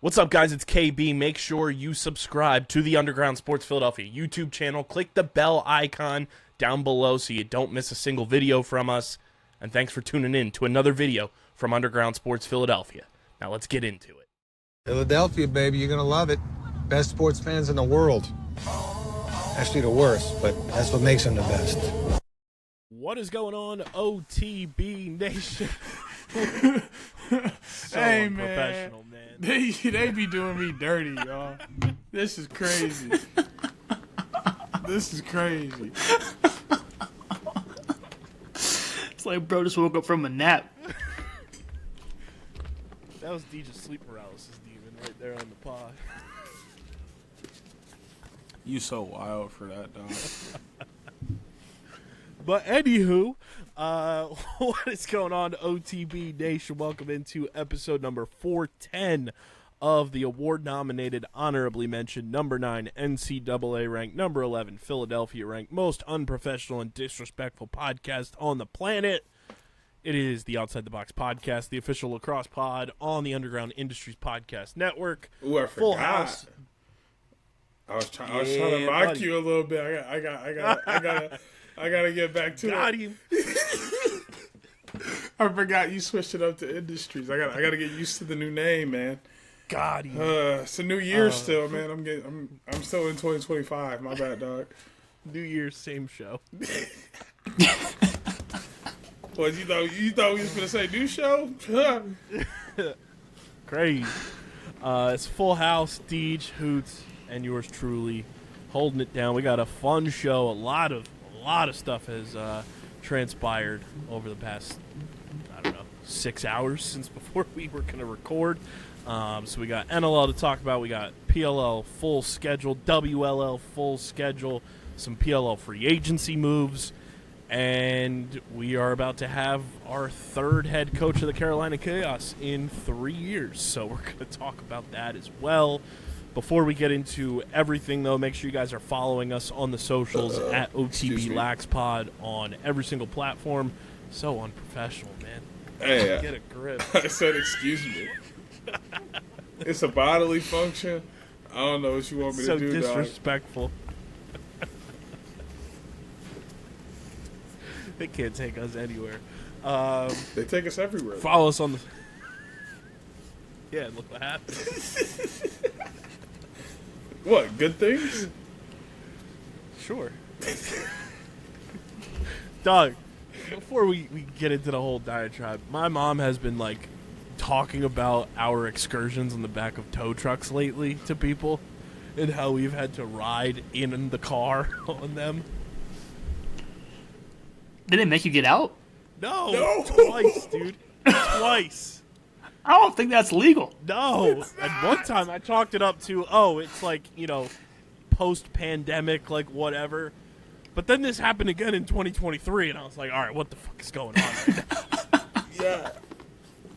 What's up, guys? It's KB. Make sure you subscribe to the Underground Sports Philadelphia YouTube channel. Click the bell icon down below so you don't miss a single video from us. And thanks for tuning in to another video from Underground Sports Philadelphia. Now let's get into it. Philadelphia, baby, you're going to love it. Best sports fans in the world. Actually, the worst, but that's what makes them the best. What is going on, OTB Nation? So hey, unprofessional, man. They be doing me dirty, y'all. This is crazy. This is crazy. It's like bro just woke up from a nap. That was DJ's sleep paralysis demon right there on the pod. You so wild for that, dog. But anywho, what is going on, OTB Nation? Welcome into episode number 410 of the award-nominated, honorably mentioned, number 9 NCAA ranked, number 11 Philadelphia ranked, most unprofessional and disrespectful podcast on the planet. It is the Outside the Box podcast, the official lacrosse pod on the Underground Industries Podcast Network. Ooh, I Full forgot. house. I was trying to mock buddy. you a little bit. I gotta get back to Got it. him. I forgot you switched it up to Industries. I gotta get used to the new name, man. Got him. It's a new year still, man. I'm still in 2025. My bad, dog. New Year's, same show. What you thought we was gonna say new show? Crazy. It's Full House, Deej, Hoots, and yours truly holding it down. We got a fun show. A lot of stuff has transpired over the past, 6 hours since before we were going to record. So we got NLL to talk about. We got PLL full schedule, WLL full schedule, some PLL free agency moves, and we are about to have our third head coach of the Carolina Chaos in 3 years. So we're going to talk about that as well. Before we get into everything, though, make sure you guys are following us on the socials at OTB LaxPod on every single platform. So unprofessional, man. Hey, Get a grip. I said excuse me. It's a bodily function. I don't know what you want me So to do, dog. disrespectful. They can't take us anywhere. They take us everywhere. Follow us on the... Yeah, look what happened. What, good things? Sure. Dog, before we get into the whole diatribe, my mom has been, talking about our excursions in the back of tow trucks lately to people and how we've had to ride in the car on them. Did it make you get out? No. Twice, dude. Twice. I don't think that's legal. No. At one time, I chalked it up to, it's post-pandemic, whatever. But then this happened again in 2023, and I was like, all right, what the fuck is going on right now? Yeah.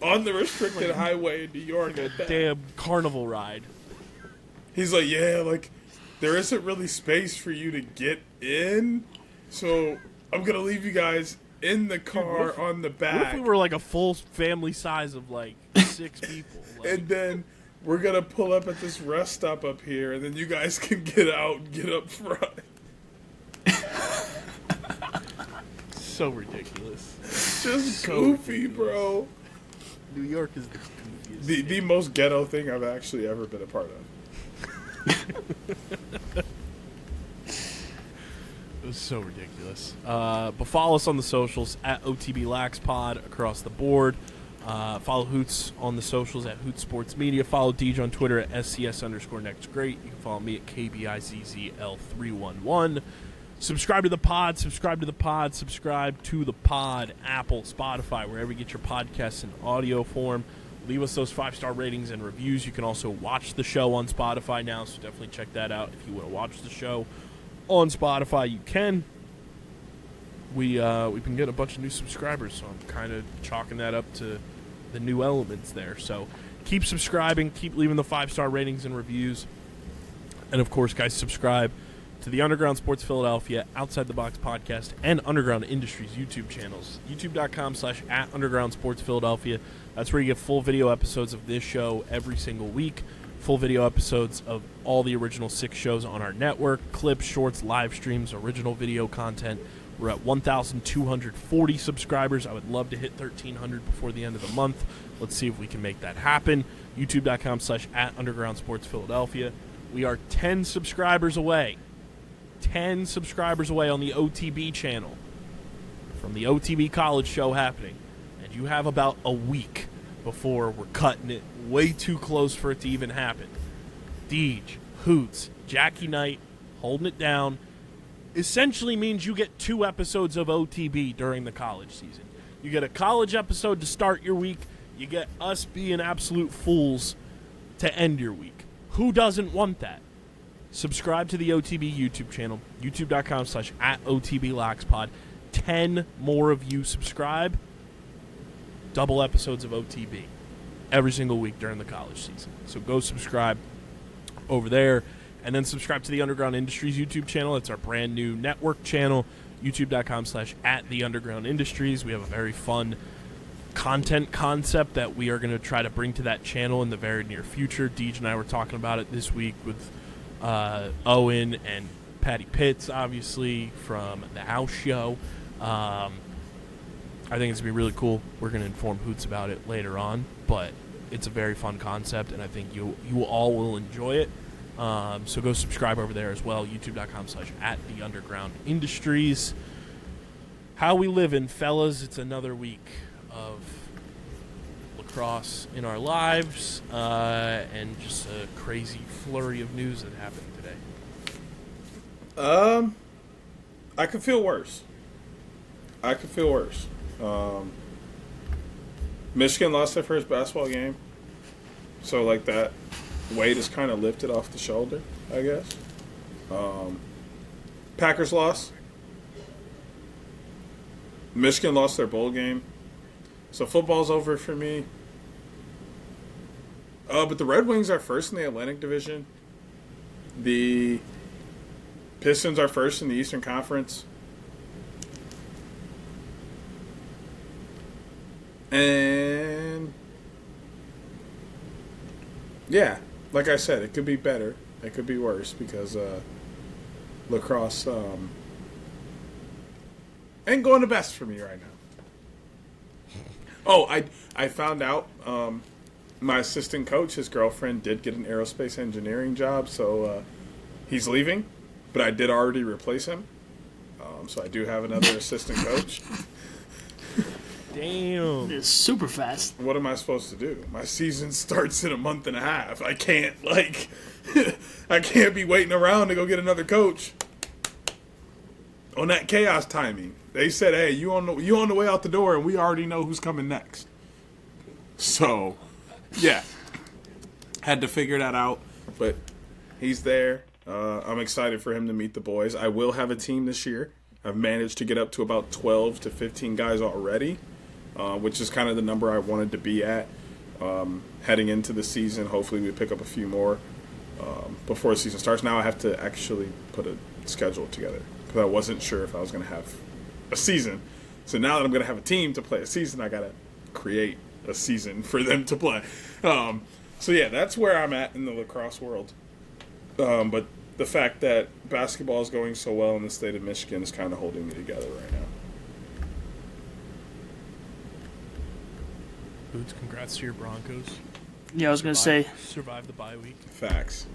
On the restricted highway in New York. A damn carnival ride. He's like, there isn't really space for you to get in, so I'm going to leave you guys in the car on the back. What if we were a full family size of 6 people? And then we're going to pull up at this rest stop up here, and then you guys can get out and get up front. So ridiculous. Just So goofy, ridiculous. bro. New York is the goofiest. The most ghetto thing I've actually ever been a part of. It was so ridiculous. But follow us on the socials at OTB LaxPod across the board. Follow Hoots on the socials at Hoots Sports Media. Follow Deej on Twitter at SCS_NextGreat. You can follow me at KBIZZL311. Subscribe to the pod. Subscribe to the pod. Subscribe to the pod. Apple, Spotify, wherever you get your podcasts in audio form. Leave us those 5-star ratings and reviews. You can also watch the show on Spotify now, so definitely check that out. If you want to watch the show on Spotify, you can. We've been getting a bunch of new subscribers, so I'm kind of chalking that up to the new elements there. So keep subscribing, keep leaving the 5-star ratings and reviews. And, of course, guys, subscribe to the Underground Sports Philadelphia, Outside the Box podcast, and Underground Industries YouTube channels. YouTube.com/@Underground Sports Philadelphia. That's where you get full video episodes of this show every single week. Full video episodes of all the original 6 shows on our network. Clips, shorts, live streams, original video content. We're at 1,240 subscribers. I would love to hit 1,300 before the end of the month. Let's see if we can make that happen. YouTube.com/@Underground Sports Philadelphia. We are 10 subscribers away. 10 subscribers away on the OTB channel from the OTB College show happening. And you have about a week before we're cutting it way too close for it to even happen. Deej, Hoots, Jackie Knight, holding it down. Essentially means you get 2 episodes of OTB during the college season. You get a college episode to start your week. You get us being absolute fools to end your week. Who doesn't want that? Subscribe to the OTB YouTube channel, youtube.com/@OTBLocksPod. 10 more of you subscribe. Double episodes of OTB every single week during the college season. So go subscribe over there. And then subscribe to the Underground Industries YouTube channel. It's our brand new network channel, youtube.com/@TheUnderground Industries. We have a very fun content concept that we are going to try to bring to that channel in the very near future. Deej and I were talking about it this week with Owen and Patty Pitts, obviously, from the house show. I think it's going to be really cool. We're going to inform Hoots about it later on, but it's a very fun concept, and I think you all will enjoy it. So go subscribe over there as well, youtube.com/@TheUnderground Industries. How we living, fellas? It's another week of lacrosse in our lives, and just a crazy flurry of news that happened today. I could feel worse. Michigan lost their first basketball game, so like that weight is kind of lifted off the shoulder, I guess. Packers lost. Michigan lost their bowl game. So football's over for me. But the Red Wings are first in the Atlantic Division. The Pistons are first in the Eastern Conference. And yeah, like I said, it could be better. It could be worse because lacrosse ain't going the best for me right now. Oh, I found out my assistant coach, his girlfriend, did get an aerospace engineering job, so he's leaving, but I did already replace him. So I do have another assistant coach. Damn. It's super fast. What am I supposed to do? My season starts in a month and a half. I can't, I can't be waiting around to go get another coach. On that chaos timing. They said, hey, you on the way out the door, and we already know who's coming next. So, yeah. Had to figure that out, but he's there. I'm excited for him to meet the boys. I will have a team this year. I've managed to get up to about 12 to 15 guys already, which is kind of the number I wanted to be at heading into the season. Hopefully we pick up a few more before the season starts. Now I have to actually put a schedule together because I wasn't sure if I was going to have a season. So now that I'm going to have a team to play a season, I got to create a season for them to play. So yeah, that's where I'm at in the lacrosse world. But the fact that basketball is going so well in the state of Michigan is kind of holding me together right now. Boots, congrats to your Broncos. Yeah, I was gonna say Survive the bye week. Facts.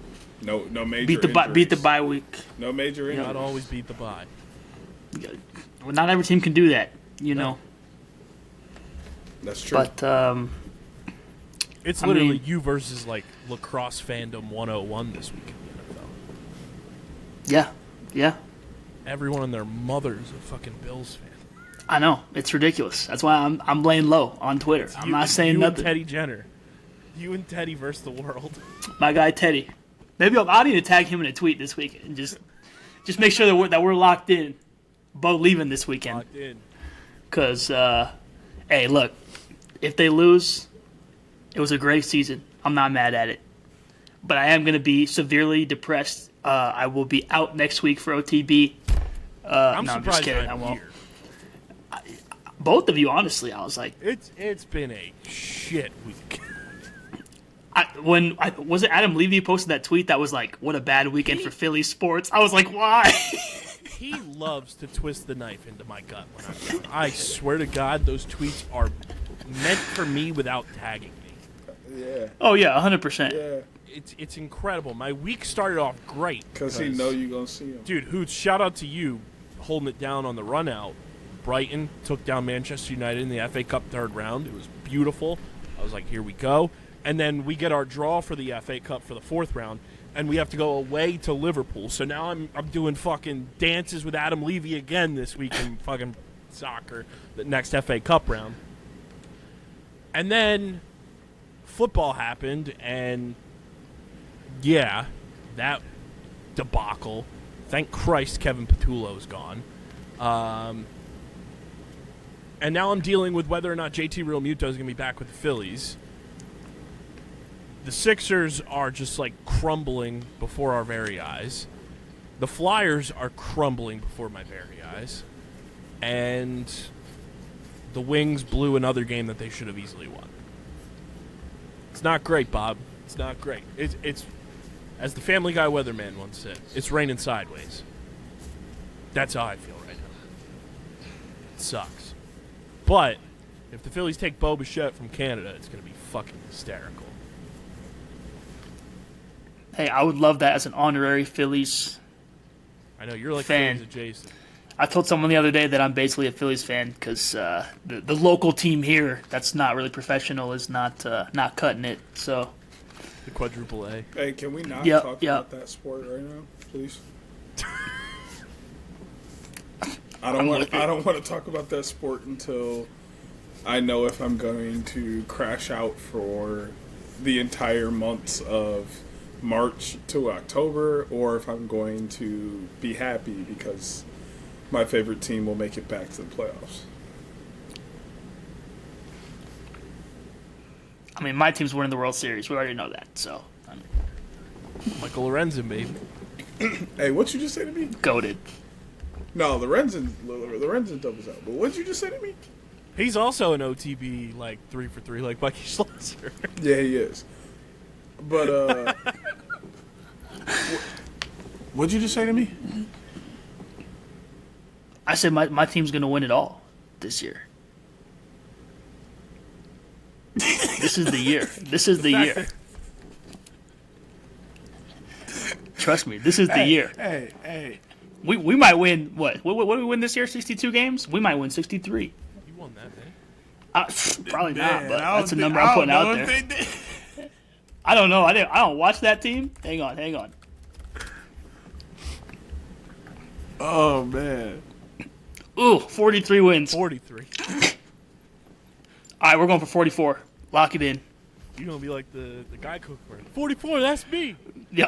No major beat the bye week. No major injuries. Not always beat the bye. Well, not every team can do that, you know. That's true. But It's literally you versus lacrosse fandom 101 this week in the NFL. yeah, Everyone and their mother is a fucking Bills fan. I know, it's ridiculous. That's why I'm laying low on Twitter. I'm not saying nothing. And Teddy Jenner. You and Teddy versus the world. My guy Teddy. Maybe I'll need to tag him in a tweet this week and just make sure that we're locked in. Bo leaving this weekend. Locked in. Because, hey, look, if they lose, it was a great season. I'm not mad at it. but I am going to be severely depressed. I will be out next week for OTB. I'm no, surprised I'm just kidding. I I'm won't. here. Both of you, honestly, I was like, It's been a shit week. Was it Adam Levy posted that tweet that was like, "What a bad weekend for Philly sports." I was like, why? He loves to twist the knife into my gut when I'm down. I swear to God, those tweets are meant for me without tagging me. Yeah. Oh yeah, 100%. Yeah. It's incredible. My week started off great Because he know you gonna see him. Dude, Hoots, shout out to you holding it down on the run out. Brighton took down Manchester United in the FA Cup third round. It was beautiful. I was like, here we go. And then we get our draw for the FA Cup for the fourth round, and we have to go away to Liverpool. So now I'm doing fucking dances with Adam Levy again this week in fucking soccer, the next FA Cup round. And then football happened, and yeah, that debacle. Thank Christ Kevin Patullo's gone. And now I'm dealing with whether or not JT Realmuto is going to be back with the Phillies. The Sixers are just like crumbling before our very eyes. The Flyers are crumbling before my very eyes. And the Wings blew another game that they should have easily won. It's not great, Bob. It's not great. It's as the Family Guy weatherman once said, it's raining sideways. That's how I feel right now. It sucks. But if the Phillies take Bo Bichette from Canada, it's going to be fucking hysterical. Hey, I would love that as an honorary Phillies I know, you're like fan. Phillies adjacent. I told someone the other day that I'm basically a Phillies fan because the local team here that's not really professional is not cutting it. So The quadruple A. Hey, can we not Yep, talk yep. about that sport right now, please? I don't want to talk about that sport until I know if I'm going to crash out for the entire months of March to October, or if I'm going to be happy because my favorite team will make it back to the playoffs. I mean, my team's winning the World Series. We already know that. So I'm Michael Lorenzen, baby. Hey, what you just say to me? goated. No, Lorenzen doubles out. But what did you just say to me? He's also an OTB, like 3 for 3, like Bucky Schloesser. Yeah, he is. But what'd you just say to me? I said my team's gonna win it all this year. This is the year. This is the year. Trust me, this is the year. Hey. We might win what? What did we win this year? 62 games? We might win 63. You won that, man. Probably not, Man, but I that's a don't number think- I'm putting I out don't there. know if they did. I don't know. I don't watch that team. Hang on. Oh man. Ooh, 43 wins. 43. All right, we're going for 44. Lock it in. You're going to be like the guy cooking. 44, that's me. Yeah.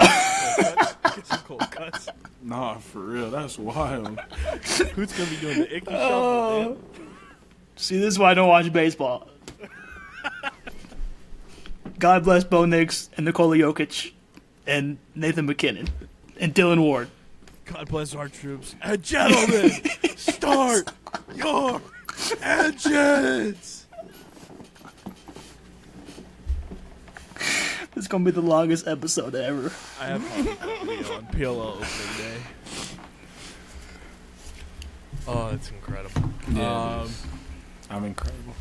Get some cold cuts. Nah, for real, that's wild. Who's going to be doing the icky shuffle, man? See, this is why I don't watch baseball. God bless Bo Nix and Nikola Jokic and Nathan McKinnon and Dylan Ward. God bless our troops. And gentlemen, start your engines. This is going to be the longest episode ever. I have video on PLL opening day. Oh, that's incredible. Yeah, it is. I'm incredible.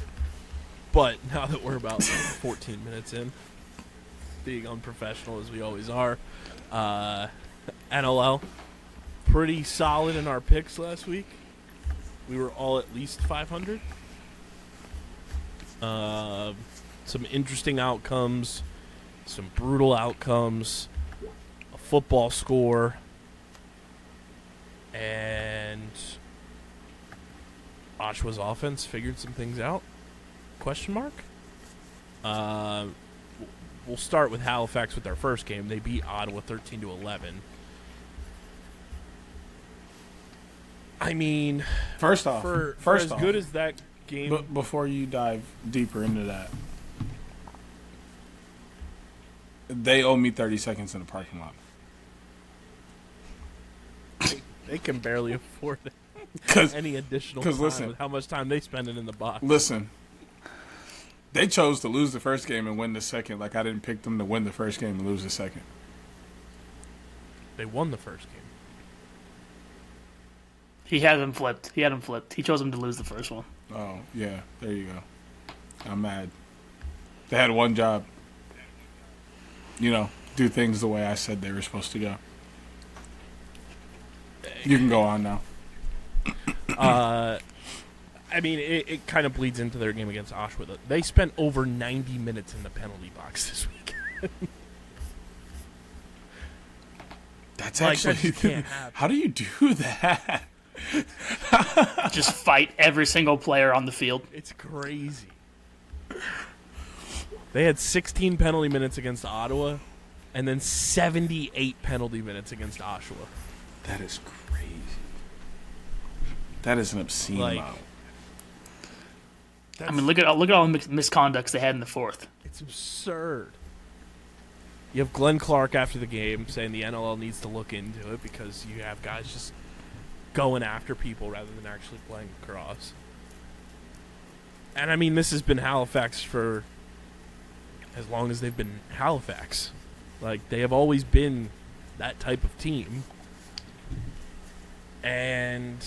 But now that we're about 14 minutes in, being unprofessional as we always are, NLL, pretty solid in our picks last week. We were all at least 500. Some interesting outcomes, some brutal outcomes, a football score, and Oshawa's offense figured some things out. Question mark? We'll start with Halifax with their first game. They beat Ottawa 13-11. I mean, First off, for as off, good as that game, But before you dive deeper into that, They owe me 30 seconds in the parking lot. They can barely afford any additional time listen, with how much time they spend in the box. Listen, they chose to lose the first game and win the second. Like, I didn't pick them to win the first game and lose the second. They won the first game. He had them flipped. He chose them to lose the first one. Oh, yeah. There you go. I'm mad. They had one job. You know, do things the way I said they were supposed to go. You can go on now. I mean, it kind of bleeds into their game against Oshawa. They spent over 90 minutes in the penalty box this week. That's like, actually... that just can't happen. How do you do that? Just fight every single player on the field. It's crazy. They had 16 penalty minutes against Ottawa and then 78 penalty minutes against Oshawa. That is crazy. That is an obscene amount. I mean, look at all the misconducts they had in the fourth. It's absurd. You have Glenn Clark after the game saying the NLL needs to look into it because you have guys just going after people rather than actually playing lacrosse. And I mean, this has been Halifax for as long as they've been Halifax. Like, they have always been that type of team. And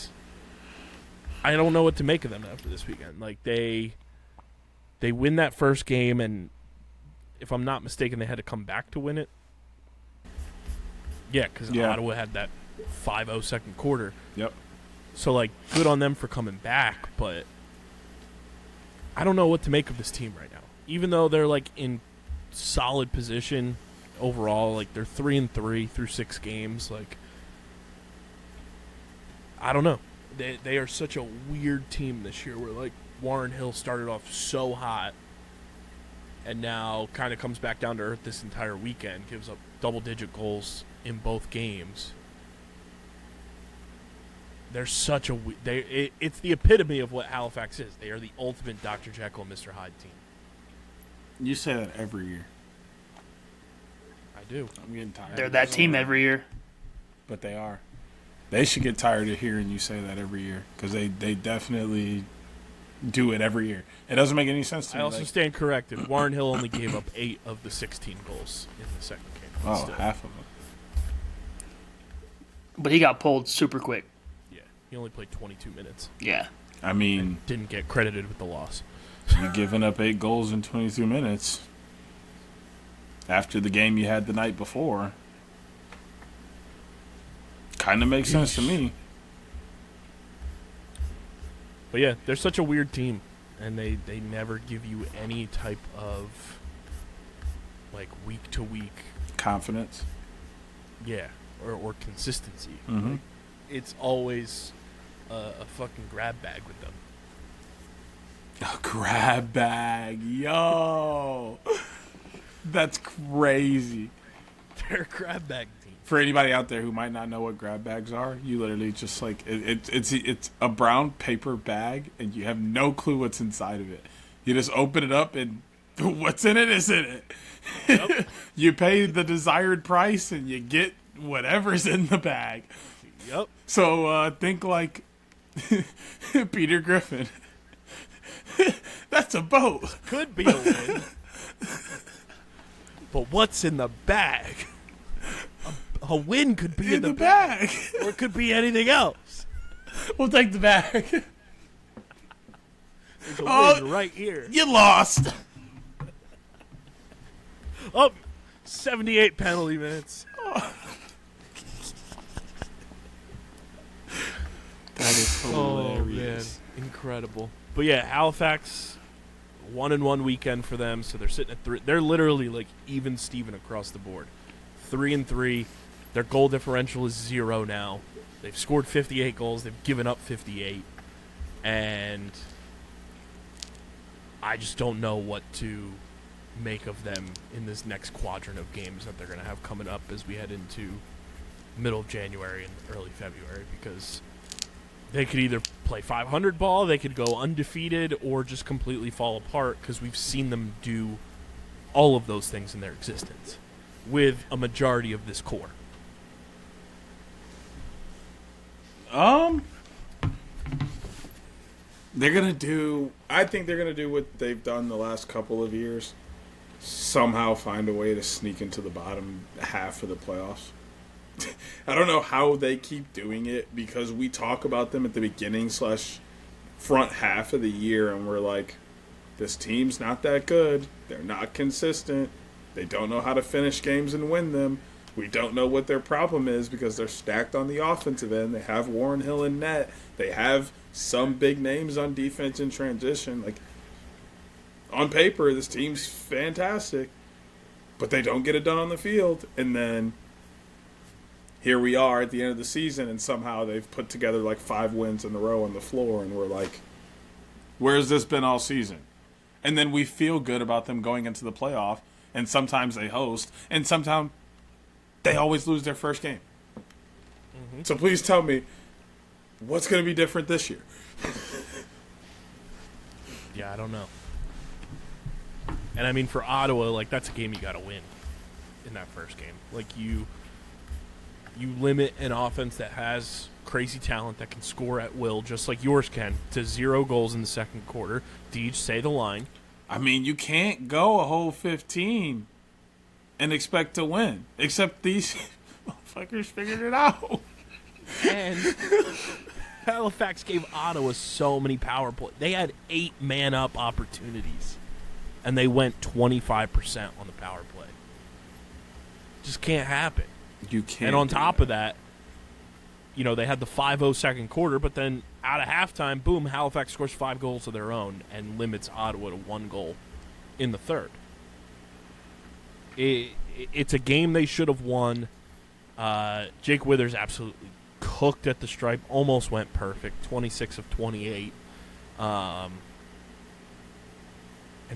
I don't know what to make of them after this weekend. Like, they win that first game, and if I'm not mistaken, they had to come back to win it. Yeah, because Ottawa had that 5-0 second quarter. Yep. So, like, good on them for coming back, but I don't know what to make of this team right now. Even though they're, like, in solid position overall, like, they're 3-3 through 6 games. Like, I don't know. They are such a weird team this year where, like, Warren Hill started off so hot and now kind of comes back down to earth this entire weekend, gives up double-digit goals in both games. They're such a it's the epitome of what Halifax is. They are the ultimate Dr. Jekyll and Mr. Hyde team. You say that every year. I do. I'm getting tired. They're that team every year. But they are. They should get tired of hearing you say that every year because they definitely do it every year. It doesn't make any sense to me. I also stand corrected. Warren Hill only gave up 8 of the 16 goals in the second game. Oh, half of them. But he got pulled super quick. Yeah, he only played 22 minutes. Yeah. I mean, didn't get credited with the loss. You giving up 8 goals in 22 minutes after the game you had the night before. Kind of makes sense to me. But yeah, they're such a weird team, and they never give you any type of, like, week-to-week confidence. Yeah, or consistency. Mm-hmm. Like, it's always a fucking grab bag with them. A grab bag, yo, that's crazy. They're a grab bag team. For anybody out there who might not know what grab bags are, you literally just like it's a brown paper bag, and you have no clue what's inside of it. You just open it up, and what's in it is in it. Yep. You pay the desired price, and you get whatever's in the bag. Yep. So think like Peter Griffin. That's a boat. Could be a win. But what's in the bag? A win could be in the bag. Or it could be anything else. We'll take the bag. There's a win right here. You lost. Oh, 78 penalty minutes. That is hilarious. Oh, man. Incredible. But yeah, Halifax, 1-1 weekend for them, so they're sitting at 3. They're literally like even Steven across the board. 3-3. Their goal differential is 0 now. They've scored 58 goals. They've given up 58. And I just don't know what to make of them in this next quadrant of games that they're going to have coming up as we head into middle of January and early February, because they could either play 500 ball, they could go undefeated, or just completely fall apart, because we've seen them do all of those things in their existence. with a majority of this core? They're gonna do. I think they're gonna do what they've done the last couple of years. Somehow find a way to sneak into the bottom half of the playoffs. I don't know how they keep doing it, because we talk about them at the beginning / front half of the year, and we're like, this team's not that good. They're not consistent. They don't know how to finish games and win them. We don't know what their problem is, because they're stacked on the offensive end. They have Warren Hill in net. They have some big names on defense in transition. Like, on paper, this team's fantastic, but they don't get it done on the field. And then here we are at the end of the season, and somehow they've put together like 5 wins in a row on the floor, and we're like, where's this been all season? And then we feel good about them going into the playoff, and sometimes they host, and sometimes they always lose their first game. Mm-hmm. So please tell me, what's going to be different this year? Yeah, I don't know. And I mean, for Ottawa, like, that's a game you got to win in that first game. Like, you limit an offense that has crazy talent that can score at will, just like yours can, to 0 goals in the second quarter. Deej, say the line. I mean, you can't go a whole 15 and expect to win, except these motherfuckers figured it out. And Halifax gave Ottawa so many power plays. They had 8 man-up opportunities, and they went 25% on the power play. Just can't happen. You can't. And on top of that, you know, they had the 5-0 second quarter, but then out of halftime, boom, Halifax scores 5 goals of their own and limits Ottawa to 1 goal in the third. It's a game they should have won. Jake Withers absolutely cooked at the stripe, almost went perfect, 26 of 28. And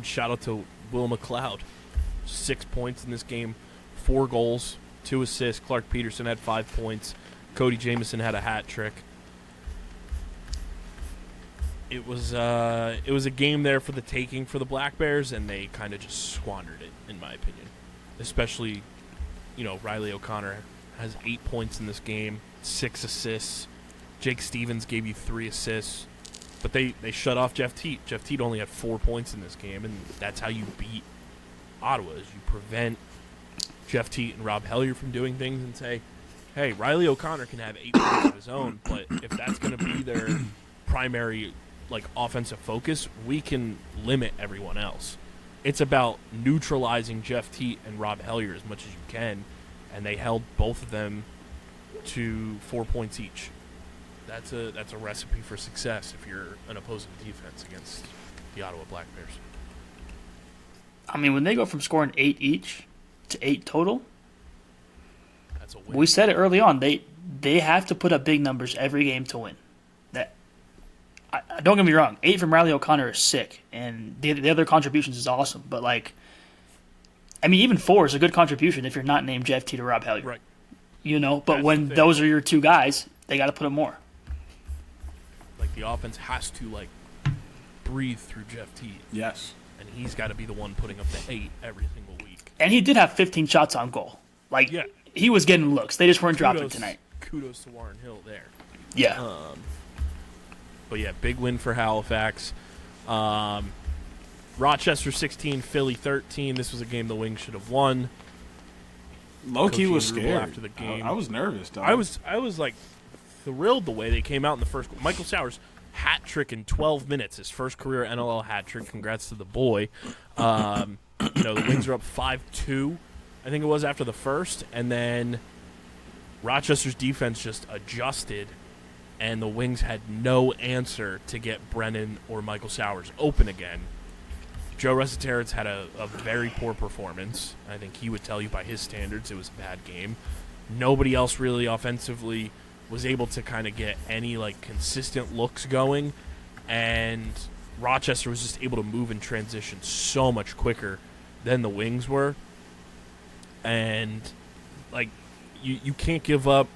shout out to Will McLeod, 6 points in this game, 4 goals, 2 assists. Clark Peterson had 5 points. Cody Jamieson had a hat trick. It was a game there for the taking for the Black Bears, and they kind of just squandered it, in my opinion. Especially, you know, Riley O'Connor has 8 points in this game, 6 assists. Jake Stevens gave you 3 assists. But they shut off Jeff Teat. Jeff Teat only had 4 points in this game, and that's how you beat Ottawa, is you prevent Jeff Teat and Rob Hellier from doing things and say, hey, Riley O'Connor can have 8 points of his own, but if that's going to be their primary, like, offensive focus, we can limit everyone else. It's about neutralizing Jeff Teat and Rob Hellier as much as you can, and they held both of them to 4 points each. That's a recipe for success if you're an opposing defense against the Ottawa Black Bears. I mean, when they go from scoring 8 each to 8 total, that's a win. We said it early on. They have to put up big numbers every game to win. That don't get me wrong. 8 from Riley O'Connor is sick, and the other contributions is awesome. But, like, I mean, even 4 is a good contribution if you're not named Jeff Teat or Rob Hellier. Right. You know, but That's when those are your 2 guys, they got to put up more. Like, the offense has to, like, breathe through Jeff Teat. Yes. And he's got to be the one putting up the 8 every single week. And he did have 15 shots on goal. Like, yeah. He was getting looks. They just weren't dropping tonight. Kudos to Warren Hill there. Yeah. But, yeah, big win for Halifax. Rochester 16, Philly 13. This was a game the Wings should have won. Low-key was Coach Ian scared. Rubel after the game. I was nervous, dog. I was like thrilled the way they came out in the first. Michael Sowers hat trick in 12 minutes, his first career NLL hat trick. Congrats to the boy. You know, the Wings are up 5-2, I think it was, after the first, and then Rochester's defense just adjusted, and the Wings had no answer to get Brennan or Michael Sowers open again. Joe Resiteritz had a very poor performance. I think he would tell you by his standards it was a bad game. Nobody else really offensively was able to kind of get any, like, consistent looks going, and Rochester was just able to move in transition so much quicker than the Wings were. And, like, you can't give up.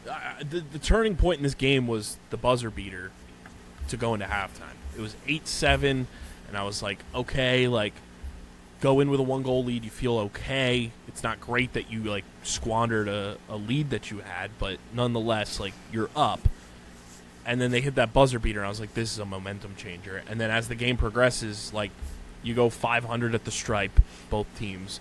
The turning point in this game was the buzzer beater to go into halftime. It was 8-7, and I was like, okay, like, go in with a 1-goal lead, you feel okay. It's not great that you like squandered a lead that you had, but nonetheless, like, you're up. And then they hit that buzzer beater, and I was like, this is a momentum changer. And then as the game progresses, like, you go 500 at the stripe, both teams.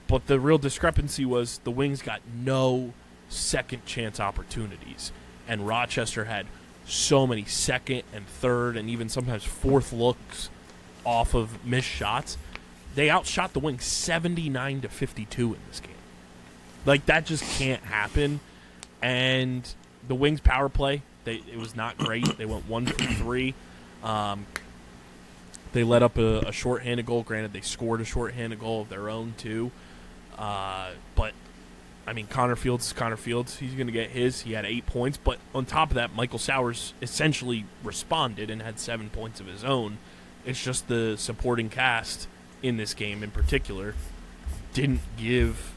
But the real discrepancy was the Wings got no second chance opportunities, and Rochester had so many second and third and even sometimes fourth looks off of missed shots. They outshot the Wings 79-52 in this game. Like, that just can't happen. And the Wings power play, it was not great. They went 1 from 3. They let up a shorthanded goal. Granted, they scored a shorthanded goal of their own too. But I mean, Connor Fields. He's going to get his. He had 8 points. But on top of that, Michael Sowers essentially responded and had 7 points of his own. It's just the supporting cast in this game in particular didn't give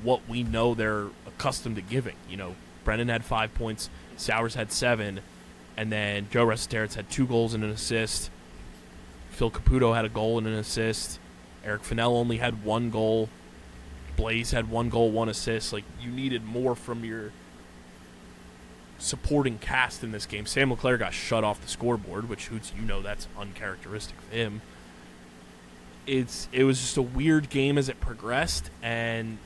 what we know they're accustomed to giving. You know, Brennan had 5 points. Sowers had 7. And then Joe Resetarits had 2 goals and an assist. Phil Caputo had a goal and an assist. Eric Fennell only had 1 goal. Blaze had 1 goal, 1 assist. Like, you needed more from your supporting cast in this game. Sam LeClaire got shut off the scoreboard, which, Hoots, you know that's uncharacteristic of him. It was just a weird game as it progressed, and,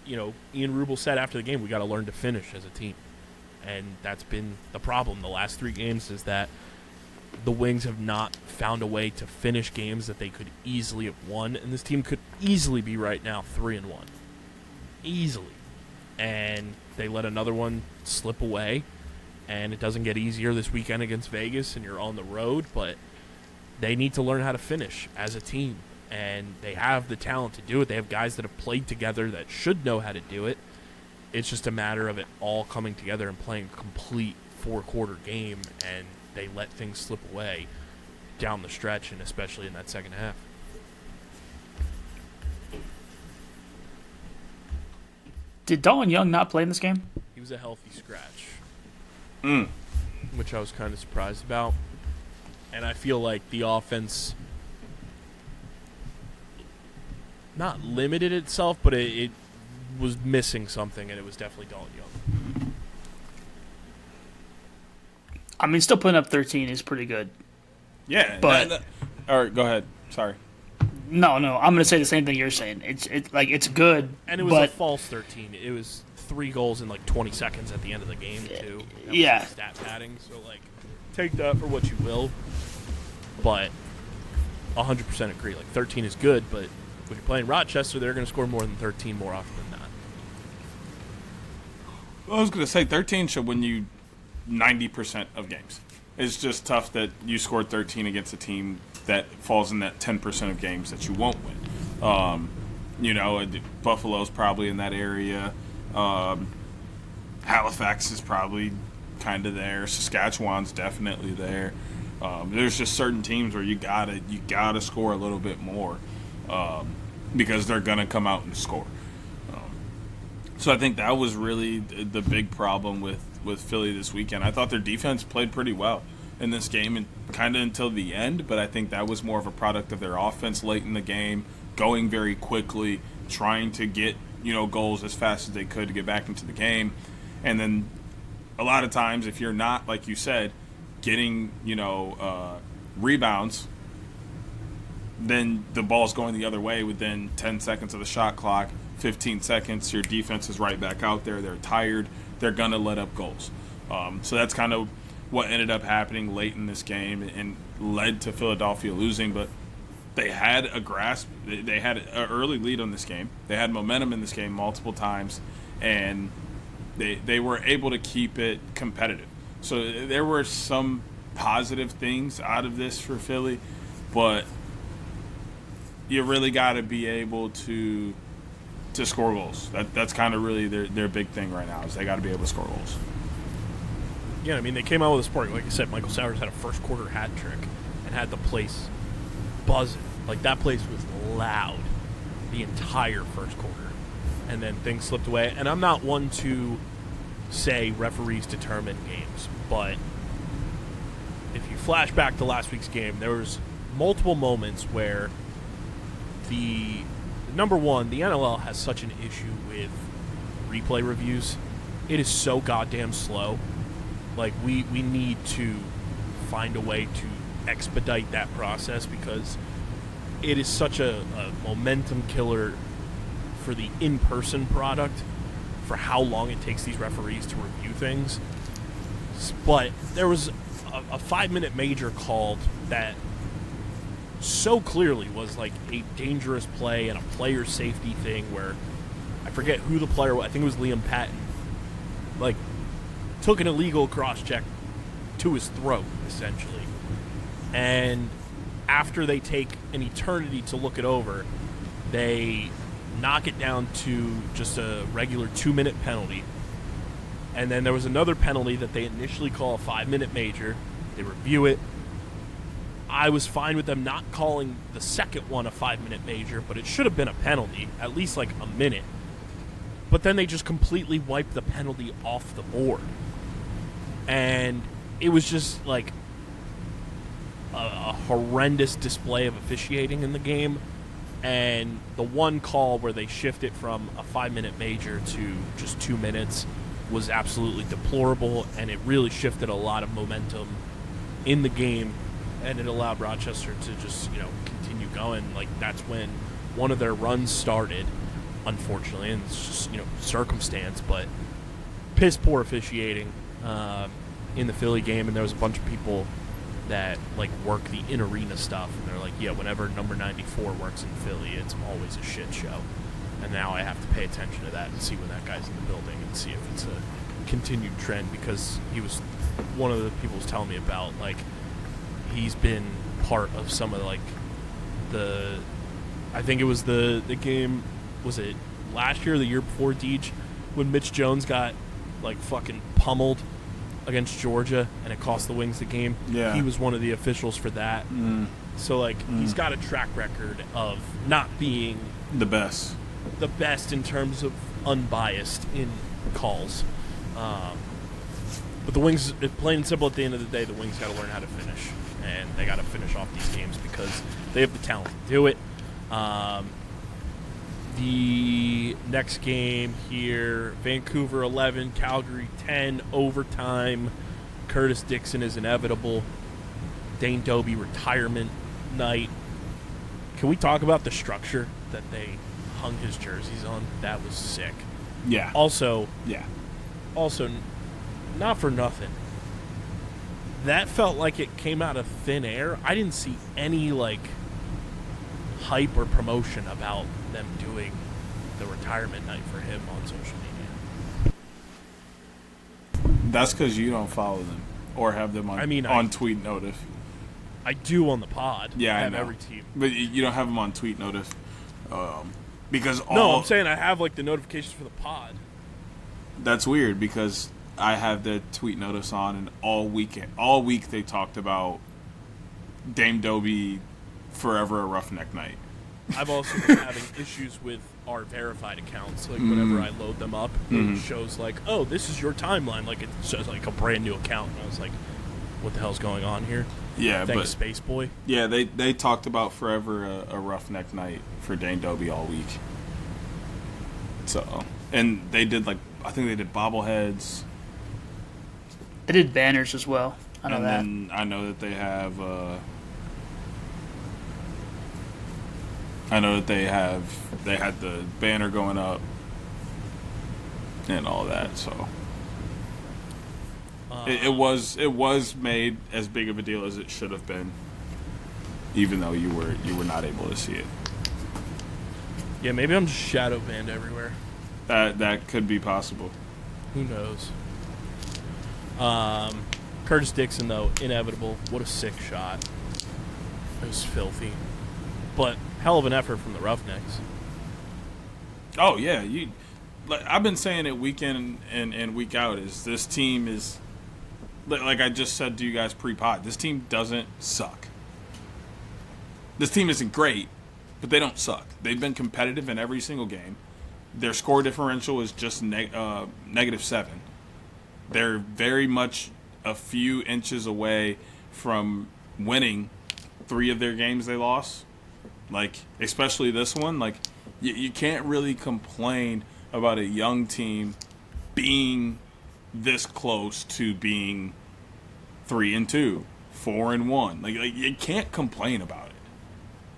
you know, Ian Rubel said after the game, we got to learn to finish as a team. And that's been the problem the last 3 games, is that the Wings have not found a way to finish games that they could easily have won, and this team could easily be right now 3-1. Easily. And they let another one slip away, and it doesn't get easier this weekend against Vegas, and you're on the road, but they need to learn how to finish as a team, and they have the talent to do it. They have guys that have played together that should know how to do it. It's just a matter of it all coming together and playing a complete 4-quarter game, and they let things slip away down the stretch, and especially in that second half. Did Dalton Young not play in this game? He was a healthy scratch, which I was kind of surprised about. And I feel like the offense not limited itself, but it was missing something, and it was definitely Dalton Young. I mean, still putting up 13 is pretty good. Yeah. But all right, go ahead. Sorry. No, I'm going to say the same thing you're saying. It's good, and it was but a false 13. It was 3 goals in like 20 seconds at the end of the game too. That was yeah. Stat padding. So like, take that for what you will. But 100% agree. Like 13 is good, but when you're playing Rochester, they're going to score more than 13 more often than not. Well, I was going to say 13 should win you 90% of games. It's just tough that you scored 13 against a team that falls in that 10% of games that you won't win. You know, Buffalo's probably in that area. Halifax is probably kind of there. Saskatchewan's definitely there. There's just certain teams where you gotta score a little bit more because they're gonna come out and score. So I think that was really the big problem with Philly this weekend. I thought their defense played pretty well in this game, and kind of until the end, but I think that was more of a product of their offense late in the game, going very quickly, trying to get, you know, goals as fast as they could to get back into the game. And then a lot of times, if you're not, like you said, getting, you know, rebounds, then the ball's going the other way within 10 seconds of the shot clock, 15 seconds, your defense is right back out there. They're tired. They're going to let up goals. So that's kind of what ended up happening late in this game and led to Philadelphia losing. But they had a grasp. They had an early lead on this game. They had momentum in this game multiple times, and they were able to keep it competitive. So there were some positive things out of this for Philly, but you really got to be able to score goals. That's kind of really their big thing right now, is they got to be able to score goals. Yeah, I mean, they came out with a spark. Like I said, Michael Sowers had a first-quarter hat trick and had the place buzzing. Like, that place was loud the entire first quarter. And then things slipped away. And I'm not one to say referees determine games, but if you flash back to last week's game, there was multiple moments where the number one, the NLL has such an issue with replay reviews. It is so goddamn slow. Like, we need to find a way to expedite that process because it is such a momentum killer for the in-person product for how long it takes these referees to review things. But there was a 5-minute major called that so clearly was like a dangerous play and a player safety thing where I forget who the player was. I think it was Liam Patton. Like, took an illegal cross-check to his throat, essentially. And after they take an eternity to look it over, they knock it down to just a regular 2-minute penalty. And then there was another penalty that they initially call a 5-minute major. They review it. I was fine with them not calling the second one a 5-minute major, but it should have been a penalty, at least like a minute. But then they just completely wiped the penalty off the board. And it was just like a horrendous display of officiating in the game. And the one call where they shift it from a 5-minute major to just 2 minutes was absolutely deplorable, and it really shifted a lot of momentum in the game, and it allowed Rochester to just, continue going. Like, that's when one of their runs started, unfortunately, and it's just, circumstance, but piss poor officiating in the Philly game, and there was a bunch of people that, like, work the in-arena stuff, and they're like, yeah, whenever number 94 works in Philly, it's always a shit show. And now I have to pay attention to that and see when that guy's in the building and see if it's a continued trend, because he was one of the people was telling me about, like, he's been part of some of, like, I think it was the game, was it last year or the year before, Deej, when Mitch Jones got, like, fucking pummeled against Georgia and it cost the Wings the game. Yeah. He was one of the officials for that. So, like, he's got a track record of not being The best in terms of unbiased in calls. But the Wings, plain and simple, at the end of the day, the Wings got to learn how to finish. And they got to finish off these games because they have the talent to do it. The next game here, Vancouver 11, Calgary 10, overtime. Curtis Dixon is inevitable. Dane Dobie retirement night. Can we talk about the structure that they hung his jerseys on? That was sick. Yeah. Also, Yeah. not for nothing, that felt like it came out of thin air. I didn't see any, like, hype or promotion about them doing the retirement night for him on social media. That's because you don't follow them or have them on tweet notif. I do on the pod. Yeah, I have know. every team. But you don't have them on tweet notif. Because No, I'm saying I have, like, the notifications for the pod. That's weird because I have the tweet notice on, and all week they talked about Dame Dobie forever a roughneck night. I've also been having issues with our verified accounts. Like, whenever I load them up, it shows, like, oh, this is your timeline. Like, it shows, like, a brand new account. And I was like, what the hell's going on here? Yeah, Thanks, Space Boy. Yeah, they talked about forever a roughneck night for Dane Dobie all week. So, and they did, like, I think they did bobbleheads. They did banners as well. I know that. And then I know that they have. They had the banner going up and all that. So it was made as big of a deal as it should have been, even though you were not able to see it. Yeah, maybe I'm just shadow banned everywhere. That could be possible. Who knows? Curtis Dixon, though, inevitable. What a sick shot. It was filthy. But hell of an effort from the Roughnecks. Oh, yeah. I've been saying it week in and week out, is this team is, like I just said to you guys pre-pod, this team doesn't suck. This team isn't great, but they don't suck. They've been competitive in every single game. Their score differential is just -7. They're very much a few inches away from winning 3 of their games they lost. Like, especially this one, like, you can't really complain about a young team being this close to being 3-2, 4-1. Like you can't complain about it.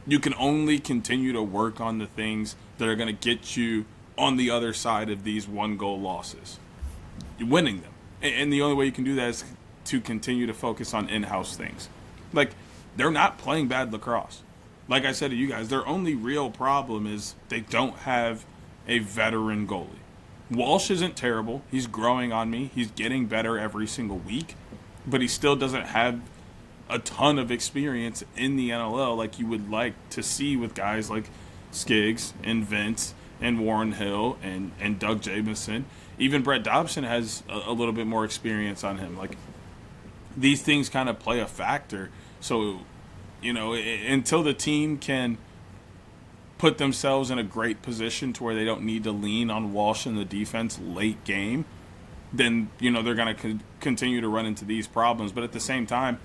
You can only continue to work on the things that are going to get you on the other side of these 1-goal losses. You're winning them. And the only way you can do that is to continue to focus on in-house things. Like, they're not playing bad lacrosse. Like I said to you guys, their only real problem is they don't have a veteran goalie. Walsh isn't terrible. He's growing on me. He's getting better every single week. But he still doesn't have a ton of experience in the NLL like you would like to see with guys like Skiggs and Vince and Warren Hill and Doug Jamieson. Even Brett Dobson has a little bit more experience on him. Like, these things kind of play a factor. So, you know, until the team can put themselves in a great position to where they don't need to lean on Walsh in the defense late game, then, you know, they're going to continue to run into these problems. But at the same time,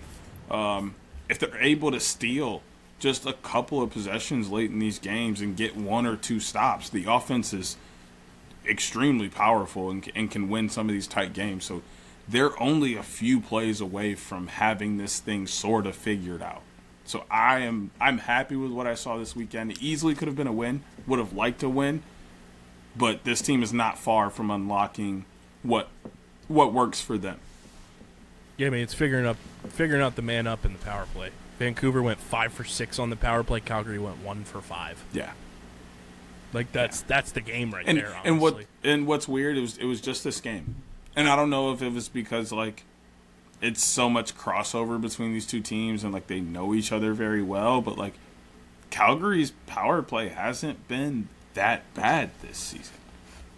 if they're able to steal just a couple of possessions late in these games and get 1 or 2 stops, the offense is extremely powerful and can win some of these tight games. So they're only a few plays away from having this thing sort of figured out. So I'm happy with what I saw this weekend. It easily could have been a win. Would have liked to win, but this team is not far from unlocking what works for them. Yeah, I mean, it's figuring out the man up in the power play. Vancouver went 5 for 6 on the power play. Calgary went 1 for 5. Yeah, like that's the game right there. Honestly. And what's weird, it was just this game, and I don't know if it was because like it's so much crossover between these two teams and like they know each other very well, but like Calgary's power play hasn't been that bad this season.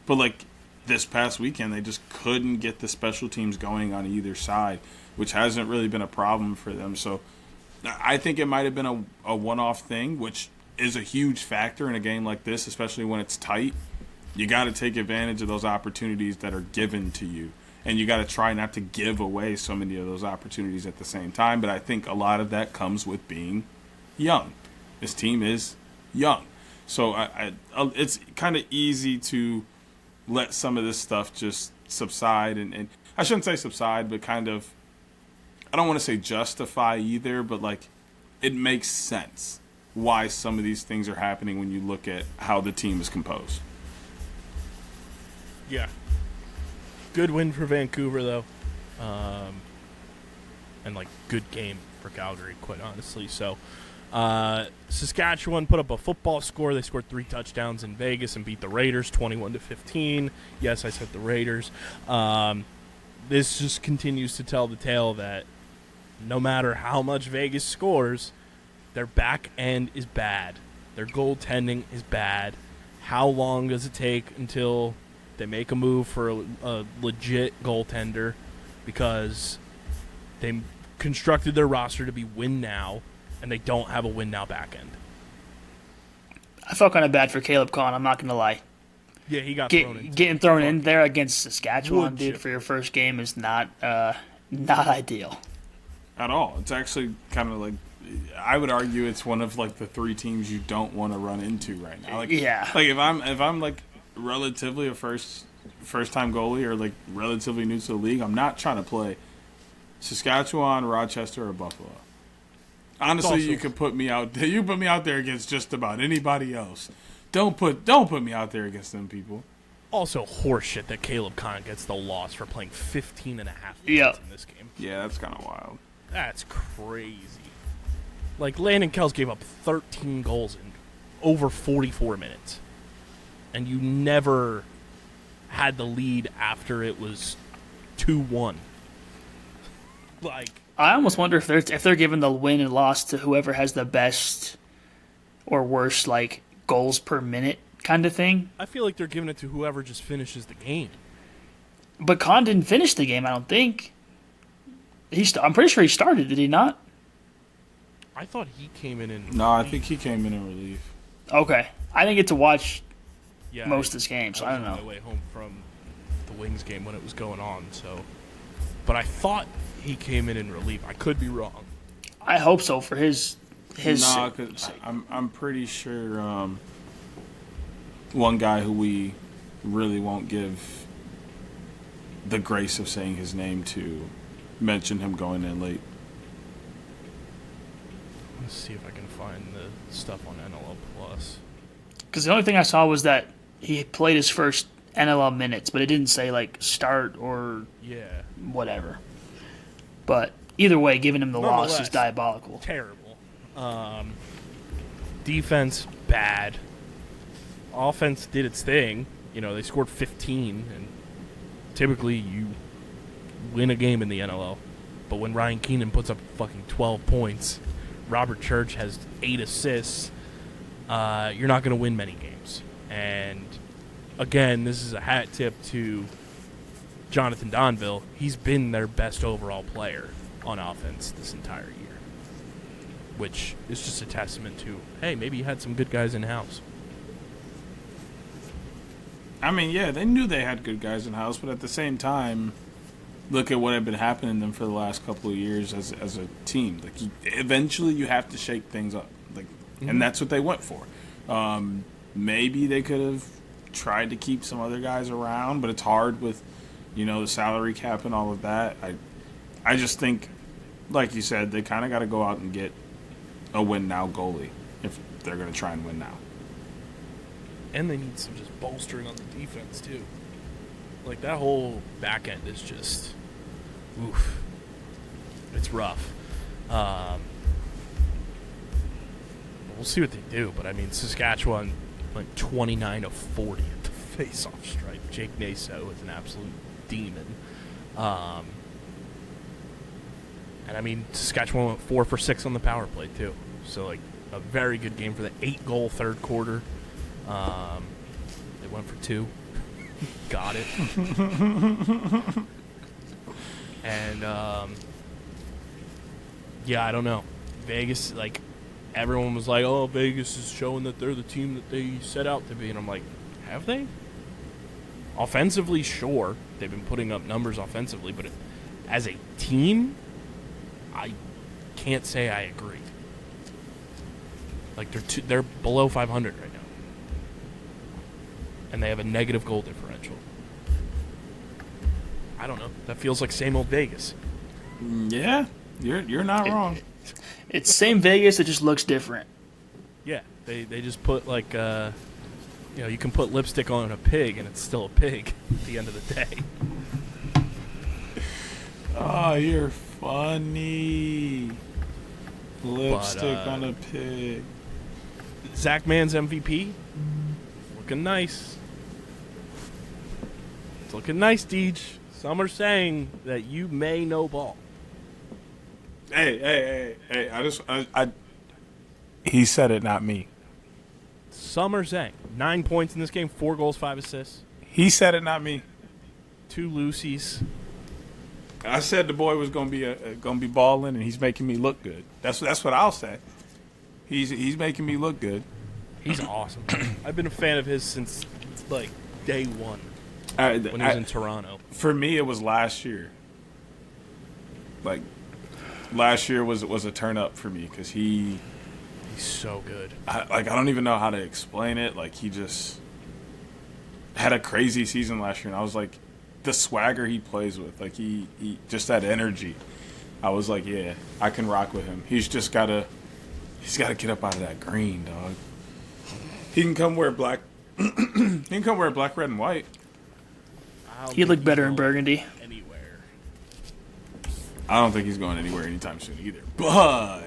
But like this past weekend, they just couldn't get the special teams going on either side, which hasn't really been a problem for them. So I think it might have been a one-off thing, which is a huge factor in a game like this, especially when it's tight. You got to take advantage of those opportunities that are given to you. And you got to try not to give away so many of those opportunities at the same time. But I think a lot of that comes with being young. This team is young. So it's kind of easy to let some of this stuff just subside. And I shouldn't say subside, but kind of, I don't want to say justify either, but like it makes sense why some of these things are happening when you look at how the team is composed. Yeah. Good win for Vancouver, though. And, like, good game for Calgary, quite honestly. So, Saskatchewan put up a football score. They scored 3 touchdowns in Vegas and beat the Raiders 21-15. Yes, I said the Raiders. This just continues to tell the tale that no matter how much Vegas scores, their back end is bad. Their goaltending is bad. How long does it take until they make a move for a legit goaltender, because they constructed their roster to be win now, and they don't have a win now back end? I felt kind of bad for Caleb Kahn, I'm not going to lie. Yeah, he got thrown in. Getting thrown in there against Saskatchewan, dude, for your first game is not ideal. At all. It's actually kind of like, I would argue it's one of like the 3 teams you don't want to run into right now. Like, yeah. Like if I'm like relatively a first time goalie or like relatively new to the league, I'm not trying to play Saskatchewan, Rochester, or Buffalo. Honestly, you could put me out there. You put me out there against just about anybody else. Don't put me out there against them people. Also horseshit that Caleb Kahn gets the loss for playing 15 and a half minutes in this game. Yeah, that's kind of wild. That's crazy. Like, Landon Kells gave up 13 goals in over 44 minutes. And you never had the lead after it was 2-1. Like, I almost wonder if they're giving the win and loss to whoever has the best or worst, like, goals per minute kind of thing. I feel like they're giving it to whoever just finishes the game. But Kahn didn't finish the game, I don't think. I'm pretty sure he started, did he not? I thought he came in and... No, I think he came in relief. Okay. I didn't get to watch most of this game, so I don't know. I was on my way home from the Wings game when it was going on, so... But I thought he came in relief. I could be wrong. I hope so for his his. No, because I'm pretty sure one guy who we really won't give the grace of saying his name to mention him going in late. Let's see if I can find the stuff on NLL Plus. Because the only thing I saw was that he played his first NLL minutes, but it didn't say like start or whatever. But either way, giving him the loss is diabolical. Terrible. Defense bad. Offense did its thing. You know, they scored 15, and typically you win a game in the NLL. But when Ryan Keenan puts up fucking 12 points, Robert Church has 8 assists, you're not going to win many games. And again, this is a hat tip to Jonathan Donville. He's been their best overall player on offense this entire year, which is just a testament to, hey, maybe you had some good guys in-house. I mean, yeah, they knew they had good guys in-house, but at the same time, look at what had been happening to them for the last couple of years as a team. Like, eventually you have to shake things up, like, and that's what they went for. Maybe they could have tried to keep some other guys around, but it's hard with, you know, the salary cap and all of that. I just think, like you said, they kind of got to go out and get a win-now goalie if they're going to try and win now. And they need some just bolstering on the defense, too. Like, that whole back end is just, oof. It's rough. We'll see what they do, but, I mean, Saskatchewan went 29 of 40 at the face-off stripe. Jake Naso is an absolute demon. And, I mean, Saskatchewan went 4 for 6 on the power play, too. So, like, a very good game for the 8-goal third quarter. They went for 2. Got it. And, yeah, I don't know. Vegas, like, everyone was like, oh, Vegas is showing that they're the team that they set out to be. And I'm like, have they? Offensively, sure. They've been putting up numbers offensively. But as a team, I can't say I agree. Like, they're below 500 right now. And they have a negative goal differential. I don't know. That feels like same old Vegas. Yeah, you're not wrong. It's same Vegas, it just looks different. Yeah, they just put like, you know, you can put lipstick on a pig and it's still a pig at the end of the day. Oh, you're funny. Lipstick on a pig. Zach Mann's MVP, looking nice. It's looking nice, Deej. Some are saying that you may know ball. Hey! He said it, not me. Some are saying 9 points in this game, 4 goals, 5 assists. He said it, not me. 2 loosies. I said the boy was gonna be balling, and he's making me look good. That's what I'll say. He's making me look good. He's awesome. I've been a fan of his since like day one when he was in Toronto. For me, it was last year. Like last year was a turn up for me because he's so good. I don't even know how to explain it. Like he just had a crazy season last year, and I was like, the swagger he plays with, like he just that energy. I was like, yeah, I can rock with him. He's gotta get up out of that green, dog. He can come wear black. He can come wear black, red, and white. He'd look better in burgundy. Anywhere. I don't think he's going anywhere anytime soon either. But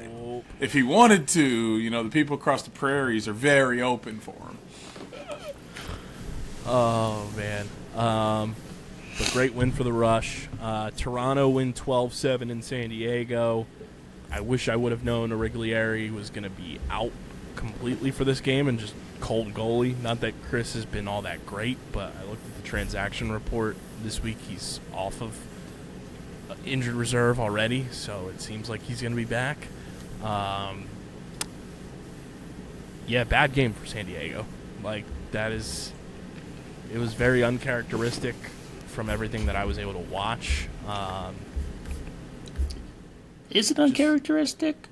if he wanted to, you know, the people across the prairies are very open for him. Oh man. But great win for the Rush. Toronto win 12-7 in San Diego. I wish I would have known Origlieri was going to be out completely for this game and just cold goalie. Not that Chris has been all that great, but I looked at the transaction report this week. He's off of injured reserve already, so it seems like he's going to be back. Yeah, bad game for San Diego. Like, it was very uncharacteristic from everything that I was able to watch. Is it uncharacteristic?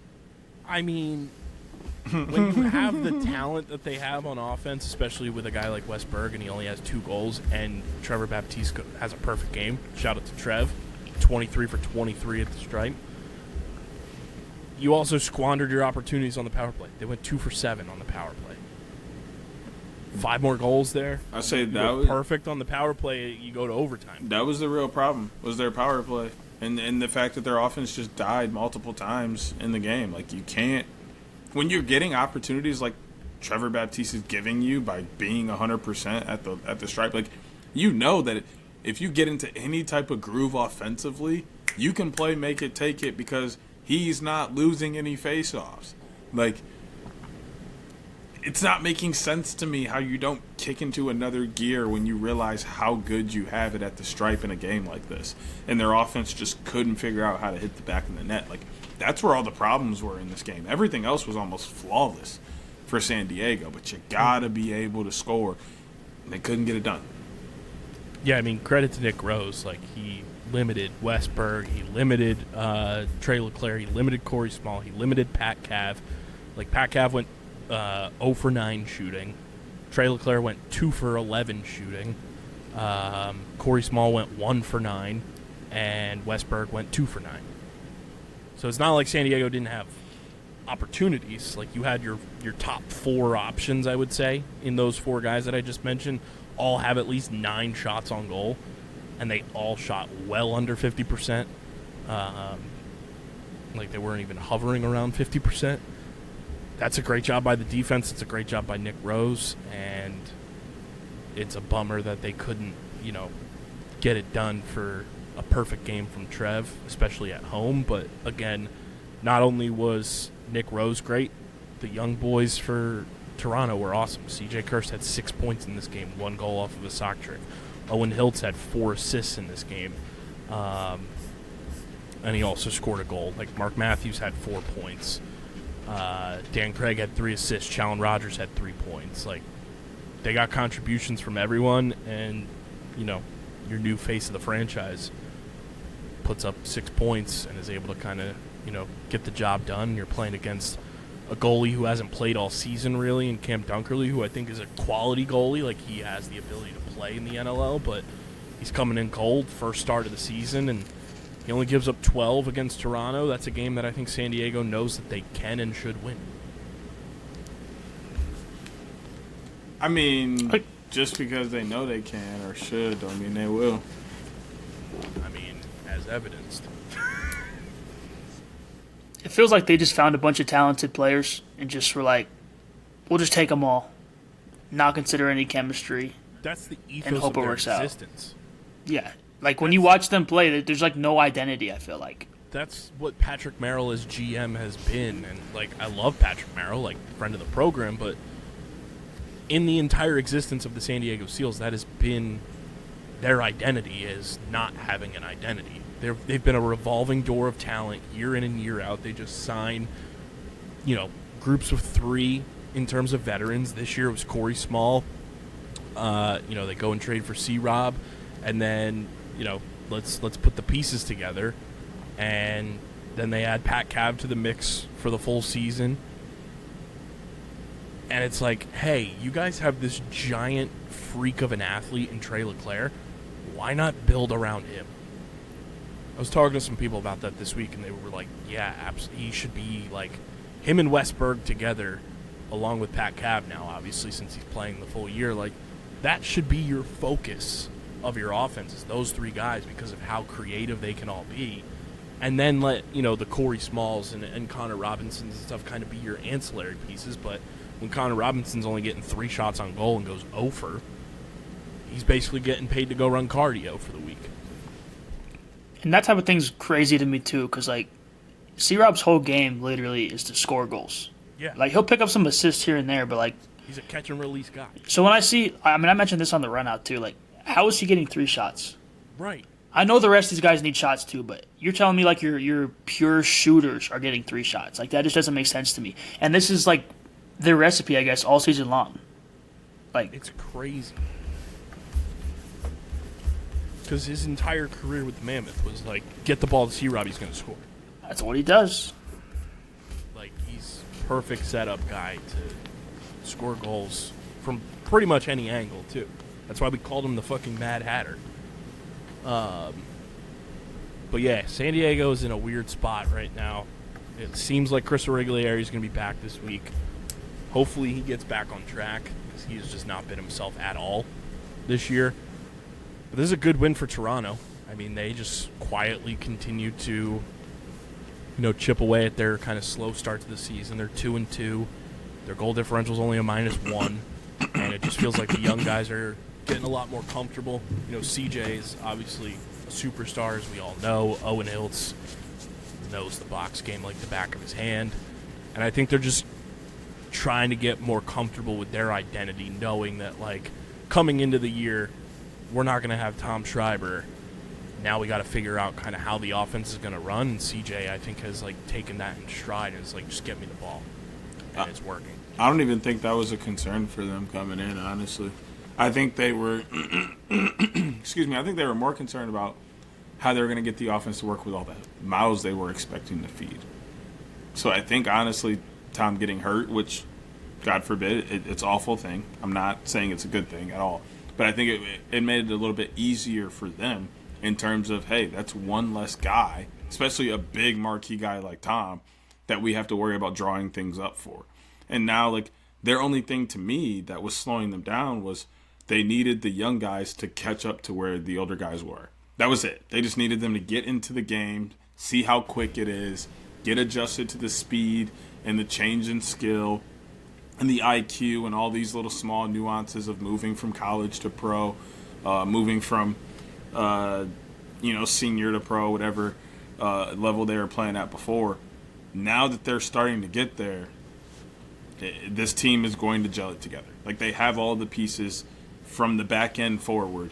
I mean, when you have the talent that they have on offense, especially with a guy like Wes Berg, and he only has 2 goals, and Trevor Baptiste has a perfect game. Shout out to Trev, 23 for 23 at the stripe. You also squandered your opportunities on the power play. They went 2 for 7 on the power play. 5 more goals there. I say You that were was perfect on the power play. You go to overtime. that was the real problem. Was their power play and the fact that their offense just died multiple times in the game. Like you can't when you're getting opportunities like Trevor Baptiste is giving you by being 100% at the stripe. Like you know that if you get into any type of groove offensively, you can play make it take it because he's not losing any faceoffs. Like it's not making sense to me how you don't kick into another gear when you realize how good you have it at the stripe in a game like this. And their offense just couldn't figure out how to hit the back of the net. Like, that's where all the problems were in this game. Everything else was almost flawless for San Diego, but you got to be able to score. And they couldn't get it done. Yeah, I mean, credit to Nick Rose. Like, he limited Wes Berg. He limited Trey Leclerc. He limited Corey Small. He limited Pat Cav. Like, Pat Cav went 0 for 9 shooting. Trey Leclerc went 2 for 11 shooting. Corey Small went 1 for 9. And Wes Berg went 2 for 9. So it's not like San Diego didn't have opportunities. Like, you had your top 4 options, I would say, in those 4 guys that I just mentioned, all have at least 9 shots on goal. And they all shot well under 50%. Like, they weren't even hovering around 50%. That's a great job by the defense. It's a great job by Nick Rose, and it's a bummer that they couldn't, get it done for a perfect game from Trev, especially at home. But again, not only was Nick Rose great, the young boys for Toronto were awesome. CJ Kirst had 6 points in this game, 1 goal off of a sock trick. Owen Hiltz had 4 assists in this game, and he also scored a goal. Like, Mark Matthews had 4 points. Dan Craig had 3 assists. Challen Rogers had 3 points. Like, they got contributions from everyone, and your new face of the franchise puts up 6 points and is able to kind of get the job done. You're playing against a goalie who hasn't played all season really, and Cam Dunkerley, who I think is a quality goalie. Like, he has the ability to play in the NLL, but he's coming in cold, first start of the season, and he only gives up 12 against Toronto. That's a game that I think San Diego knows that they can and should win. I mean, just because they know they can or should don't mean they will. I mean, as evidenced. It feels like they just found a bunch of talented players and just were like, we'll just take them all, not consider any chemistry. That's the ethos And hope of it their works out. existence. Yeah. Like, when you watch them play, there's, like, no identity, I feel like. That's what Patrick Merrill as GM has been. And, like, I love Patrick Merrill, like, friend of the program, but in the entire existence of the San Diego Seals, that has been their identity, is not having an identity. They've been a revolving door of talent year in and year out. They just sign, groups of 3 in terms of veterans. This year it was Corey Small. They go and trade for C-Rob, and then let's put the pieces together, and then they add Pat Cav to the mix for the full season. And it's like, hey, you guys have this giant freak of an athlete in Trey Leclerc. Why not build around him? I was talking to some people about that this week, and they were like, yeah, absolutely. He should be like him and Wes Berg together, along with Pat Cav now, obviously, since he's playing the full year. Like, that should be your focus of your offense, is those 3 guys, because of how creative they can all be. And then let, the Corey Smalls and Connor Robinsons and stuff kind of be your ancillary pieces. But when Connor Robinson's only getting 3 shots on goal and goes 0 for, he's basically getting paid to go run cardio for the week. And that type of thing's crazy to me, too, because, like, C-Rob's whole game literally is to score goals. Yeah. Like, he'll pick up some assists here and there, but, like... He's a catch-and-release guy. So when I mentioned this on the run-out, too, like, how is he getting 3 shots? Right. I know the rest of these guys need shots, too, but you're telling me, like, your pure shooters are getting 3 shots. Like, that just doesn't make sense to me. And this is, like, their recipe, I guess, all season long. Like, it's crazy. Because his entire career with the Mammoth was like, get the ball to C-Rob, he's going to score. That's what he does. Like, he's perfect setup guy to score goals from pretty much any angle, too. That's why we called him the fucking Mad Hatter. But yeah, San Diego's in a weird spot right now. It seems like Chris Origlieri is going to be back this week. Hopefully he gets back on track, because he has just not been himself at all this year. But this is a good win for Toronto. I mean, they just quietly continue to, chip away at their kind of slow start to the season. They're 2-2. Their goal differential is only a -1, and it just feels like the young guys are getting a lot more comfortable. CJ is obviously a superstar, as we all know. Owen Hiltz knows the box game like the back of his hand, and I think they're just trying to get more comfortable with their identity, knowing that, like, coming into the year, we're not going to have Tom Schreiber. Now we got to figure out kind of how the offense is going to run, and CJ, I think, has, like, taken that in stride and is like, just get me the ball, and it's working. I don't even think that was a concern for them coming in, honestly. I think they were excuse me, I think they were more concerned about how they were going to get the offense to work with all the mouths they were expecting to feed. So I think, honestly, Tom getting hurt, which, God forbid, it's an awful thing. I'm not saying it's a good thing at all. But I think it made it a little bit easier for them in terms of, hey, that's one less guy, especially a big marquee guy like Tom, that we have to worry about drawing things up for. And now, like, their only thing to me that was slowing them down was they needed the young guys to catch up to where the older guys were. That was it. They just needed them to get into the game, see how quick it is, get adjusted to the speed and the change in skill and the IQ and all these little small nuances of moving from college to pro, moving from, senior to pro, whatever level they were playing at before. Now that they're starting to get there, this team is going to gel it together. Like, they have all the pieces from the back end forward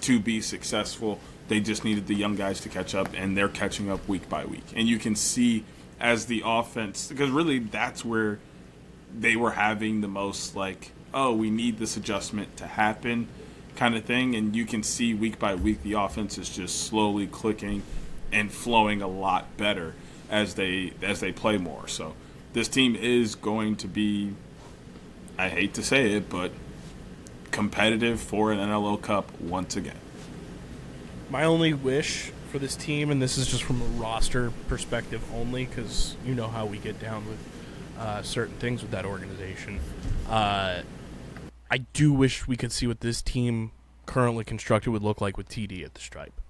to be successful. They just needed the young guys to catch up, and they're catching up week by week. And you can see as the offense, because really that's where they were having the most, like, oh, we need this adjustment to happen kind of thing. And you can see week by week the offense is just slowly clicking and flowing a lot better as they play more. So this team is going to be, I hate to say it, but competitive for an NLL Cup once again. My only wish for this team, and this is just from a roster perspective only, because you know how we get down with certain things with that organization. I do wish we could see what this team currently constructed would look like with TD at the stripe.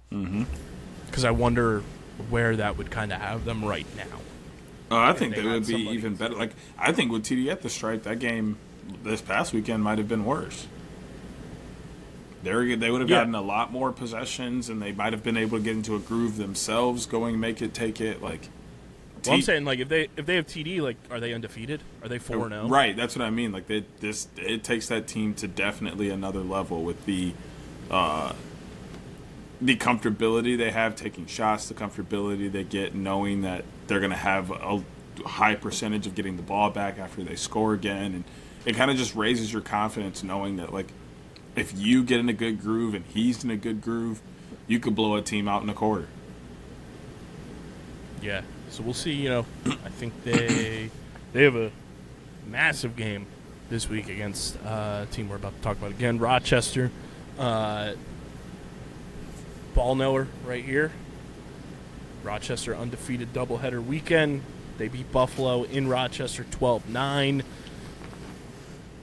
Because I wonder where that would kind of have them right now. I think they would be even better. Like, I think with TD at the stripe, that game this past weekend might have been worse. They would have gotten a lot more possessions, and they might have been able to get into a groove themselves, going make it, take it. Like, well, I'm saying, like, if they have TD, like, are they undefeated? Are they 4-0? Right, that's what I mean. Like, it takes that team to definitely another level with the comfortability they have taking shots, the comfortability they get knowing that they're going to have a high percentage of getting the ball back after they score again. And it kind of just raises your confidence knowing that, like, if you get in a good groove and he's in a good groove, you could blow a team out in a quarter. Yeah, so we'll see. I think they have a massive game this week against a team we're about to talk about again, Rochester. Ball knower right here. Rochester undefeated doubleheader weekend. They beat Buffalo in Rochester 12-9.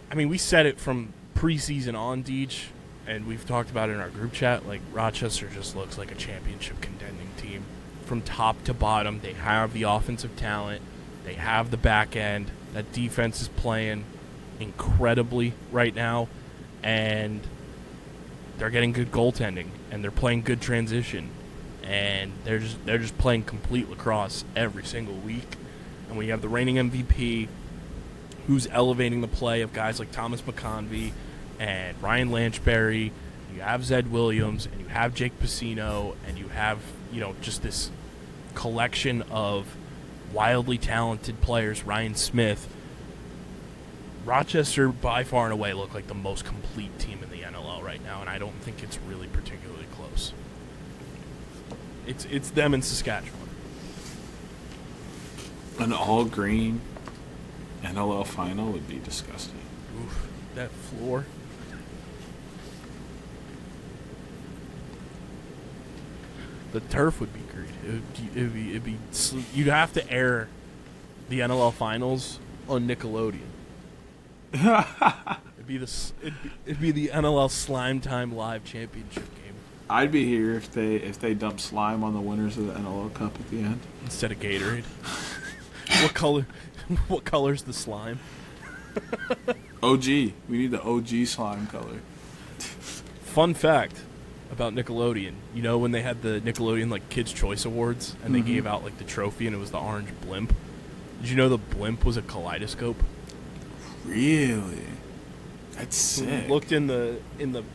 I mean, we said it from preseason on, Deej, and we've talked about it in our group chat. Like, Rochester just looks like a championship contending team from top to bottom. They have the offensive talent. They have the back end. That defense is playing incredibly right now, and they're getting good goaltending, and they're playing good transition, and they're just playing complete lacrosse every single week. And we have the reigning MVP, who's elevating the play of guys like Thomas McConvey and Ryan Lanchberry. You have Zed Williams, and you have Jake Pacino, and you have, just this collection of wildly talented players, Ryan Smith. Rochester, by far and away, look like the most complete team in the NLL right now, and I don't think it's really particularly close. It's them in Saskatchewan. An all green NLL final would be disgusting. Oof, that floor. The turf would be great. It'd be. You'd have to air the NLL finals on Nickelodeon. It'd be the NLL Slime Time Live Championship game I'd be here if they dump slime on the winners of the NLL Cup at the end. instead of Gatorade. What color's the slime? OG. We need the OG slime color. Fun fact about Nickelodeon. You know when they had the Nickelodeon like Kids Choice Awards and they gave out like the trophy and it was the orange blimp? Did you know the blimp was a kaleidoscope? Really? That's sick. Looked in the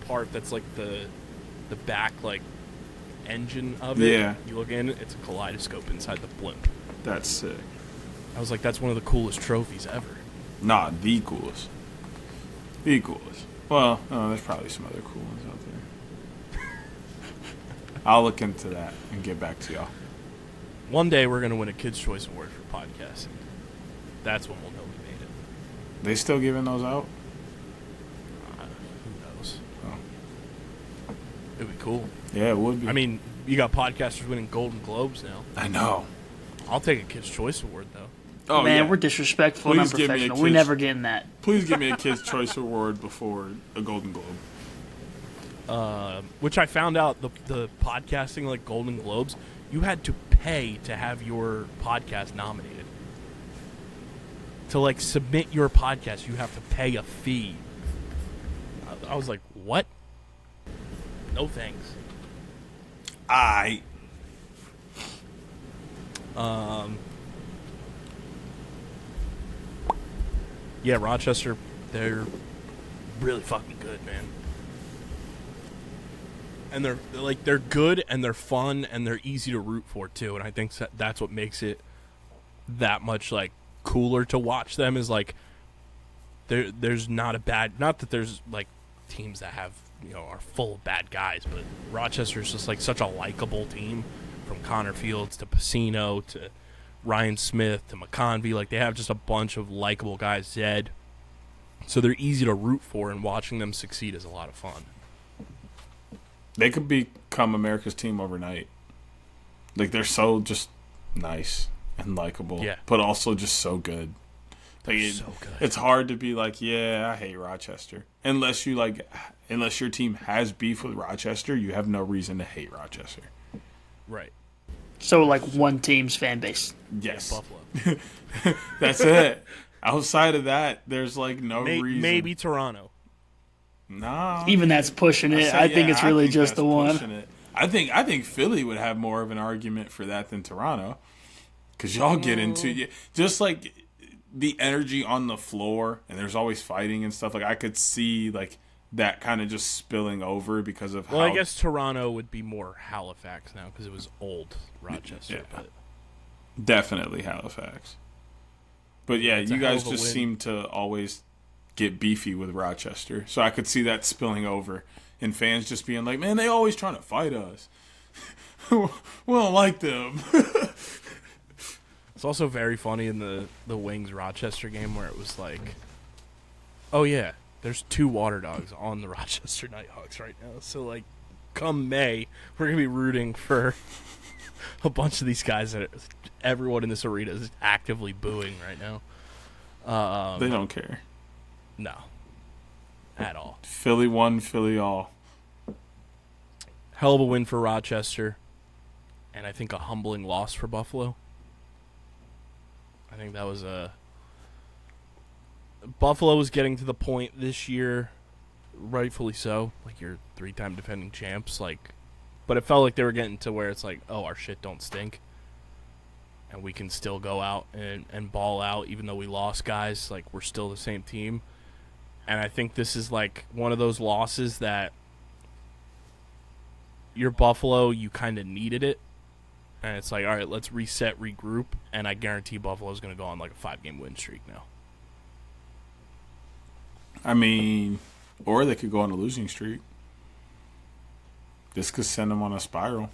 part that's like the back like engine of it. Yeah. You look in, it's a kaleidoscope inside the blimp. That's sick. I was like, that's one of the coolest trophies ever. Nah, the coolest. The coolest. Well, there's probably some other cool ones out there. I'll look into that and get back to y'all. One day we're gonna win a Kids Choice Award for podcasting. That's when we'll know we made it. They still giving those out? Who knows? Oh. It'd be cool. Yeah, it would be. I mean, you got podcasters winning Golden Globes now. I know. I'll take a Kids Choice Award though. Oh, Man, yeah. we're disrespectful Please and give me a unprofessional. We're kiss. never getting that. Please give me a Kids' Choice Award before a Golden Globe. Which I found out the podcasting like Golden Globes, you had to pay to have your podcast nominated. To like submit your podcast, you have to pay a fee. I was like, what? No thanks. Yeah, Rochester, they're really fucking good, man. And they're good and they're fun and they're easy to root for too. And I think that's what makes it that much like cooler to watch them. Is like there's not that there's like teams that have are full of bad guys, but Rochester's just like such a likable team, from Connor Fields to Pacino to Ryan Smith to McConvey. Like they have just a bunch of likable guys. Zed, so they're easy to root for, and watching them succeed is a lot of fun. They could become America's team overnight. Like, they're so just nice and likable. Yeah. But also just so good. Like, So good. It's hard to be like, yeah, I hate Rochester. Unless your team has beef with Rochester, you have no reason to hate Rochester. Right. So, like, one team's fan base. Yes. Buffalo. That's it. Outside of that, there's like no reason. Maybe Toronto. Nah. Even that's pushing it. I think it's really just the one. It. I think Philly would have more of an argument for that than Toronto, because y'all get into just like the energy on the floor, and there's always fighting and stuff. Like I could see like that kind of just spilling over because of Well, how. I guess Toronto would be more Halifax now because it was old Rochester. Yeah. But Definitely Halifax. But yeah, It's a you hell guys of a just win. seem to always get beefy with Rochester. So I could see that spilling over and fans just being like, man, they always trying to fight us. We don't like them. it's also very funny in the Wings Rochester game where it was like, oh yeah, there's 2 water dogs on the Rochester Nighthawks right now. So like, come May, we're gonna be rooting for a bunch of these guys that everyone in this arena is actively booing right now. They don't care. No, at all. Philly won, Philly all. Hell of a win for Rochester, and I think a humbling loss for Buffalo. I think that was Buffalo was getting to the point this year, rightfully so. Like, you're 3-time defending champs, like, but it felt like they were getting to where it's like, oh, our shit don't stink, and we can still go out and ball out, even though we lost guys. Like, we're still the same team. And I think this is like one of those losses that you're Buffalo, you kind of needed it. And it's like, all right, let's reset, regroup. And I guarantee Buffalo's going to go on like a 5-game win streak now. I mean, or they could go on a losing streak. This could send them on a spiral.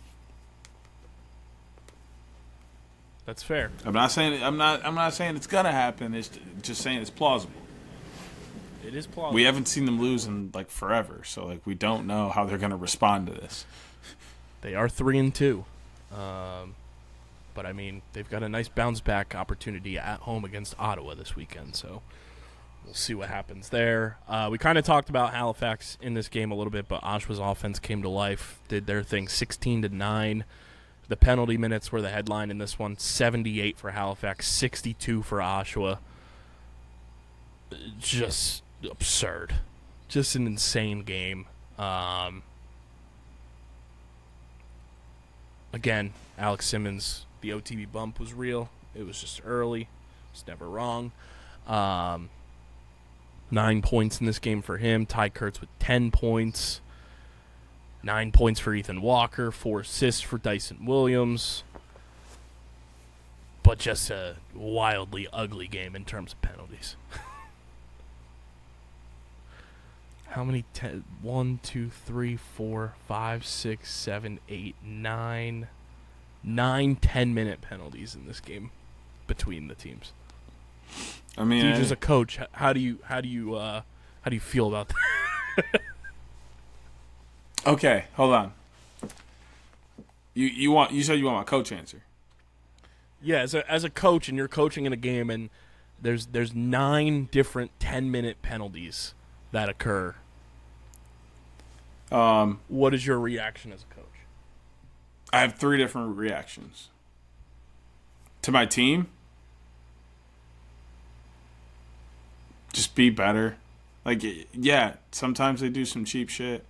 That's fair. I'm not saying it's gonna happen. It's just saying it's plausible. It is plausible. We haven't seen them lose in like forever, so like we don't know how they're gonna respond to this. They are 3-2, but I mean they've got a nice bounce back opportunity at home against Ottawa this weekend. So we'll see what happens there. We kind of talked about Halifax in this game a little bit, but Oshawa's offense came to life, did their thing, 16-9. The penalty minutes were the headline in this one, 78 for Halifax, 62 for Oshawa. Just absurd. Just an insane game. Again, Alex Simmons, the OTB bump was real. It was just early. It's never wrong. 9 points in this game for him. Ty Kurtz with 10 points. 9 points for Ethan Walker. 4 assists for Dyson Williams. But just a wildly ugly game in terms of penalties. How many? 1, 2, 3, 4, 5, 6, 7, 8, 9. 9 10-minute penalties in this game between the teams. I mean, Deej, as a coach, how do you feel about that? Okay, hold on. You said you want my coach answer. Yeah, as a coach, and you're coaching in a game, and there's 9 different 10-minute penalties that occur. What is your reaction as a coach? I have 3 different reactions. To my team, just be better. Like, yeah, sometimes they do some cheap shit.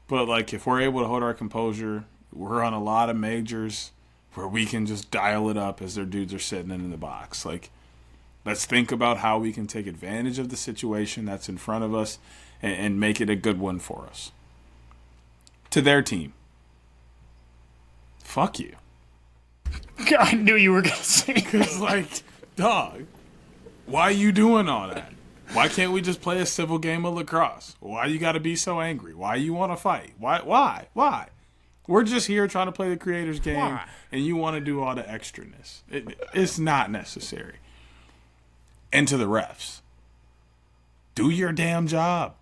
But, like, if we're able to hold our composure, we're on a lot of majors where we can just dial it up as their dudes are sitting in the box. Like, let's think about how we can take advantage of the situation that's in front of us and make it a good one for us. To their team, fuck you. I knew you were going to say that. Because, like, dog, why are you doing all that? Why can't we just play a civil game of lacrosse? Why you got to be so angry? Why you want to fight? Why? We're just here trying to play the creator's game, Why? and you want to do all the extraness. It's not necessary. And to the refs, do your damn job.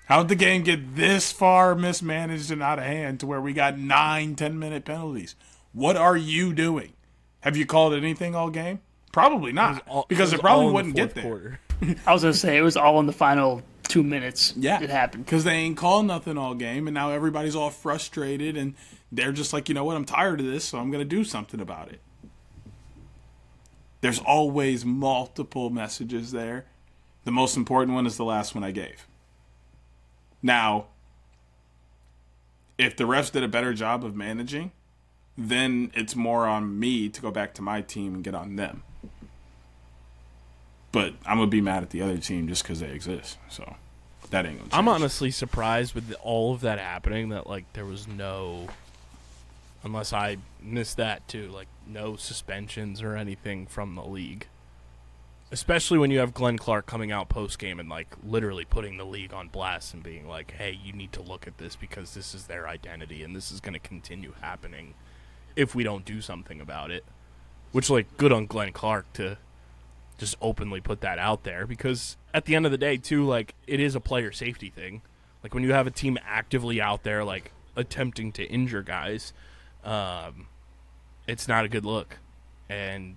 How'd the game get this far mismanaged and out of hand to where we got 9 10-minute penalties? What are you doing? Have you called anything all game? Probably not, because it probably wouldn't get there. Quarter. I was going to say, it was all in the final 2 minutes. Yeah, it happened. because they ain't called nothing all game, and now everybody's all frustrated, and they're just like, you know what, I'm tired of this, so I'm going to do something about it. There's always multiple messages there. The most important one is the last one I gave. Now, if the refs did a better job of managing, then it's more on me to go back to my team and get on them. But I'm going to be mad at the other team just because they exist. So that ain't going to change. I'm honestly surprised with all of that happening that, like, there was no, unless I missed that too, like, no suspensions or anything from the league. Especially when you have Glenn Clark coming out post-game and, like, literally putting the league on blast and being like, hey, you need to look at this because this is their identity and this is going to continue happening if we don't do something about it. Which, like, good on Glenn Clark to just openly put that out there, because at the end of the day, too, like, it is a player safety thing. Like, when you have a team actively out there, like, attempting to injure guys, it's not a good look. And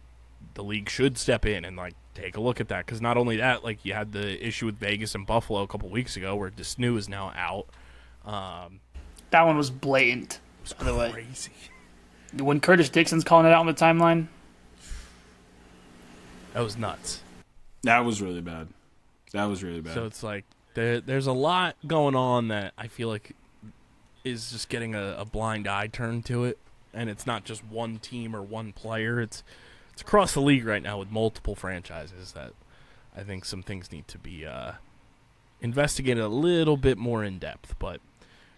the league should step in and, like, take a look at that, because not only that, like, you had the issue with Vegas and Buffalo a couple weeks ago where Desnu is now out. That one was blatant, by the way. Crazy. When Curtis Dixon's calling it out on the timeline, That was nuts. That was really bad. So it's like there's a lot going on that I feel like is just getting a blind eye turned to it, and it's not just one team or one player. It's across the league right now with multiple franchises that I think some things need to be investigated a little bit more in depth. But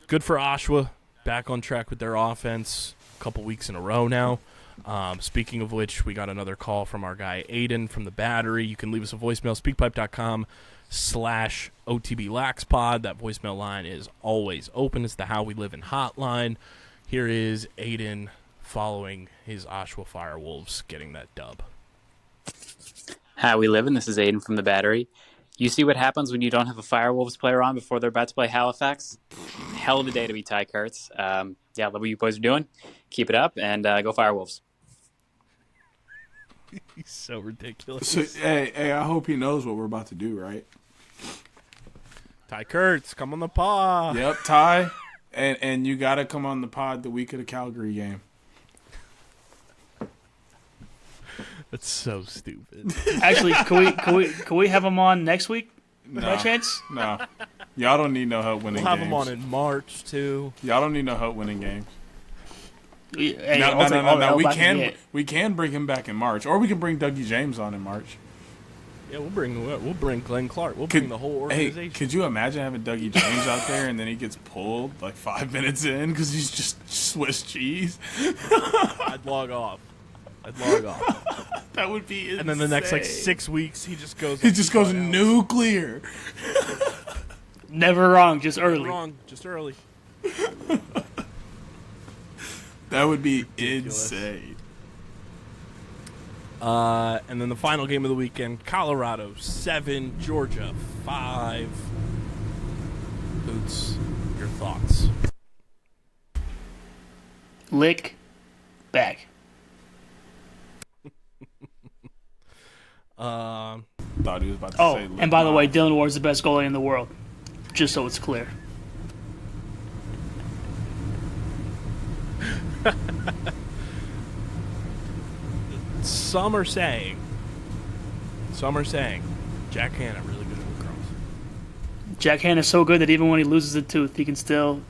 good for Oshawa, back on track with their offense a couple weeks in a row now. Speaking of which, we got another call from our guy Aiden from the Battery. You can leave us a voicemail, speakpipe.com/OTBLaxPod. That voicemail line is always open. It's the How We Live in hotline. Here is Aiden following his Oshawa Firewolves getting that dub. How we living? This is Aiden from the Battery. You see what happens when you don't have a Firewolves player on before they're about to play Halifax? Hell of a day to be Ty Kurtz. Yeah, love what you boys are doing. Keep it up, and go Firewolves. He's so ridiculous. So, hey, I hope he knows what we're about to do, right? Ty Kurtz, come on the pod. Yep, Ty. And you got to come on the pod the week of the Calgary game. That's so stupid. Actually, can we have him on next week? No, By chance? no. Y'all don't need no help winning We'll have games. him on in March, too. Y'all don't need no help winning games. Hey, No, I'll take all the no. help We I can can get. bring him back in March, or we can bring Dougie James on in March. Yeah, we'll bring Glenn Clark. We'll bring the whole organization. Hey, could you imagine having Dougie James out there and then he gets pulled like 5 minutes in because he's just Swiss cheese? I'd log off. That would be insane. And then the next 6 weeks, he just goes. He just goes nuclear. Never wrong, just early. Wrong, just early. That would be Ridiculous. insane. And then the final game of the weekend: Colorado 7, Georgia 5. Hoots, your thoughts? Lick back. Thought he was about to Oh, say. and by the way, Dylan Ward's the best goalie in the world. Just so it's clear. Some are saying, Jack Hanna really good at lacrosse. Jack Hanna's so good that even when he loses a tooth, he can still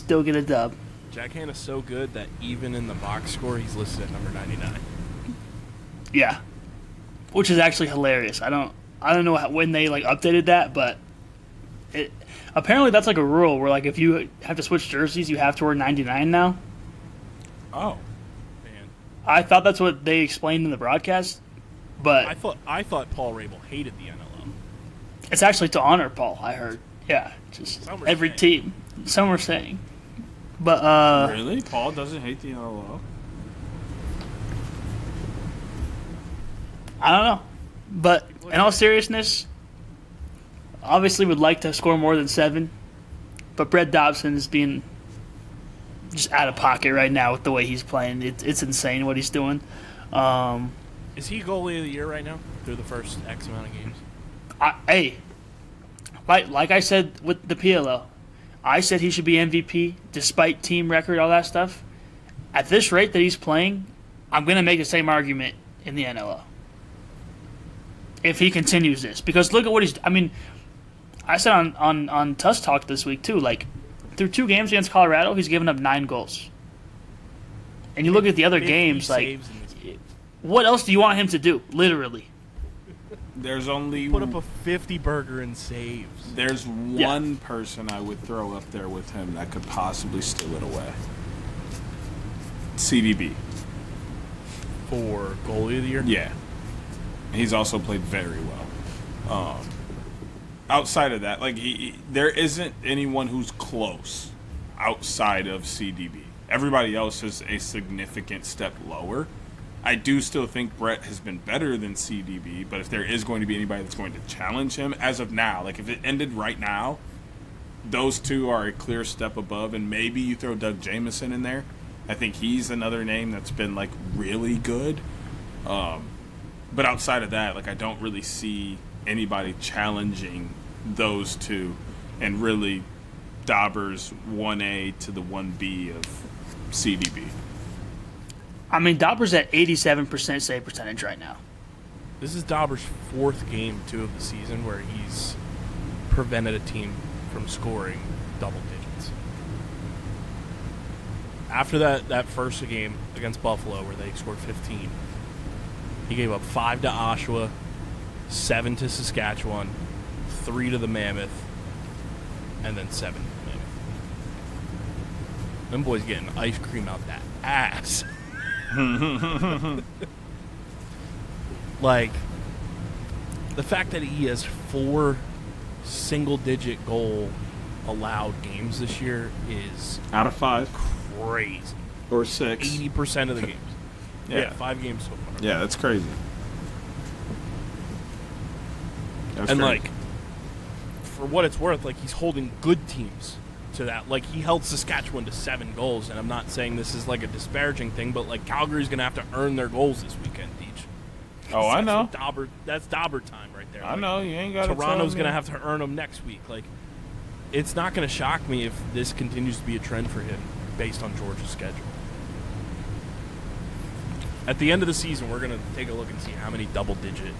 get a dub. Jack Hanna's so good that even in the box score, he's listed at number 99. Yeah, which is actually hilarious. I don't know when they updated that, but apparently that's like a rule where if you have to switch jerseys, you have to wear 99 now. Oh, Man, I thought that's what they explained in the broadcast, but I thought Paul Rabel hated the NLL. it's actually to honor Paul. I heard, yeah, just Some were every saying. team. Some were saying, but really? Paul doesn't hate the NLL? I don't know. But in all seriousness, obviously would like to score more than 7. But Brett Dobson is being just out of pocket right now with the way he's playing. It's insane what he's doing. Is he goalie of the year right now through the first X amount of games? Like I said with the PLL, I said he should be MVP despite team record, all that stuff. At this rate that he's playing, I'm going to make the same argument in the NLL. If he continues this, because look at what he's. I mean, I said on Tuss Talk this week too. Through 2 games against Colorado, he's given up 9 goals. And you look at the other 50 games, saves in this game. what else do you want him to do? Literally, There's only Put up a 50 burger in saves. There's one person I would throw up there with him that could possibly steal it away. CDB. For goalie of the year? Yeah. He's also played very well. Outside of that, there isn't anyone who's close outside of CDB. Everybody else is a significant step lower. I do still think Brett has been better than CDB, but if there is going to be anybody that's going to challenge him, as of now, if it ended right now, those two are a clear step above, and maybe you throw Doug Jamieson in there. I think he's another name that's been, really good. But outside of that, I don't really see anybody challenging those two, and really Dauber's 1A to the 1B of CDB. I mean, Dauber's at 87% save percentage right now. This is Dauber's 4th game, 2 of the season, where he's prevented a team from scoring double digits. After that first game against Buffalo, where they scored 15, he gave up 5 to Oshawa, 7 to Saskatchewan, 3 to the Mammoth, and then 7 to the Mammoth. Them boys getting ice cream out that ass. The fact that he has 4 single-digit goal allowed games this year is Out of 5. crazy. Or 6. 80% of the games. Yeah. 5 games so far. Yeah, that's crazy. That's And, crazy. like, for what it's worth, like, he's holding good teams to that. Like, he held Saskatchewan to 7 goals, and I'm not saying this is, like, a disparaging thing, but, like, Calgary's going to have to earn their goals this weekend, Deej. Oh, I know. That's Dauber time right there. I know. You ain't got to Toronto's going to have to earn them next week. Like, it's not going to shock me if this continues to be a trend for him based on Georgia's schedule. At the end of the season, we're going to take a look and see how many double-digit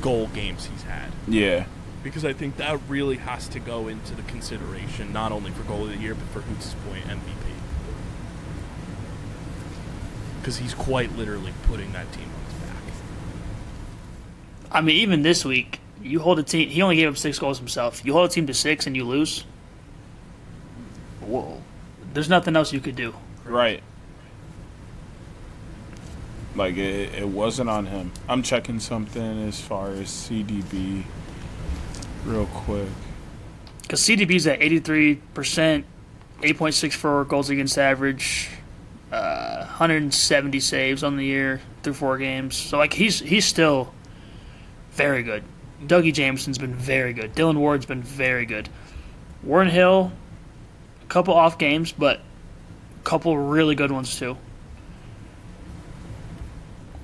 goal games he's had. Yeah. Because I think that really has to go into the consideration, not only for goal of the year, but for Hoots' point, MVP. Because he's quite literally putting that team on his back. I mean, even this week, you hold a team. He only gave up 6 goals himself. You hold a team to 6 and you lose. Whoa, there's nothing else you could do. Right. Like, it wasn't on him. I'm checking something as far as CDB real quick. Because CDB's at 83%, 8.64 goals against average, 170 saves on the year through 4 games. So, like, he's still very good. Dougie Jameson's been very good. Dylan Ward's been very good. Warren Hill, a couple off games, but a couple really good ones, too.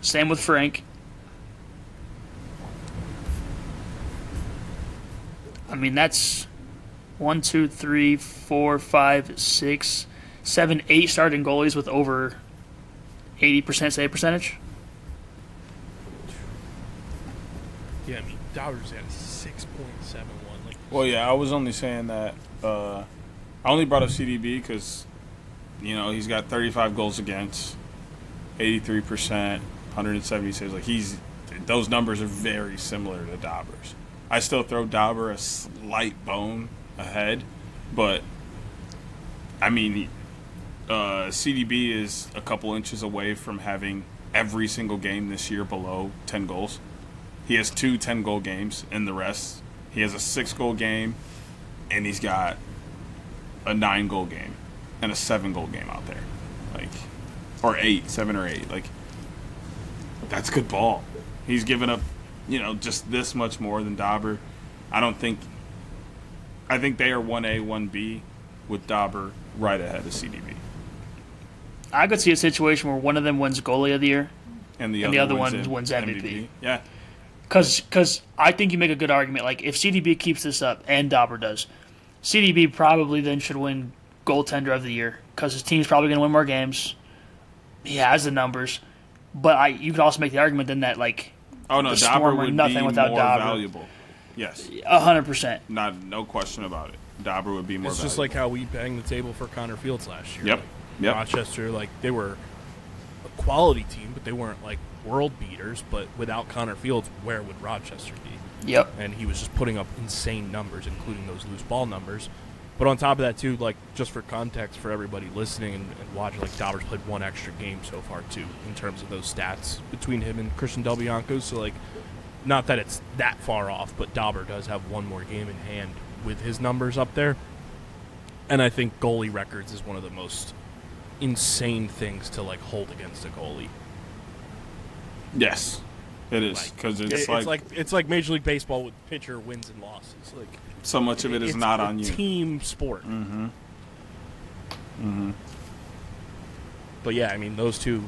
Same with Frank. I mean, that's 1, 2, 3, 4, 5, 6, 7, 8 starting goalies with over 80% save percentage. Yeah, I mean, Dauber's at 6.71. Like, Well, yeah, I was only saying that. I only brought up CDB because, he's got 35 goals against, 83%, 170 saves. Like, those numbers are very similar to Dauber's. I still throw Dauber a slight bone ahead, but I mean, CDB is a couple inches away from having every single game this year below 10 goals. He has 2 10-goal games, and the rest, he has a 6-goal game, and he's got a 9-goal game and a 7-goal game out there, like, or 7 or 8. Like, that's good ball. He's given up, just this much more than Dauber. I think they are 1A, 1B with Dauber right ahead of CDB. I could see a situation where one of them wins goalie of the year And the other one one wins MVP. Yeah. Because I think you make a good argument. Like, if CDB keeps this up, and Dauber does, CDB probably then should win goaltender of the year because his team's probably going to win more games. He has the numbers. But you could also make the argument then that, like, Oh, no, the Dauber Storm are would nothing be without more Dauber. valuable. Yes. 100%. No question about it. Dauber would be more it's valuable. just like how we banged the table for Connor Fields last year. Yep. Like, Yep. Rochester, like, they were a quality team, but they weren't, like, world beaters. But without Connor Fields, where would Rochester be? Yep. And he was just putting up insane numbers, including those loose ball numbers. But on top of that, too, like, just for context for everybody listening and watching, like, Dauber's played 1 extra game so far, too, in terms of those stats between him and Christian Del Bianco. So, like, not that it's that far off, but Dauber does have 1 more game in hand with his numbers up there. And I think goalie records is one of the most insane things to, like, hold against a goalie. Yes. It is. Because it's like Major League Baseball with pitcher wins and losses. Like, so much of it is it's not a on you. Team sport. Mm-hmm. Mm-hmm. But yeah, I mean, those two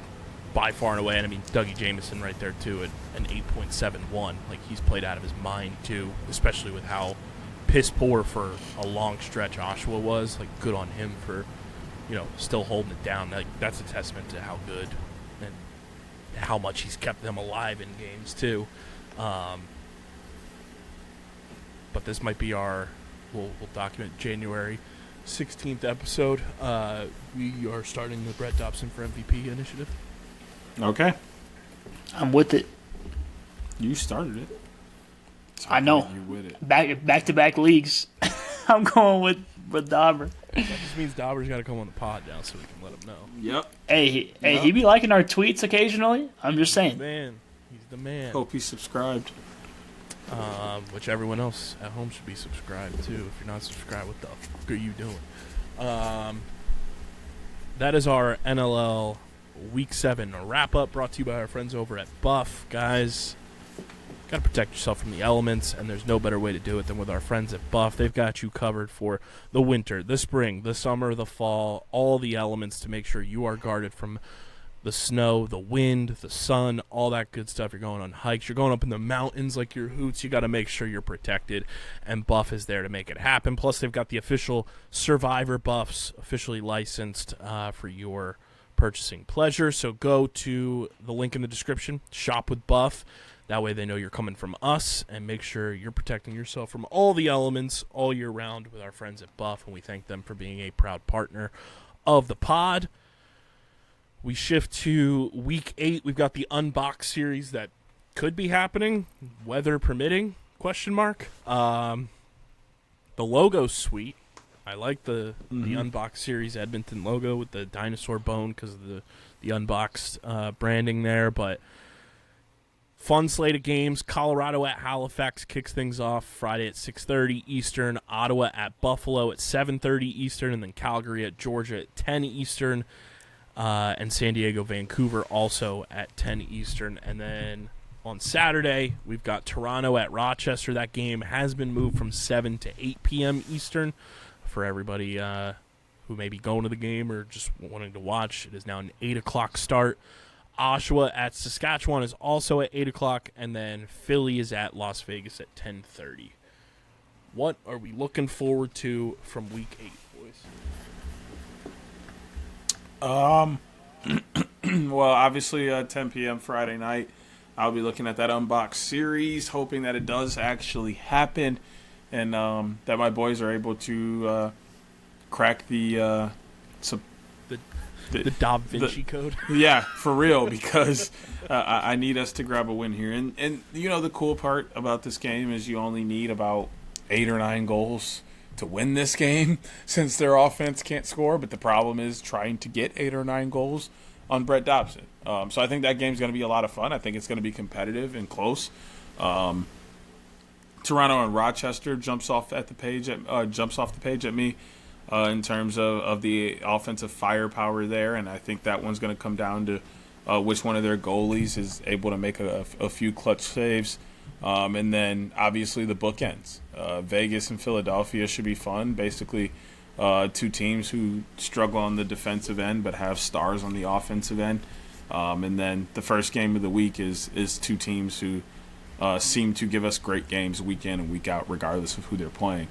by far and away, and I mean, Dougie Jameson right there too at an 8.71. Like, he's played out of his mind too, especially with how piss poor for a long stretch Oshawa was. Like, good on him for, still holding it down. Like, that's a testament to how good and how much he's kept them alive in games too. But this might be we'll document January 16th episode. We are starting the Brett Dobson for MVP initiative. Okay. I'm with it. You started it. I know. You with it. Back-to-back leagues. I'm going with Dauber. That just means Dauber's got to come on the pod now so we can let him know. Yep. Hey, he be liking our tweets occasionally. I'm just saying. He's the man. Hope he's subscribed. Which everyone else at home should be subscribed to. If you're not subscribed, what the fuck are you doing? that is our NLL Week 7 wrap-up, brought to you by our friends over at Buff. Guys, got to protect yourself from the elements, and there's no better way to do it than with our friends at Buff. They've got you covered for the winter, the spring, the summer, the fall, all the elements to make sure you are guarded from the snow, the wind, the sun, all that good stuff. You're going on hikes, you're going up in the mountains like your Hoots. You got to make sure you're protected, and Buff is there to make it happen. Plus, they've got the official Survivor buffs, officially licensed for your purchasing pleasure. So go to the link in the description, shop with Buff. That way they know you're coming from us, and make sure you're protecting yourself from all the elements all year round with our friends at Buff, and we thank them for being a proud partner of the pod. We shift to Week 8. We've got the Unbox series that could be happening, weather permitting, question mark. The logo's sweet. I like the Unbox series Edmonton logo with the dinosaur bone because of the Unboxed branding there. But fun slate of games. Colorado at Halifax kicks things off Friday at 6:30 Eastern. Ottawa at Buffalo at 7:30 Eastern. And then Calgary at Georgia at 10 Eastern. And San Diego, Vancouver also at 10 Eastern. And then on Saturday, we've got Toronto at Rochester. That game has been moved from 7 to 8 p.m. Eastern for everybody who may be going to the game or just wanting to watch. It is now an 8 o'clock start. Oshawa at Saskatchewan is also at 8 o'clock. And then Philly is at Las Vegas at 10:30. What are we looking forward to from Week 8, boys? Well, obviously 10 p.m. Friday night, I'll be looking at that Unbox series, hoping that it does actually happen, and that my boys are able to crack the Da Vinci Code. Yeah, for real, because I need us to grab a win here. And you know, the cool part about this game is you only need about 8 or 9 goals to win this game, since their offense can't score. But the problem is trying to get 8 or 9 goals on Brett Dobson. So I think that game's going to be a lot of fun. I think it's going to be competitive and close. Toronto and Rochester jumps off the page at me in terms of the offensive firepower there, and I think that one's going to come down to which one of their goalies is able to make a few clutch saves. And then, obviously, the bookends. Vegas and Philadelphia should be fun. Basically, two teams who struggle on the defensive end but have stars on the offensive end. And then the first game of the week is two teams who seem to give us great games week in and week out, regardless of who they're playing.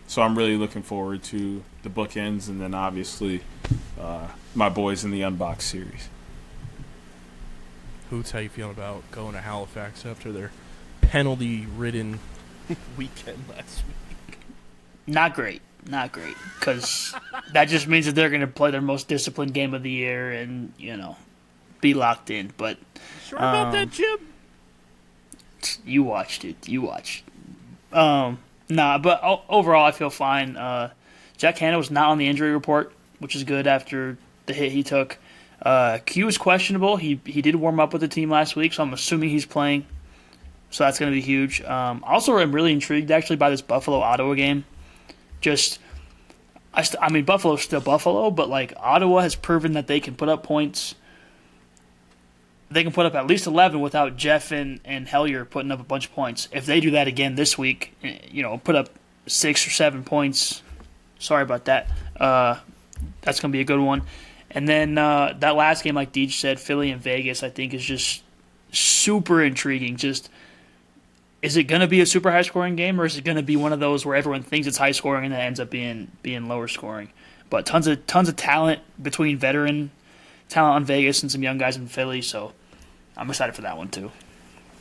So I'm really looking forward to the bookends, and then, obviously, my boys in the Unbox series. Hoots, how you feeling about going to Halifax after their penalty-ridden weekend last week? Not great, because that just means that they're going to play their most disciplined game of the year and, be locked in. But sure about that, Jim? You watched it. But overall, I feel fine. Jack Hanna was not on the injury report, which is good after the hit he took. Q is questionable. He did warm up with the team last week, so I'm assuming he's playing. So that's going to be huge. Also, I'm really intrigued, actually, by this Buffalo-Ottawa game. Buffalo's still Buffalo, but, Ottawa has proven that they can put up points. They can put up at least 11 without Jeff and Hellier putting up a bunch of points. If they do that again this week, put up 6 or 7 points. Sorry about that. That's going to be a good one. And then that last game, like Deej said, Philly and Vegas, I think is just super intriguing. Is it going to be a super high-scoring game, or is it going to be one of those where everyone thinks it's high-scoring and then ends up being lower scoring? But tons of talent between veteran talent on Vegas and some young guys in Philly, so I'm excited for that one too.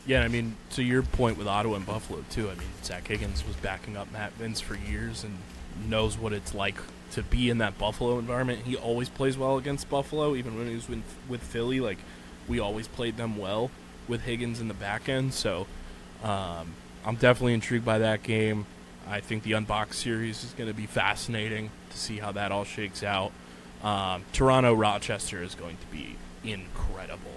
Yeah, to your point with Ottawa and Buffalo too, Zach Higgins was backing up Matt Vince for years and knows what it's like to be in that Buffalo environment. He always plays well against Buffalo, even when he was with Philly. We always played them well with Higgins in the back end, so I'm definitely intrigued by that game. I think the Unbox series is going to be fascinating to see how that all shakes out. Toronto-Rochester is going to be incredible.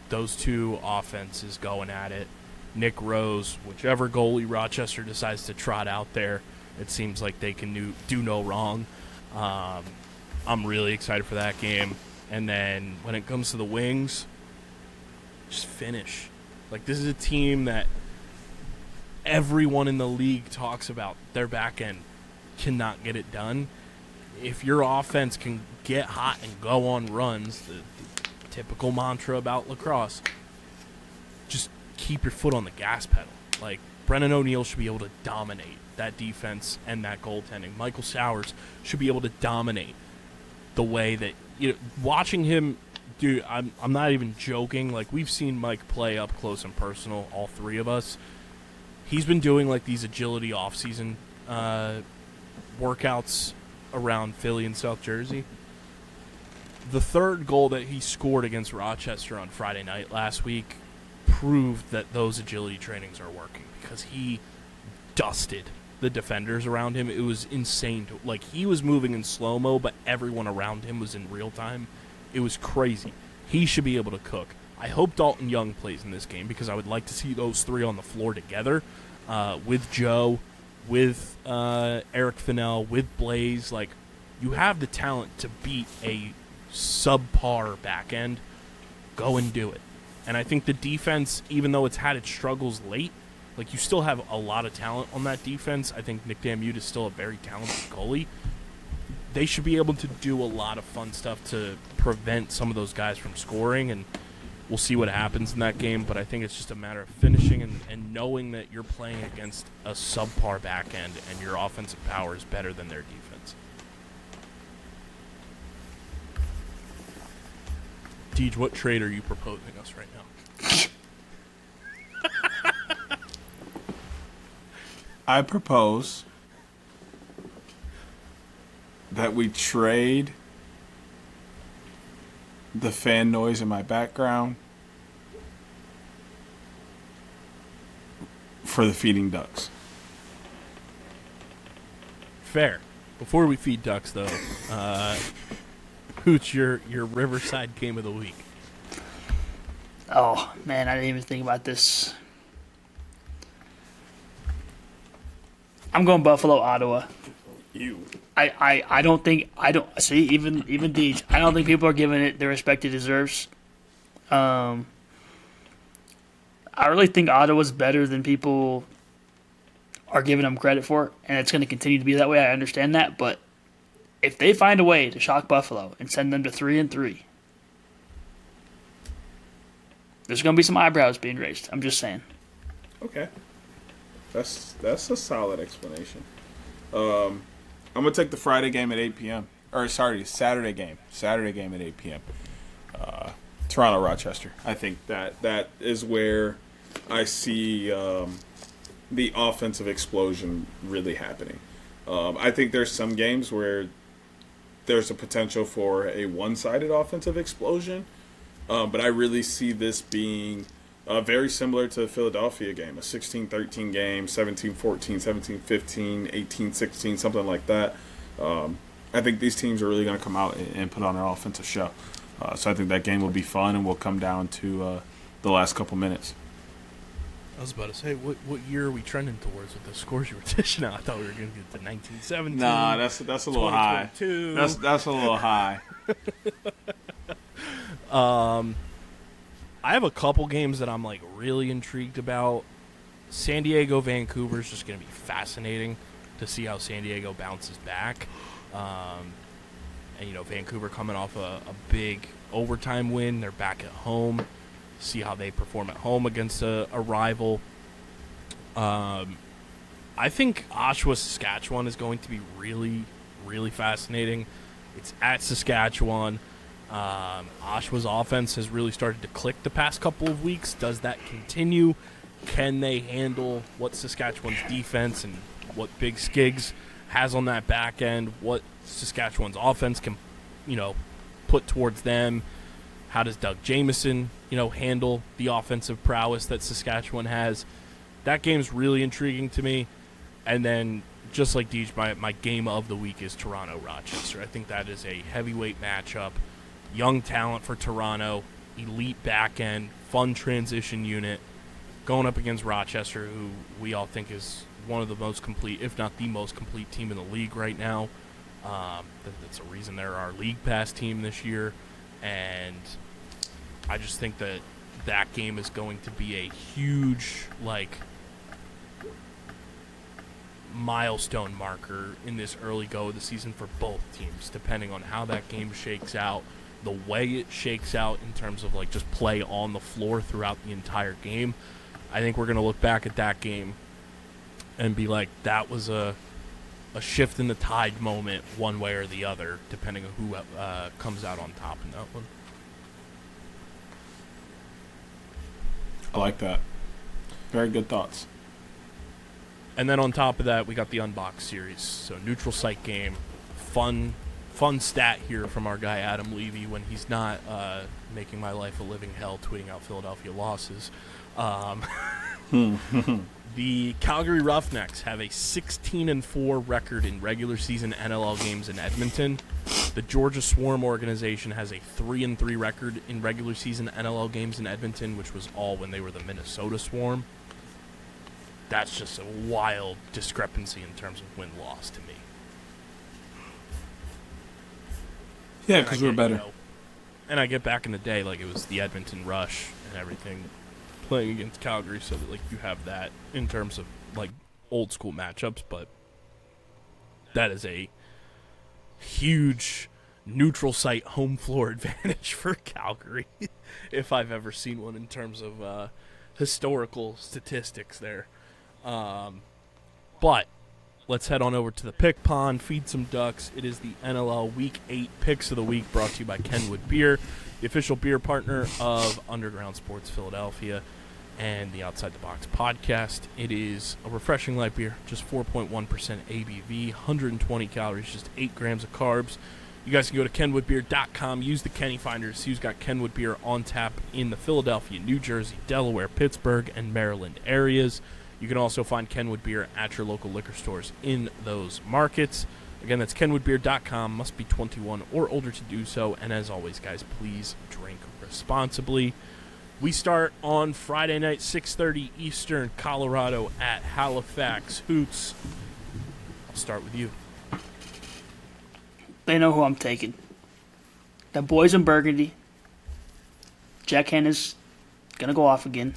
Those two offenses going at it. Nick Rose, whichever goalie Rochester decides to trot out there, it seems like they can do no wrong. I'm really excited for that game. And then when it comes to the Wings, just finish. Like, this is a team that everyone in the league talks about. Their back end cannot get it done. If your offense can get hot and go on runs, the typical mantra about lacrosse, just keep your foot on the gas pedal. Like, Brennan O'Neill should be able to dominate that defense and that goaltending. Michael Sowers should be able to dominate the way that, watching him, dude, I'm not even joking. Like, we've seen Mike play up close and personal, all three of us. He's been doing, like, these agility off-season workouts around Philly and South Jersey. The third goal that he scored against Rochester on Friday night last week proved that those agility trainings are working, because he dusted the defenders around him. It was insane. Like, he was moving in slow-mo, but everyone around him was in real time. It was crazy. He should be able to cook. I hope Dalton Young plays in this game, because I would like to see those three on the floor together, with Joe, with Eric Fennell, with Blaze. Like, you have the talent to beat a subpar back end. Go and do it. And I think the defense, even though it's had its struggles late, like, you still have a lot of talent on that defense. I think Nick Damute is still a very talented goalie. They should be able to do a lot of fun stuff to prevent some of those guys from scoring, and we'll see what happens in that game. But I think it's just a matter of finishing and knowing that you're playing against a subpar back end and your offensive power is better than their defense. Deej, what trade are you proposing us right now? I propose that we trade the fan noise in my background for the feeding ducks. Fair. Before we feed ducks, though, Hoots, your Riverside game of the week. Oh, man, I didn't even think about this. I'm going Buffalo, Ottawa. I don't see, even Deej, I don't think people are giving it the respect it deserves. I really think Ottawa's better than people are giving them credit for, and it's going to continue to be that way. I understand that, but if they find a way to shock Buffalo and send them to 3-3, there's going to be some eyebrows being raised. I'm just saying. Okay. That's a solid explanation. I'm going to take the Friday game at 8 p.m. Or, sorry, Saturday game. Saturday game at 8 p.m. Toronto, Rochester. I think that is where I see the offensive explosion really happening. I think there's some games where there's a potential for a one-sided offensive explosion, but I really see this being very similar to the Philadelphia game, a 16-13 game, 17-14, 17-15, 18-16, something like that. I think these teams are really going to come out and put on an offensive show. So I think that game will be fun and will come down to the last couple minutes. I was about to say, what year are we trending towards with the scores you were dishing out? I thought we were going to get to 1917. Nah, that's a little high. That's a little high. I have a couple games that I'm, like, really intrigued about. San Diego, Vancouver is just going to be fascinating to see how San Diego bounces back. And, Vancouver coming off a big overtime win. They're back at home. See how they perform at home against a rival. I think Oshawa, Saskatchewan is going to be really, really fascinating. It's at Saskatchewan. Oshawa's offense has really started to click the past couple of weeks. Does that continue? Can they handle what Saskatchewan's defense and what Big Skiggs has on that back end? What Saskatchewan's offense can, put towards them? How does Doug Jamieson, handle the offensive prowess that Saskatchewan has? That game's really intriguing to me. And then, just like Deej, my game of the week is Toronto-Rochester. I think that is a heavyweight matchup. Young talent for Toronto, elite back end, fun transition unit, going up against Rochester, who we all think is one of the most complete, if not the most complete team in the league right now. That's a reason they're our league pass team this year, and I just think that game is going to be a huge milestone marker in this early go of the season for both teams, depending on how that game shakes out, the way it shakes out in terms of just play on the floor throughout the entire game. I think we're going to look back at that game and be like, that was a shift in the tide moment one way or the other, depending on who comes out on top in that one. I like that. Very good thoughts. And then on top of that, we got the Unbox series. So neutral site game. Fun stat here from our guy Adam Levy when he's not making my life a living hell tweeting out Philadelphia losses. The Calgary Roughnecks have a 16-4 record in regular season NLL games in Edmonton. The Georgia Swarm organization has a 3-3 record in regular season NLL games in Edmonton, which was all when they were the Minnesota Swarm. That's just a wild discrepancy in terms of win-loss to me. Yeah, because we're better. And I get back in the day, it was the Edmonton Rush and everything playing against Calgary, so that you have that in terms of old school matchups, but that is a huge neutral site home floor advantage for Calgary if I've ever seen one in terms of historical statistics there. But let's head on over to the pick pond, feed some ducks. It is the NLL Week 8 Picks of the Week, brought to you by Kenwood Beer, the official beer partner of Underground Sports Philadelphia and the Outside the Box podcast. It is a refreshing light beer, just 4.1% ABV, 120 calories, just 8 grams of carbs. You guys can go to kenwoodbeer.com, use the Kenny Finder to see who's got Kenwood Beer on tap in the Philadelphia, New Jersey, Delaware, Pittsburgh, and Maryland areas. You can also find Kenwood Beer at your local liquor stores in those markets. Again, that's kenwoodbeer.com. Must be 21 or older to do so. And as always, guys, please drink responsibly. We start on Friday night, 6:30 Eastern, Colorado at Halifax Hoots. I'll start with you. They know who I'm taking. The boys in Burgundy. Jack Hanna's going to go off again.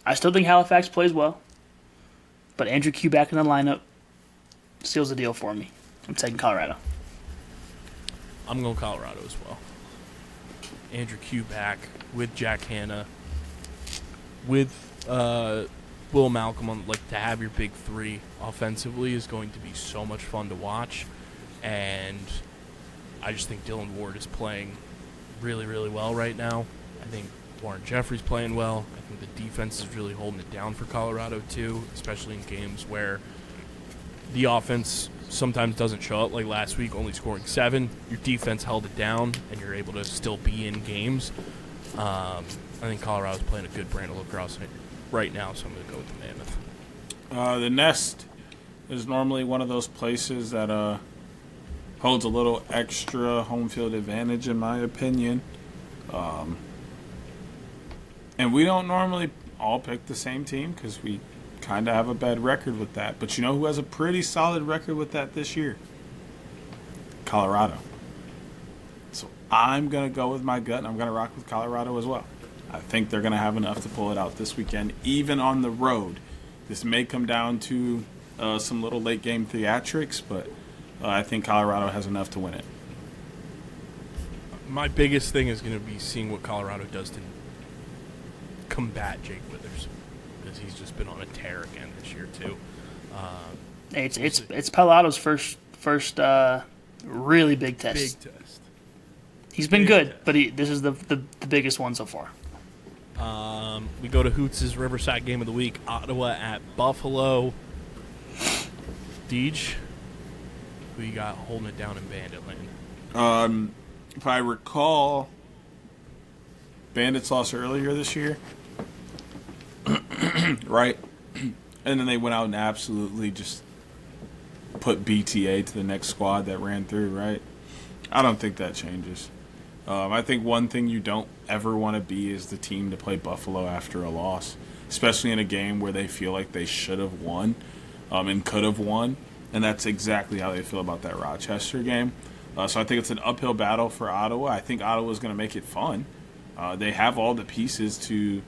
I still think Halifax plays well, but Andrew Q back in the lineup seals the deal for me. I'm taking Colorado. I'm going Colorado as well. Andrew Q back with Jack Hanna, with Will Malcolm on, to have your big three offensively is going to be so much fun to watch, and I just think Dylan Ward is playing really, really well right now. I think Warren Jeffrey's playing well. I think the defense is really holding it down for Colorado too, especially in games where the offense sometimes doesn't show up, like last week, only scoring 7. Your defense held it down, and you're able to still be in games. I think Colorado's playing a good brand of lacrosse right now, so I'm going to go with the Mammoth. The Nest is normally one of those places that holds a little extra home field advantage, in my opinion. And we don't normally all pick the same team because we kind of have a bad record with that. But you know who has a pretty solid record with that this year? Colorado. So I'm going to go with my gut, and I'm going to rock with Colorado as well. I think they're going to have enough to pull it out this weekend, even on the road. This may come down to some little late-game theatrics, but I think Colorado has enough to win it. My biggest thing is going to be seeing what Colorado does to combat Jake Withers, because he's just been on a tear again this year too. It's Palado's first really big test. Big test. He's been good, but this is the biggest one so far. We go to Hoots' Riverside game of the week, Ottawa at Buffalo. Deej, who you got holding it down in Bandit Land? If I recall, Bandits lost earlier this year, right? And then they went out and absolutely just put BTA to the next squad that ran through, right? I don't think that changes. I think one thing you don't ever want to be is the team to play Buffalo after a loss, especially in a game where they feel like they should have won and could have won. and that's exactly how they feel about that Rochester game. So I think it's an uphill battle for Ottawa. I think Ottawa's going to make it fun. They have all the pieces to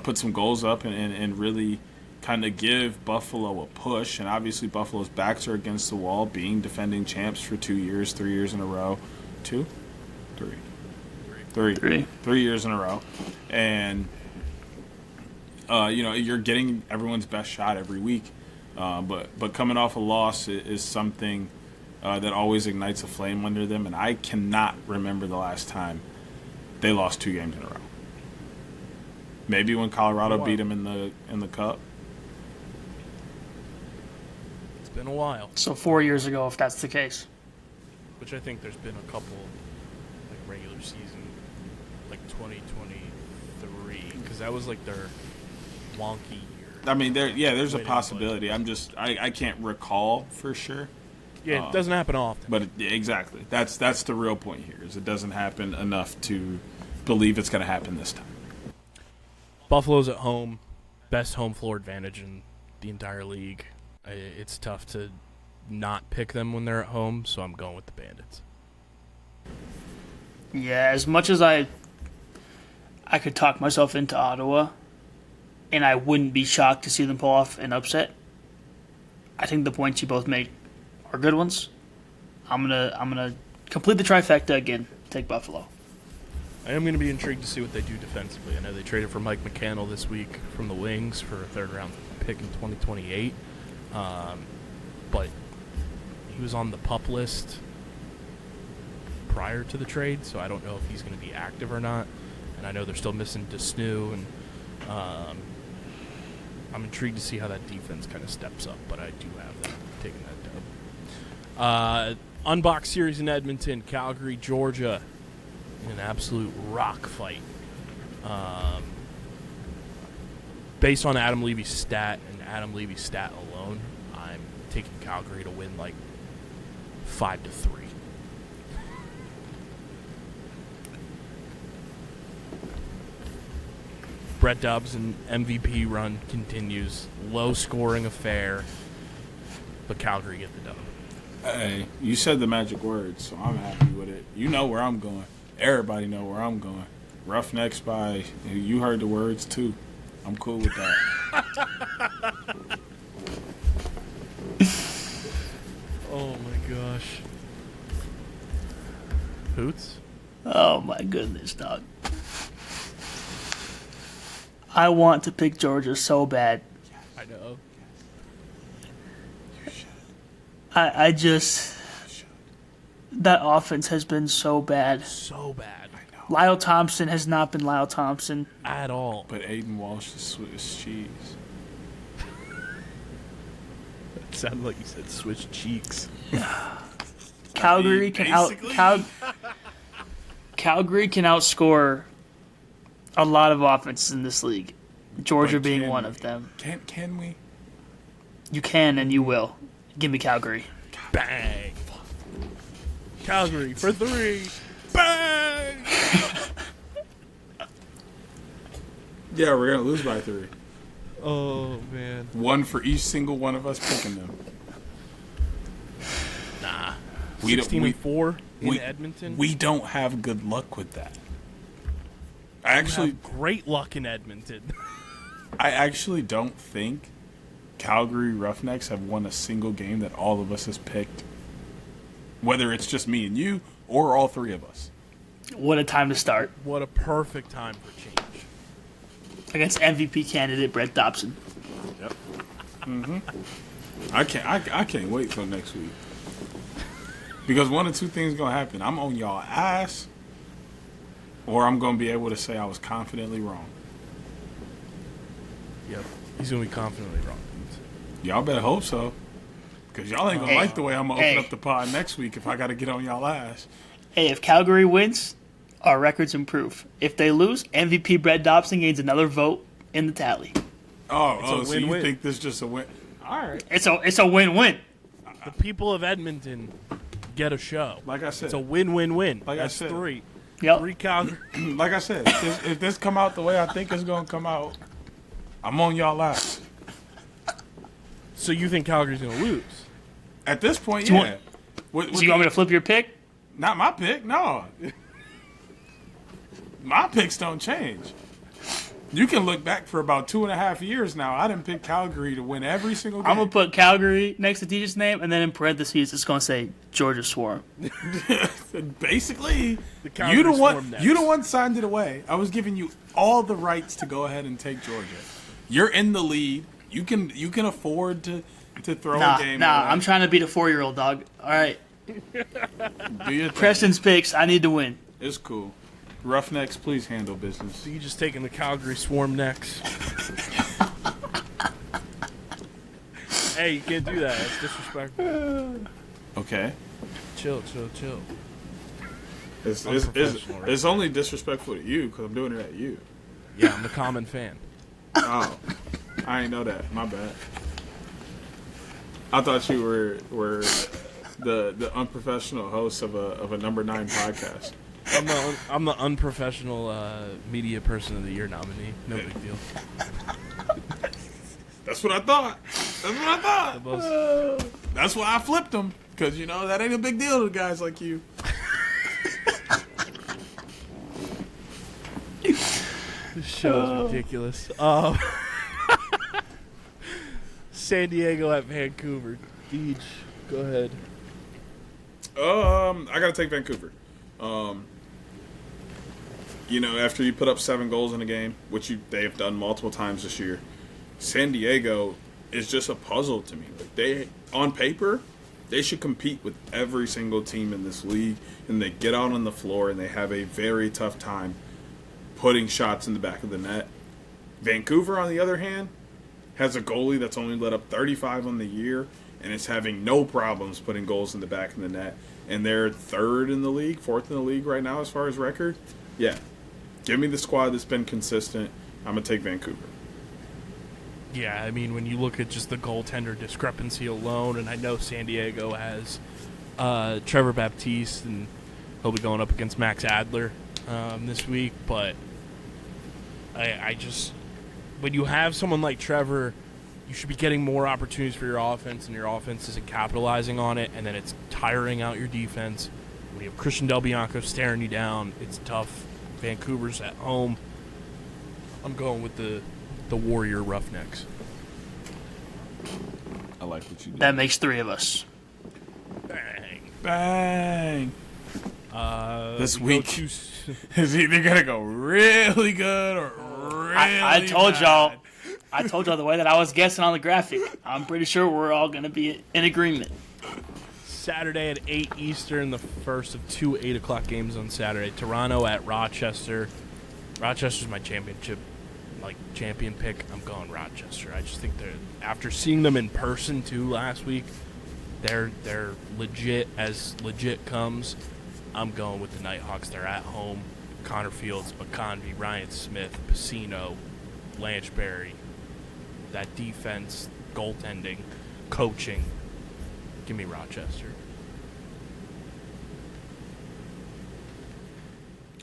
put some goals up and really kind of give Buffalo a push. And obviously Buffalo's backs are against the wall, being defending champs for 2 years, 3 years in a row. 2? 3. 3 years in a row. And, you're getting everyone's best shot every week. But coming off a loss is something that always ignites a flame under them. And I cannot remember the last time they lost 2 games in a row. Maybe when Colorado beat them in the Cup. It's been a while. So 4 years ago, if that's the case. Which I think there's been a couple, like, regular season, like 2023, because that was like their wonky year. I mean, there's a possibility. I can't recall for sure. Yeah, it doesn't happen often. But exactly, that's the real point here. Is it doesn't happen enough to believe it's going to happen this time. Buffalo's at home, best home floor advantage in the entire league. It's tough to not pick them when they're at home, so I'm going with the Bandits. Yeah, as much as I could talk myself into Ottawa, and I wouldn't be shocked to see them pull off an upset, I think the points you both made are good ones. I'm gonna complete the trifecta again. Take Buffalo. I am going to be intrigued to see what they do defensively. I know they traded for Mike McCannell this week from the Wings for a third-round pick in 2028. But he was on the PUP list prior to the trade, so I don't know if he's going to be active or not. And I know they're still missing Desnu, and I'm intrigued to see how that defense kind of steps up, but I do have them taking that dub. Unboxed series in Edmonton, Calgary, Georgia. An absolute rock fight. Based on Adam Levy's stat and Adam Levy's stat alone, I'm taking Calgary to win like 5-3. Brett Dobson MVP run continues. Low scoring affair, but Calgary get the dub. Hey, you said the magic words, so I'm happy with it. You know where I'm going. Everybody know where I'm going. Roughnecks by, you heard the words too. I'm cool with that. Oh my gosh. Hoots? Oh my goodness, dog. I want to pick Georgia so bad. I know. I just... That offense has been so bad. So bad. I know. Lyle Thompson has not been Lyle Thompson. At all. But Aiden Walsh is Swiss cheese. It sounded like you said Swiss cheeks. Calgary can Calgary can outscore a lot of offenses in this league. Georgia But being can one we? of them. Can we? You can and you will. Give me Calgary. Bang. Calgary for 3. Bang! Yeah, we're gonna lose by 3. Oh, man. 1 for each single one of us picking them. Nah. We don't- 16-4 in we- Edmonton. We don't have good luck with that. I We actually, have great luck in Edmonton. I actually don't think Calgary Roughnecks have won a single game that all of us has picked. Whether it's just me and you or all 3 of us. What a time to start. What a perfect time for change. Against MVP candidate Brett Dobson. Yep. I can't wait till next week. Because one of 2 things gonna happen. I'm on y'all ass, or I'm gonna be able to say I was confidently wrong. Yep. He's going to be confidently wrong. Y'all better hope so. Because y'all ain't gonna like the way I'm gonna open up the pod next week if I gotta get on y'all ass. Hey, if Calgary wins, our records improve. If they lose, MVP Brett Dobson gains another vote in the tally. So you win-win. think this is just a win? All right. It's a win-win. The people of Edmonton get a show. Like I said. It's a win-win-win. Like I That's said. 3. Yep. 3 Calgary. Like I said, if this come out the way I think it's gonna come out, I'm on y'all ass. So you think Calgary's going to lose? At this point, So you yeah. So you want me to flip your pick? Not my pick, no. My picks don't change. You can look back for about 2.5 years now. I didn't pick Calgary to win every single game. I'm gonna put Calgary next to Deej's name, and then in parentheses it's gonna say Georgia Swarm. Basically, The Calgary you the Swarm one. next. You the one signed it away. I was giving you all the rights to go ahead and take Georgia. You're in the lead. You can afford to throw a game. Nah, away. I'm trying to beat a 4-year-old dog. All right, Do your thing. Preston's picks. I need to win. It's cool. Roughnecks, please handle business. So you just taking the Calgary Swarm next? Hey, you can't do that. That's disrespectful. Okay. Chill. It's Unprofessional, right? it's only disrespectful to you because I'm doing it at you. Yeah, I'm the common fan. Oh, I ain't know that. My bad. I thought you were the unprofessional host of a number 9 podcast. I'm the unprofessional media person of the year nominee. No big deal. That's what I thought. The most- That's why I flipped them because that ain't a big deal to guys like you. This show is ridiculous. San Diego at Vancouver. Deej, go ahead. I gotta take Vancouver. After you put up 7 goals in a game, which they have done multiple times this year, San Diego is just a puzzle to me. Like on paper, they should compete with every single team in this league, and they get out on the floor and they have a very tough time putting shots in the back of the net. Vancouver, on the other hand, has a goalie that's only let up 35 on the year, and is having no problems putting goals in the back of the net. And they're 4th in the league right now as far as record. Yeah. Give me the squad that's been consistent. I'm going to take Vancouver. Yeah, I mean, when you look at just the goaltender discrepancy alone, and I know San Diego has Trevor Baptiste, and he'll be going up against Max Adler this week, but I just, when you have someone like Trevor, you should be getting more opportunities for your offense, and your offense isn't capitalizing on it, and then it's tiring out your defense. When you have Christian Del Bianco staring you down, it's tough. Vancouver's at home. I'm going with the Warrior Roughnecks. I like what you did. That makes 3 of us. Bang. Bang! This we week go is either going to go really good or really I told bad. y'all. I told y'all the way that I was guessing on the graphic. I'm pretty sure we're all going to be in agreement. Saturday at 8 Eastern, the first of 2 8 o'clock games on Saturday. Toronto at Rochester. Rochester's my champion pick. I'm going Rochester. I just think after seeing them in person too last week, they're legit as legit comes. I'm going with the Nighthawks. They're at home. Connor Fields, McConvey, Ryan Smith, Pacino, Lanchberry. That defense, goaltending, coaching. Give me Rochester.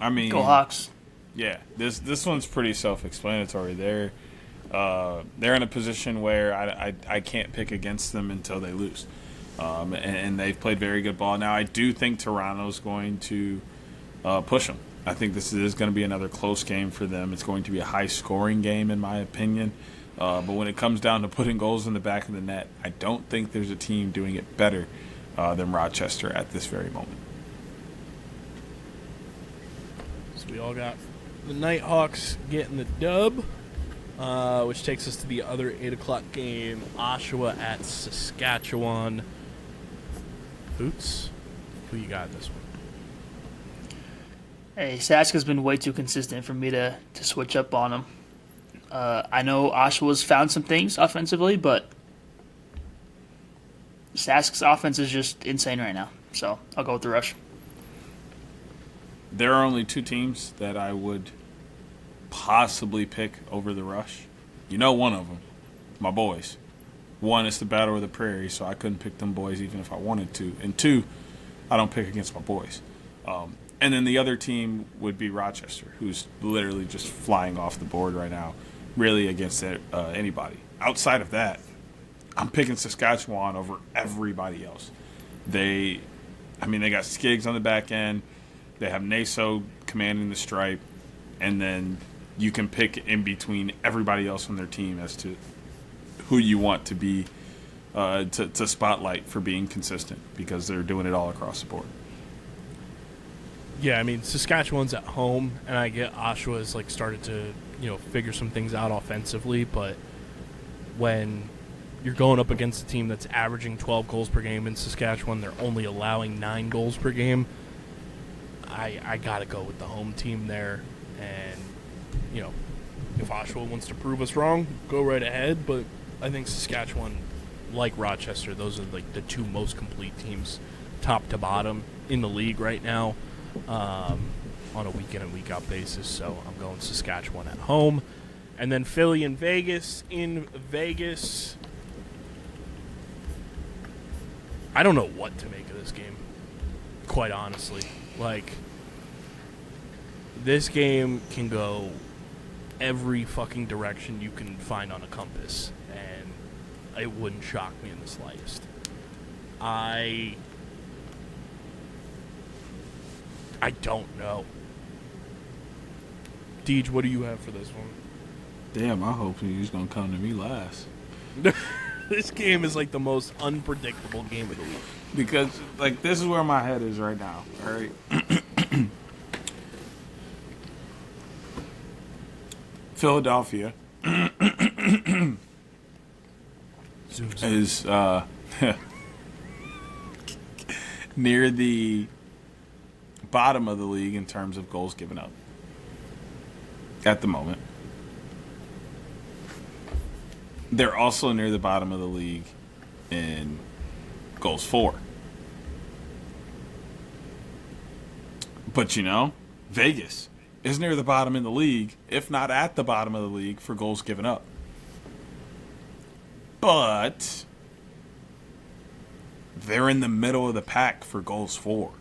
I mean, Go Hawks. yeah, this one's pretty self-explanatory. They're in a position where I can't pick against them until they lose, and they've played very good ball. Now I do think Toronto's going to push them. I think this is going to be another close game for them. It's going to be a high-scoring game, in my opinion. But when it comes down to putting goals in the back of the net, I don't think there's a team doing it better than Rochester at this very moment. So we all got the Nighthawks getting the dub, which takes us to the other 8 o'clock game, Oshawa at Saskatchewan. Hoots, who you got in this one? Hey, Saska's been way too consistent for me to switch up on him. I know Oshawa's found some things offensively, but Sask's offense is just insane right now. So I'll go with the Rush. There are only 2 teams that I would possibly pick over the Rush. One of them, my boys. One is the Battle of the Prairie, so I couldn't pick them boys even if I wanted to. And 2, I don't pick against my boys. And then the other team would be Rochester, who's literally just flying off the board right now, really against anybody. Outside of that, I'm picking Saskatchewan over everybody else. They got Skiggs on the back end. They have Naso commanding the stripe. And then you can pick in between everybody else on their team as to who you want to be to spotlight for being consistent, because they're doing it all across the board. Yeah, I mean, Saskatchewan's at home, and I get Oshawa has started to figure some things out offensively, but when you're going up against a team that's averaging 12 goals per game in Saskatchewan, they're only allowing 9 goals per game. I gotta go with the home team there, and if Oshawa wants to prove us wrong, go right ahead. But I think Saskatchewan, like Rochester, those are the 2 most complete teams, top to bottom, in the league right now, on a week in and week out basis. So I'm going Saskatchewan at home, and then Philly and Vegas in Vegas. I don't know what to make of this game, quite honestly. This game can go every fucking direction you can find on a compass, and it wouldn't shock me in the slightest. I don't know. Deej, what do you have for this one? Damn, I hope he's going to come to me last. This game is the most unpredictable game of the week. Because, this is where my head is right now, all right? Philadelphia is near the bottom of the league in terms of goals given up at the moment. They're also near the bottom of the league in goals for. But Vegas is near the bottom in the league, if not at the bottom of the league, for goals given up. But they're in the middle of the pack for goals for.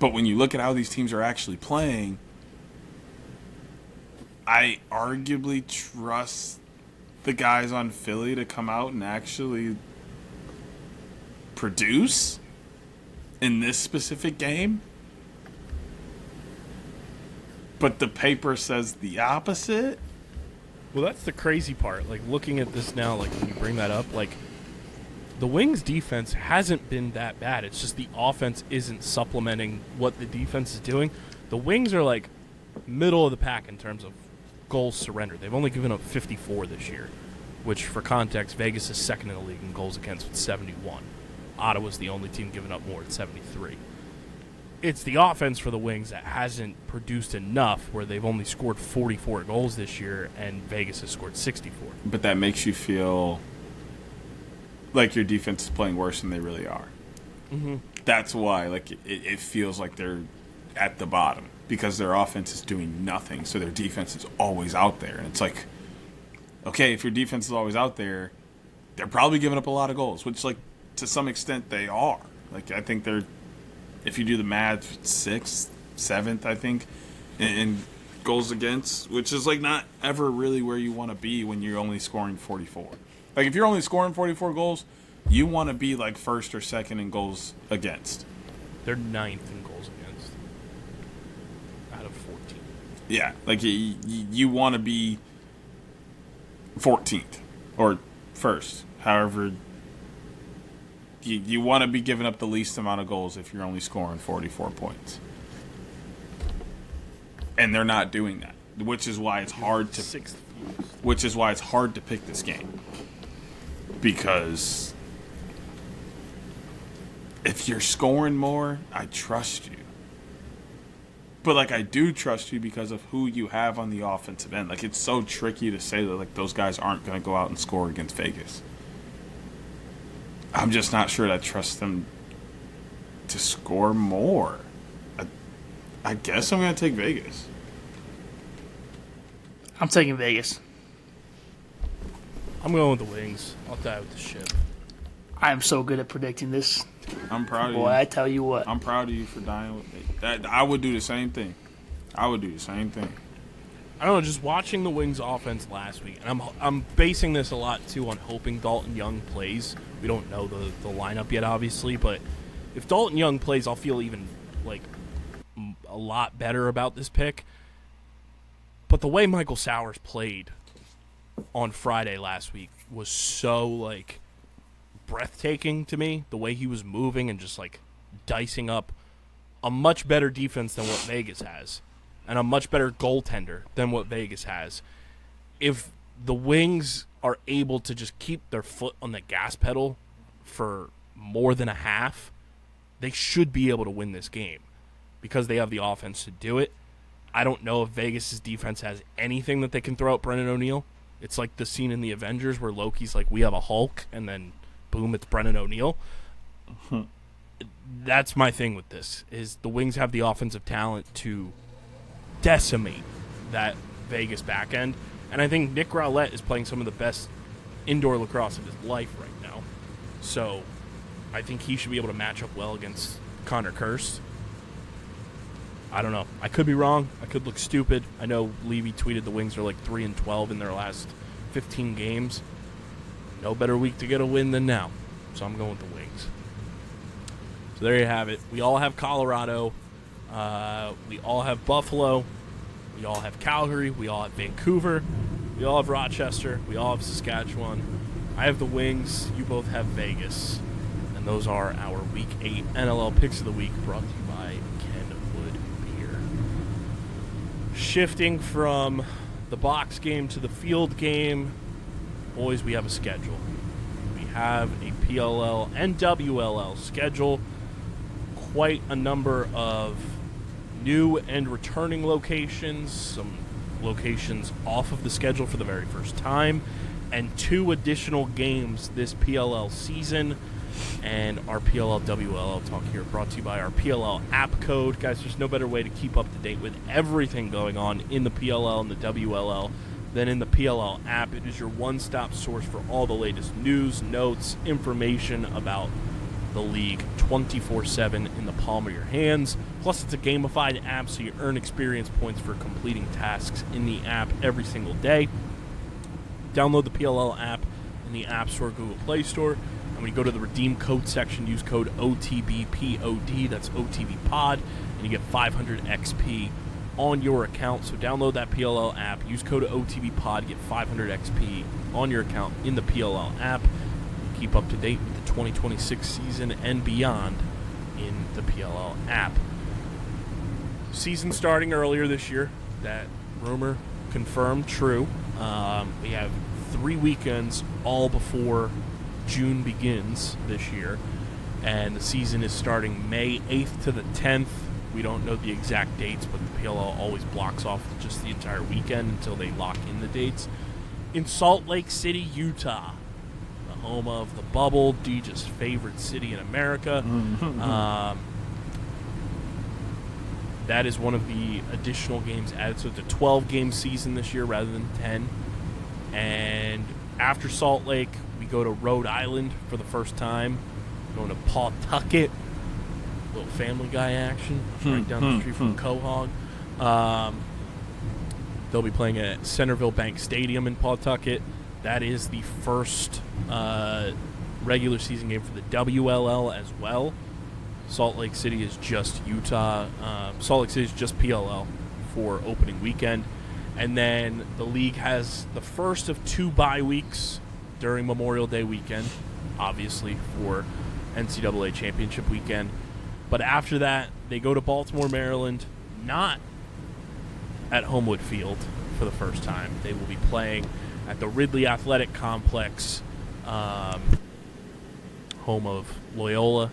But when you look at how these teams are actually playing, I arguably trust the guys on Philly to come out and actually produce in this specific game. But the paper says the opposite. Well, that's the crazy part. Looking at this now, when you bring that up, the Wings' defense hasn't been that bad. It's just the offense isn't supplementing what the defense is doing. The Wings are, middle of the pack in terms of goals surrendered. They've only given up 54 this year, which, for context, Vegas is second in the league in goals against with 71. Ottawa's the only team giving up more at 73. It's the offense for the Wings that hasn't produced enough, where they've only scored 44 goals this year, and Vegas has scored 64. But that makes you feel like your defense is playing worse than they really are. Mm-hmm. That's why it feels like they're at the bottom, because their offense is doing nothing, so their defense is always out there. And it's okay, if your defense is always out there, they're probably giving up a lot of goals, which to some extent they are. I think they're, if you do the math, 6th, 7th, I think, in goals against, which is not ever really where you want to be when you're only scoring 44. If you're only scoring 44 goals, you want to be 1st or 2nd in goals against. They're 9th in goals against out of 14. Yeah, you want to be 14th or 1st, however. You want to be giving up the least amount of goals if you're only scoring 44 points. And they're not doing that, which is why it's hard to pick this game. Because if you're scoring more, I trust you. But I do trust you because of who you have on the offensive end. It's so tricky to say that those guys aren't going to go out and score against Vegas. I'm just not sure I trust them to score more. I guess I'm going to take Vegas. I'm taking Vegas. I'm going with the Wings. I'll die with the ship. I am so good at predicting this. I'm proud of you. Boy, I tell you what. I'm proud of you for dying with me. I would do the same thing. I don't know, just watching the Wings offense last week, and I'm basing this a lot, too, on hoping Dalton Young plays. We don't know the lineup yet, obviously, but if Dalton Young plays, I'll feel even, a lot better about this pick. But the way Michael Sowers played on Friday last week was so, breathtaking to me. The way he was moving and just, dicing up a much better defense than what Vegas has, and a much better goaltender than what Vegas has. If the Wings are able to just keep their foot on the gas pedal for more than a half, they should be able to win this game because they have the offense to do it. I don't know if Vegas' defense has anything that they can throw at Brendan O'Neill. It's like the scene in the Avengers where Loki's like, we have a Hulk, and then boom, it's Brendan O'Neill. That's my thing with this, is the Wings have the offensive talent to decimate that Vegas back end. And I think Nick Rowlett is playing some of the best indoor lacrosse of his life right now. So I think he should be able to match up well against Connor Kirst. I don't know. I could be wrong. I could look stupid. I know Levy tweeted the Wings are 3-12 in their last 15 games. No better week to get a win than now. So I'm going with the Wings. So there you have it. We all have Colorado. We all have Buffalo. We all have Calgary. We all have Vancouver. We all have Rochester. We all have Saskatchewan. I have the Wings. You both have Vegas. And those are our Week 8 NLL Picks of the Week, brought to you by Kenwood Beer. Shifting from the box game to the field game, boys, we have a schedule. We have a PLL and WLL schedule. Quite a number of new and returning locations, some locations off of the schedule for the very first time, and 2 additional games this PLL season. And our PLL WLL talk here brought to you by our PLL app code. Guys, there's no better way to keep up to date with everything going on in the PLL and the WLL than in the PLL app. It is your one-stop source for all the latest news, notes, information about the league 24/7 in the palm of your hands. Plus, it's a gamified app, so you earn experience points for completing tasks in the app every single day. Download the PLL app in the App Store, Google Play Store. And when you go to the redeem code section, use code OTBPOD, that's OTBPOD, and you get 500 XP on your account. So download that PLL app, use code OTBPOD, get 500 XP on your account in the PLL app. Keep up to date with the 2026 season and beyond in the PLL app. Season starting earlier this year. That rumor confirmed true. We have 3 weekends all before June begins this year, and the season is starting May 8th to the 10th. We don't know the exact dates, but the PLL always blocks off just the entire weekend until they lock in the dates. In Salt Lake City, Utah, the home of the bubble, Deej's favorite city in America. That is one of the additional games added. So it's a 12-game season this year rather than 10. And after Salt Lake, we go to Rhode Island for the first time. Going to Pawtucket. Little Family Guy action right down the street from Quahog. They'll be playing at Centerville Bank Stadium in Pawtucket. That is the first regular season game for the WLL as well. Salt Lake City is just Utah. Salt Lake City is just PLL for opening weekend. And then the league has the first of 2 bye weeks during Memorial Day weekend, obviously for NCAA Championship weekend. But after that, they go to Baltimore, Maryland, not at Homewood Field for the first time. They will be playing at the Ridley Athletic Complex, home of Loyola,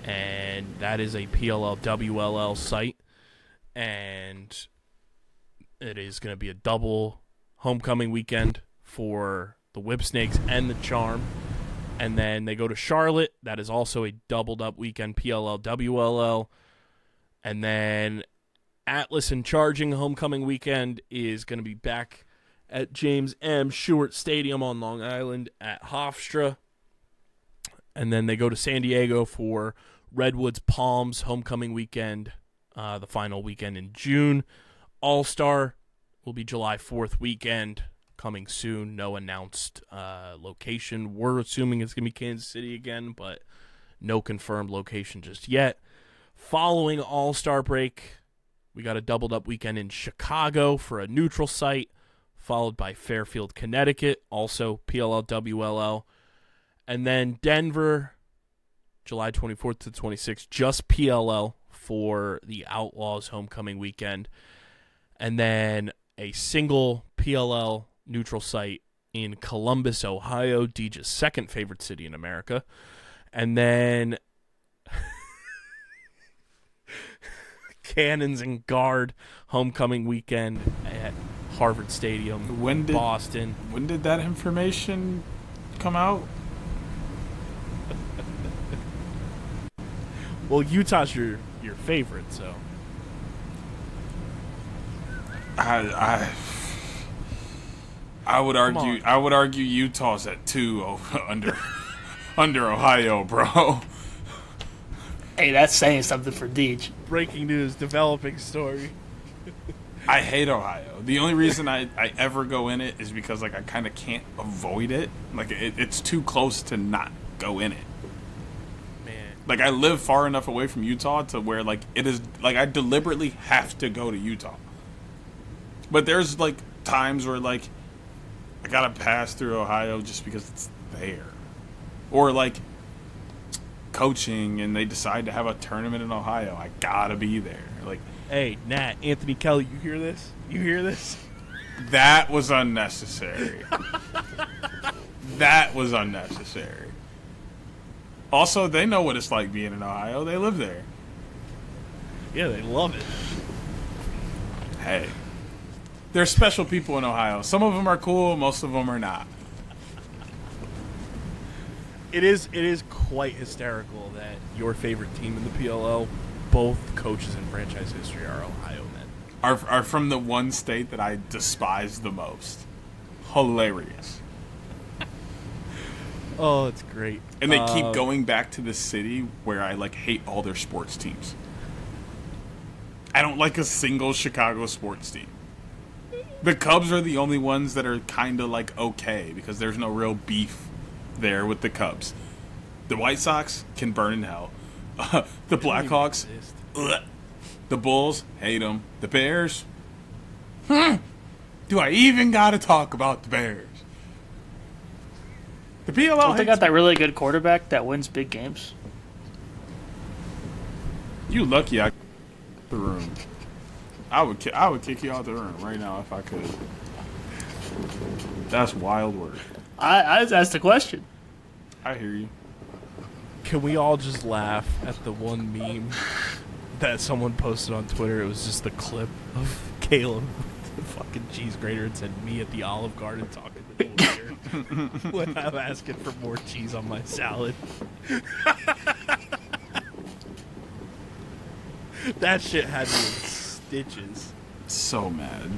and that is a PLL WLL site, and it is going to be a double homecoming weekend for the Whipsnakes and the Charm. And then they go to Charlotte. That is also a doubled-up weekend, PLL WLL. And then Atlas and Charging homecoming weekend is going to be back at James M. Stewart Stadium on Long Island at Hofstra. And then they go to San Diego for Redwoods Palms homecoming weekend, the final weekend in June. All-Star will be July 4th weekend, coming soon. No announced location. We're assuming it's going to be Kansas City again, but no confirmed location just yet. Following All-Star break, we got a doubled-up weekend in Chicago for a neutral site, followed by Fairfield, Connecticut, also PLL WLL. And then Denver, July 24th to 26th, just PLL for the Outlaws homecoming weekend. And then a single PLL neutral site in Columbus, Ohio, Deej's second favorite city in America. And then Cannons and Guard homecoming weekend at Harvard Stadium, Boston. When did that information come out? Well, Utah's your favorite, so I would argue Utah's at 2 under Ohio, bro. Hey, that's saying something for Deej. breaking news, developing story. I hate Ohio. The only reason I ever go in it is because like I kind of can't avoid it. Like it's too close to not go in it. Like, I live far enough away from Utah to where, like, it is, like, I deliberately have to go to Utah. But there's, like, times where, like, I gotta pass through Ohio just because it's there. Or, like, coaching and they decide to have a tournament in Ohio. I gotta be there. Like, hey, Nat, Anthony Kelly, you hear this? You hear this? that was unnecessary. That was unnecessary. Also, they know what it's like being in Ohio. They live there. Yeah, they love it. Hey. There's special people in Ohio. Some of them are cool, most of them are not. It is quite hysterical that your favorite team in the PLL, both coaches in franchise history, are Ohio men. Are from the one state that I despise the most. Hilarious. Oh, it's great. And they keep going back to the city where I, like, hate all their sports teams. I don't like a single Chicago sports team. The Cubs are the only ones that are kind of, like, okay, because there's no real beef there with the Cubs. The White Sox can burn in hell. The Blackhawks, ugh. The Bulls, hate them. The Bears, do I even got to talk about the Bears? The PLL Don't they got that really good quarterback that wins big games? You lucky I the room. I would kick you out the room right now if I could. That's wild work. I just asked a question. I hear you. Can we all just laugh at the one meme that someone posted on Twitter? It was just the clip of Caleb with the fucking cheese grater and said, "Me at the Olive Garden talking to the waiter when I'm asking for more cheese on my salad." That shit had me in stitches. So mad.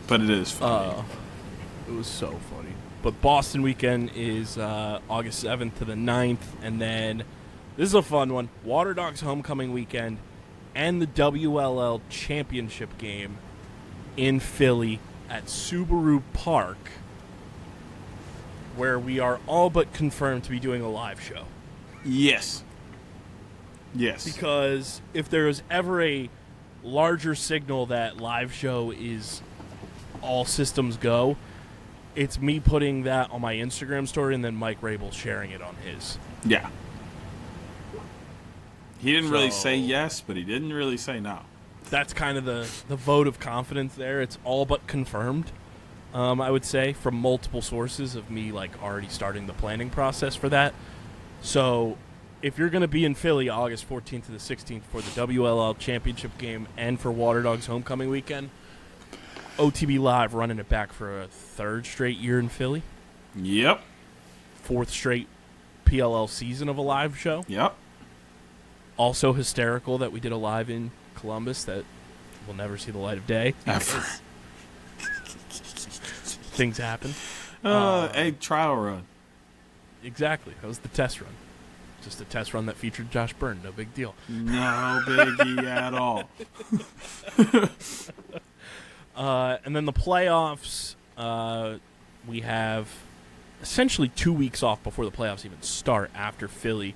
But it is funny. It was so funny. But Boston weekend is August 7th to the 9th. And then, this is a fun one, Water Dogs homecoming weekend and the WLL championship game in Philly at Subaru Park, where we are all but confirmed to be doing a live show. Yes. Yes. Because if there is ever a larger signal that live show is all systems go, it's me putting that on my Instagram story and then Mike Rabel sharing it on his. Yeah. He didn't really say yes, but he didn't really say no. That's kind of the vote of confidence there. It's all but confirmed, I would say, from multiple sources of me like already starting the planning process for that. So if you're going to be in Philly August 14th to the 16th for the WLL championship game and for Water Dogs homecoming weekend, OTB Live running it back for a third straight year in Philly. Yep. Fourth straight PLL season of a live show. Yep. Also hysterical that we did a live in Columbus that will never see the light of day. Things happen. A trial run. Exactly. That was the test run. Just a test run that featured Josh Byrne. No big deal. No biggie at all. And then the playoffs, we have essentially 2 weeks off before the playoffs even start after Philly.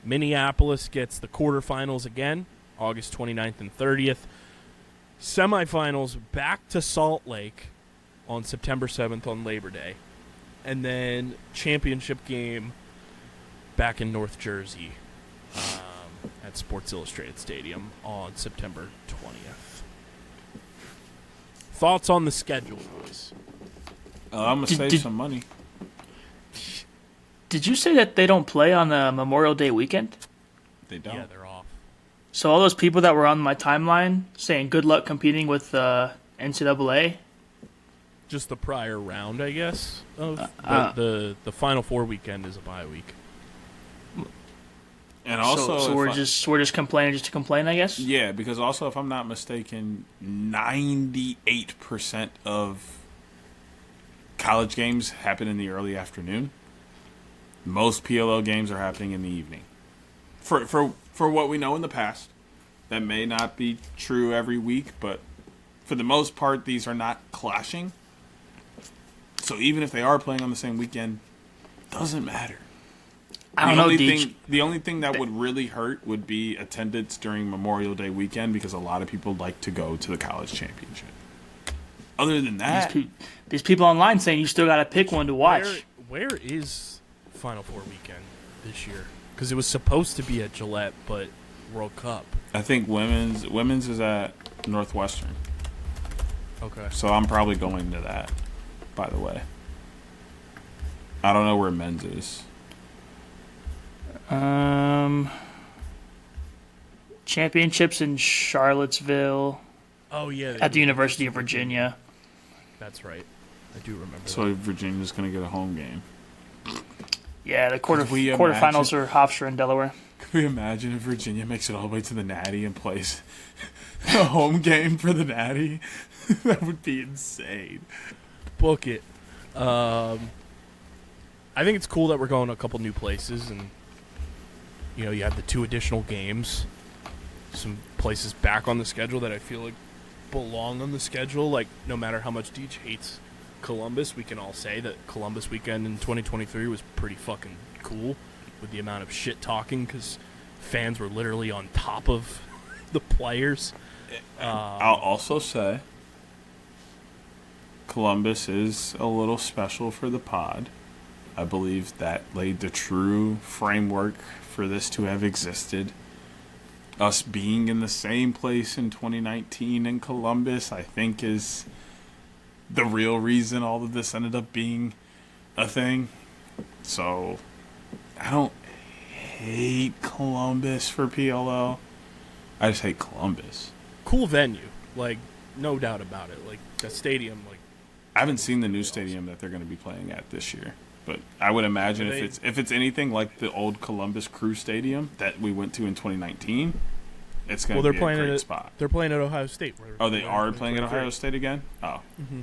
Minneapolis gets the quarterfinals again, August 29th and 30th. Semifinals back to Salt Lake on September 7th on Labor Day. And then championship game back in North Jersey at Sports Illustrated Stadium on September 20th. Thoughts on the schedule, boys? I'm going to save some money. Did you say that they don't play on the Memorial Day weekend? They don't. Yeah, they're off. So all those people that were on my timeline saying good luck competing with NCAA. Just the prior round, I guess. Of the Final Four weekend is a bye week. And also, so we're just complaining just to complain, I guess. Yeah, because also, if I'm not mistaken, 98% of college games happen in the early afternoon. Most PLL games are happening in the evening. For what we know in the past, that may not be true every week, but for the most part, these are not clashing. So even if they are playing on the same weekend, doesn't matter. I don't know, Deej. The only thing that would really hurt would be attendance during Memorial Day weekend because a lot of people like to go to the college championship. Other than that, these people online saying you still got to pick one to watch. Where is Final Four weekend this year? Because it was supposed to be at Gillette, but World Cup. I think women's is at Northwestern. Okay. So I'm probably going to that, by the way. I don't know where men's is. Championships in Charlottesville. Oh, yeah. At the University of Virginia. That's right. I do remember So that. Virginia's going to get a home game. Yeah, the quarterfinals are Hofstra and Delaware. Could we imagine if Virginia makes it all the way to the Natty and plays a home game for the Natty? That would be insane. Book it. I think it's cool that we're going to a couple new places, and you have the 2 additional games. Some places back on the schedule that I feel like belong on the schedule. Like, no matter how much Deej hates Columbus, we can all say that Columbus weekend in 2023 was pretty fucking cool with the amount of shit talking because fans were literally on top of the players. I'll also say Columbus is a little special for the pod. I believe that laid the true framework for this to have existed. Us being in the same place in 2019 in Columbus, I think, is the real reason all of this ended up being a thing. So, I don't hate Columbus for PLL. I just hate Columbus. Cool venue. Like, no doubt about it. Like, the stadium, like... I haven't seen the new stadium that they're going to be playing at this year. But I would imagine if it's anything like the old Columbus Crew Stadium that we went to in 2019, it's going to be a great spot. They're playing at Ohio State. They are playing at Ohio State again? Oh. Mm-hmm.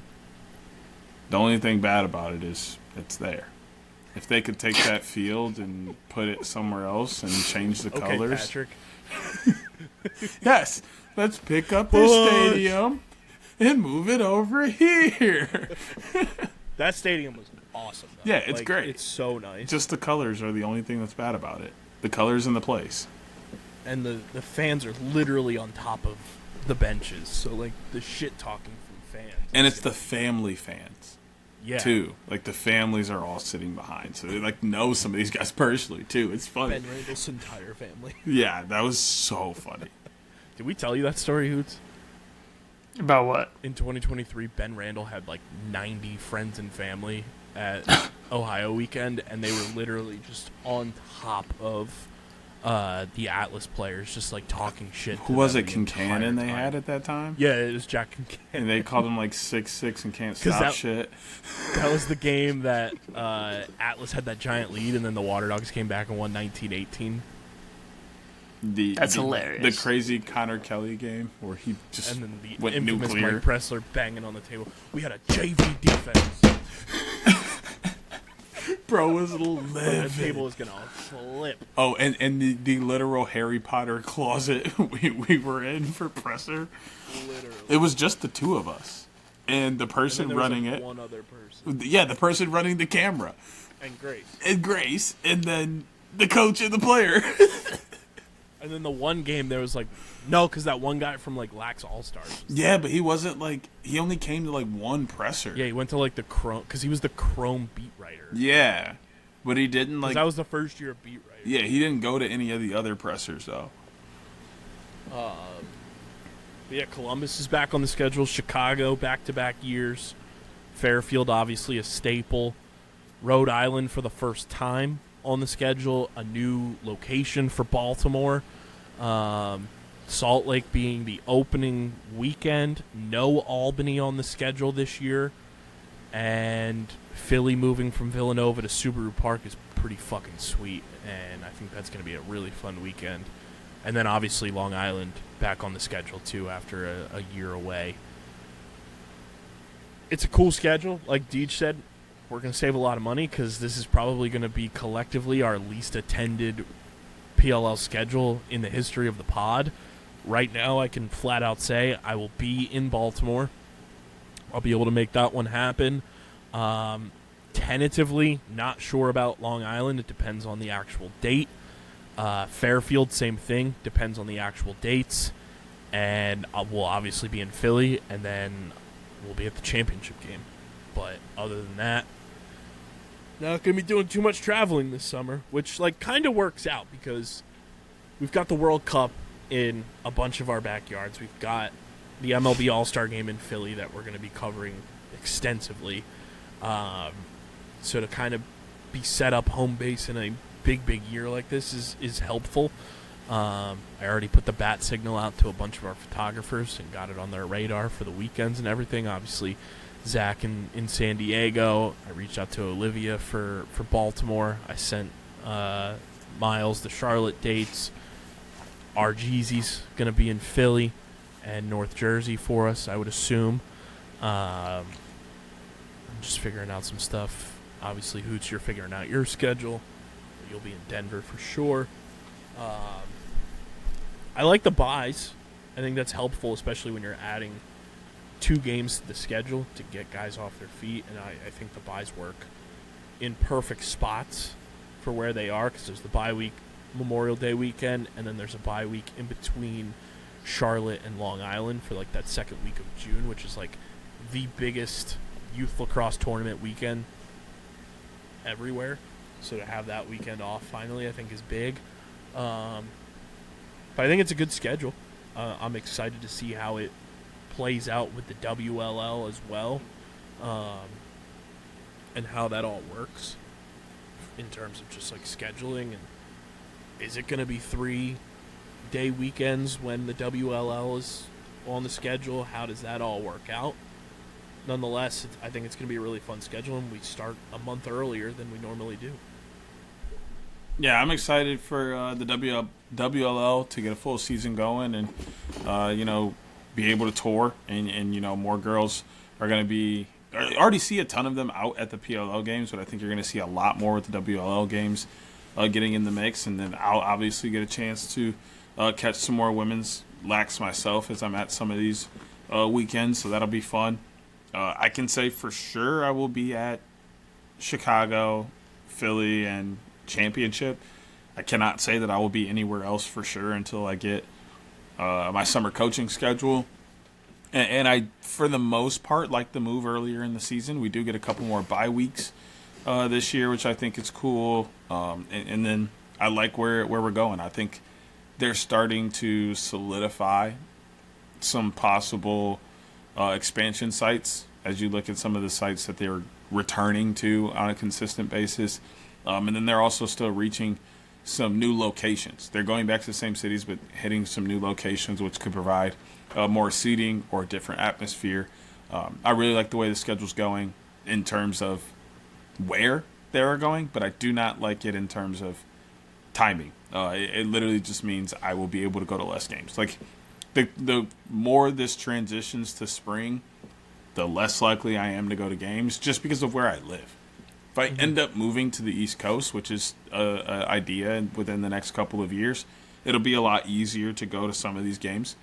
The only thing bad about it is it's there. If they could take that field and put it somewhere else and change the colors. Patrick. Yes. Let's pick up this stadium and move it over here. That stadium was awesome, though. Yeah, it's great. It's so nice. Just the colors are the only thing that's bad about it. The colors and the place. And the fans are literally on top of the benches. So, like, the shit talking from fans. And it's the family fans, too. Like, the families are all sitting behind. So they, like, know some of these guys personally, too. It's funny. Ben Randall's entire family. Yeah, that was so funny. Did we tell you that story, Hoots? About what? In 2023, Ben Randall had, like, 90 friends and family at Ohio weekend, and they were literally just on top of the Atlas players, just like talking shit. Who was it? Kincannon they had at that time? Yeah, it was Jack Kincannon. And they called him like 6'6" and can't stop shit. That was the game that Atlas had that giant lead, and then the Water Dogs came back and won 19-18. That's hilarious. The crazy Connor Kelly game where he just and then the went infamous nuclear. Mike Pressler banging on the table. We had a JV defense. Bro was The livid. table was gonna flip. Oh, and the literal Harry Potter closet we were in for Presser. Literally. It was just the two of us. and the person there was, running like, it. one other person. Yeah, the person running the camera. And Grace, and then the coach and the player. And then the one game there was like, no, because that one guy from like Lax All Stars. Yeah, but he wasn't like, he only came to like one presser. Yeah, he went to like the Chrome, because he was the Chrome beat writer. Yeah, but he didn't like. That was the first year of beat writer. Yeah, he didn't go to any of the other pressers though. But yeah, Columbus is back on the schedule. Chicago, back-to-back years. Fairfield, obviously a staple. Rhode Island for the first time on the schedule. A new location for Baltimore. Salt Lake being the opening weekend. No Albany on the schedule this year. And Philly moving from Villanova to Subaru Park is pretty fucking sweet. And I think that's going to be a really fun weekend. And then obviously Long Island back on the schedule too after a year away. It's a cool schedule. Like Deej said, we're going to save a lot of money because this is probably going to be collectively our least attended PLL schedule in the history of the pod. Right now, I can flat out say I will be in Baltimore. I'll be able to make that one happen. Tentatively, not sure about Long Island. It depends on the actual date. Fairfield, same thing. Depends on the actual dates. And we'll obviously be in Philly, and then we'll be at the championship game. But other than that, not going to be doing too much traveling this summer, which like kind of works out because we've got the World Cup in a bunch of our backyards. We've got the MLB All-Star Game in Philly that we're going to be covering extensively. So to kind of be set up home base in a big year like this is helpful. I already put the bat signal out to a bunch of our photographers and got it on their radar for the weekends and everything. Obviously, Zach in San Diego. I reached out to Olivia for Baltimore. I sent Miles the Charlotte dates. Our Jeezy's going to be in Philly and North Jersey for us, I would assume. I'm just figuring out some stuff. Obviously, Hoots, you're figuring out your schedule. You'll be in Denver for sure. I like the buys. I think that's helpful, especially when you're adding 2 games to the schedule to get guys off their feet. And I think the buys work in perfect spots for where they are because there's the bye week, Memorial Day weekend, and then there's a bye week in between Charlotte and Long Island for like that second week of June, which is like the biggest youth lacrosse tournament weekend everywhere. So to have that weekend off finally, I think is big. But I think it's a good schedule. I'm excited to see how it plays out with the WLL as well, and how that all works in terms of just like scheduling. And is it going to be 3-day weekends when the WLL is on the schedule? How does that all work out? Nonetheless, I think it's going to be a really fun schedule, and we start a month earlier than we normally do. Yeah, I'm excited for the WLL to get a full season going and, be able to tour. And more girls are going to be – I already see a ton of them out at the PLL games, but I think you're going to see a lot more with the WLL games getting in the mix. And then I'll obviously get a chance to catch some more women's lax myself as I'm at some of these weekends, so that'll be fun. I can say for sure I will be at Chicago, Philly, and championship. I cannot say that I will be anywhere else for sure until I get my summer coaching schedule. And I, for the most part, like the move earlier in the season. We do get a couple more bye weeks this year, which I think is cool. And then I like where we're going. I think they're starting to solidify some possible expansion sites as you look at some of the sites that they're returning to on a consistent basis. And then they're also still reaching some new locations. They're going back to the same cities, but hitting some new locations, which could provide more seating or a different atmosphere. I really like the way the schedule's going in terms of where they are going, but I do not like it in terms of timing. It literally just means I will be able to go to less games. Like the more this transitions to spring, the less likely I am to go to games just because of where I live. If I end up moving to the East Coast, which is an idea within the next couple of years, it'll be a lot easier to go to some of these games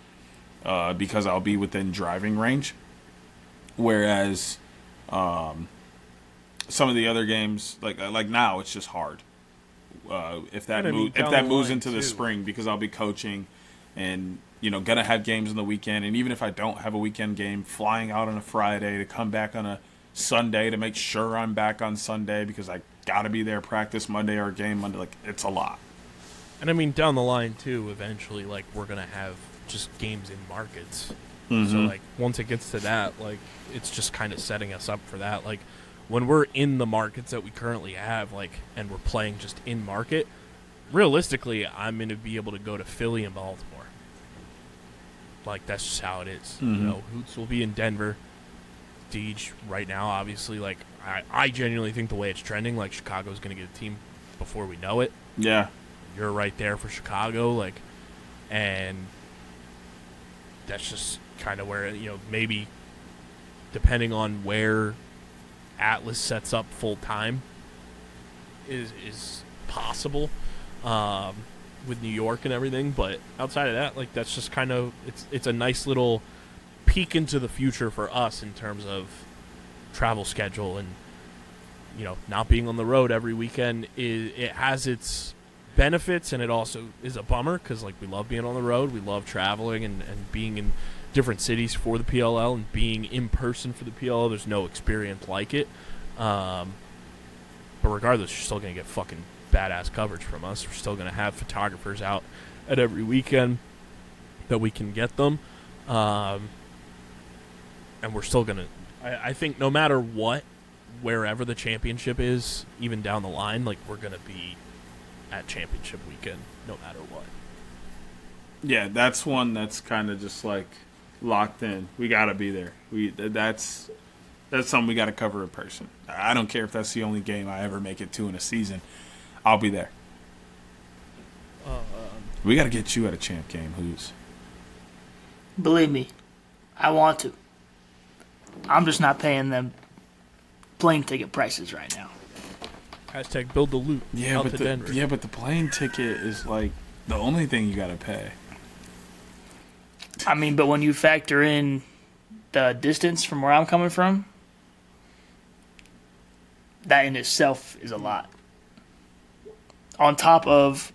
because I'll be within driving range. Whereas some of the other games, like now, it's just hard. If that moves into the spring, because I'll be coaching, and gonna have games on the weekend, and even if I don't have a weekend game, flying out on a Friday to come back on a Sunday to make sure I'm back on Sunday because I gotta be there practice Monday or game Monday. Like, it's a lot. And I mean, down the line too, eventually, like, we're gonna have just games in markets. So like, once it gets to that, like, it's just kind of setting us up for that. Like, when we're in the markets that we currently have, like, and we're playing just in market, realistically, I'm going to be able to go to Philly and Baltimore. Like, that's just how it is. Hoots will be in Denver. Deej, right now, obviously, like, I genuinely think the way it's trending, like, Chicago's going to get a team before we know it. Yeah. You're right there for Chicago, like, and that's just kind of where, maybe depending on where Atlas sets up full time is possible with New York and everything, but outside of that, like, that's just kind of it's a nice little peek into the future for us in terms of travel schedule, and not being on the road every weekend it has its benefits, and it also is a bummer because, like, we love being on the road, we love traveling and being in different cities for the PLL and being in person for the PLL. There's no experience like it. But regardless, you're still going to get fucking badass coverage from us. We're still going to have photographers out at every weekend that we can get them. And we're still going to, I think no matter what, wherever the championship is, even down the line, like, we're going to be at championship weekend no matter what. Yeah, that's one that's kind of just like locked in. We got to be there. That's something we got to cover in person. I don't care if that's the only game I ever make it to in a season. I'll be there. We got to get you at a champ game, Hoots. Believe me, I want to. I'm just not paying them plane ticket prices right now. Hashtag build the loop out to Denver. Yeah, but the plane ticket is like the only thing you got to pay. I mean, but when you factor in the distance from where I'm coming from, that in itself is a lot. On top of,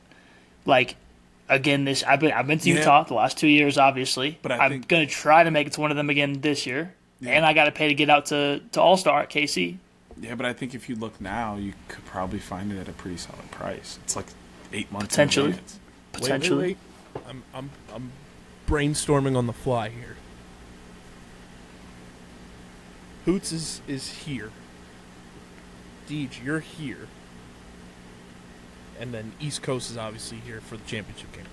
like, again, I've been to Utah the last 2 years, obviously. But I'm gonna try to make it to one of them again this year, and I got to pay to get out to All Star at KC. Yeah, but I think if you look now, you could probably find it at a pretty solid price. It's like 8 months. Potentially. Wait. I'm brainstorming on the fly here. Hoots is here. Deej, you're here. And then East Coast is obviously here for the championship game.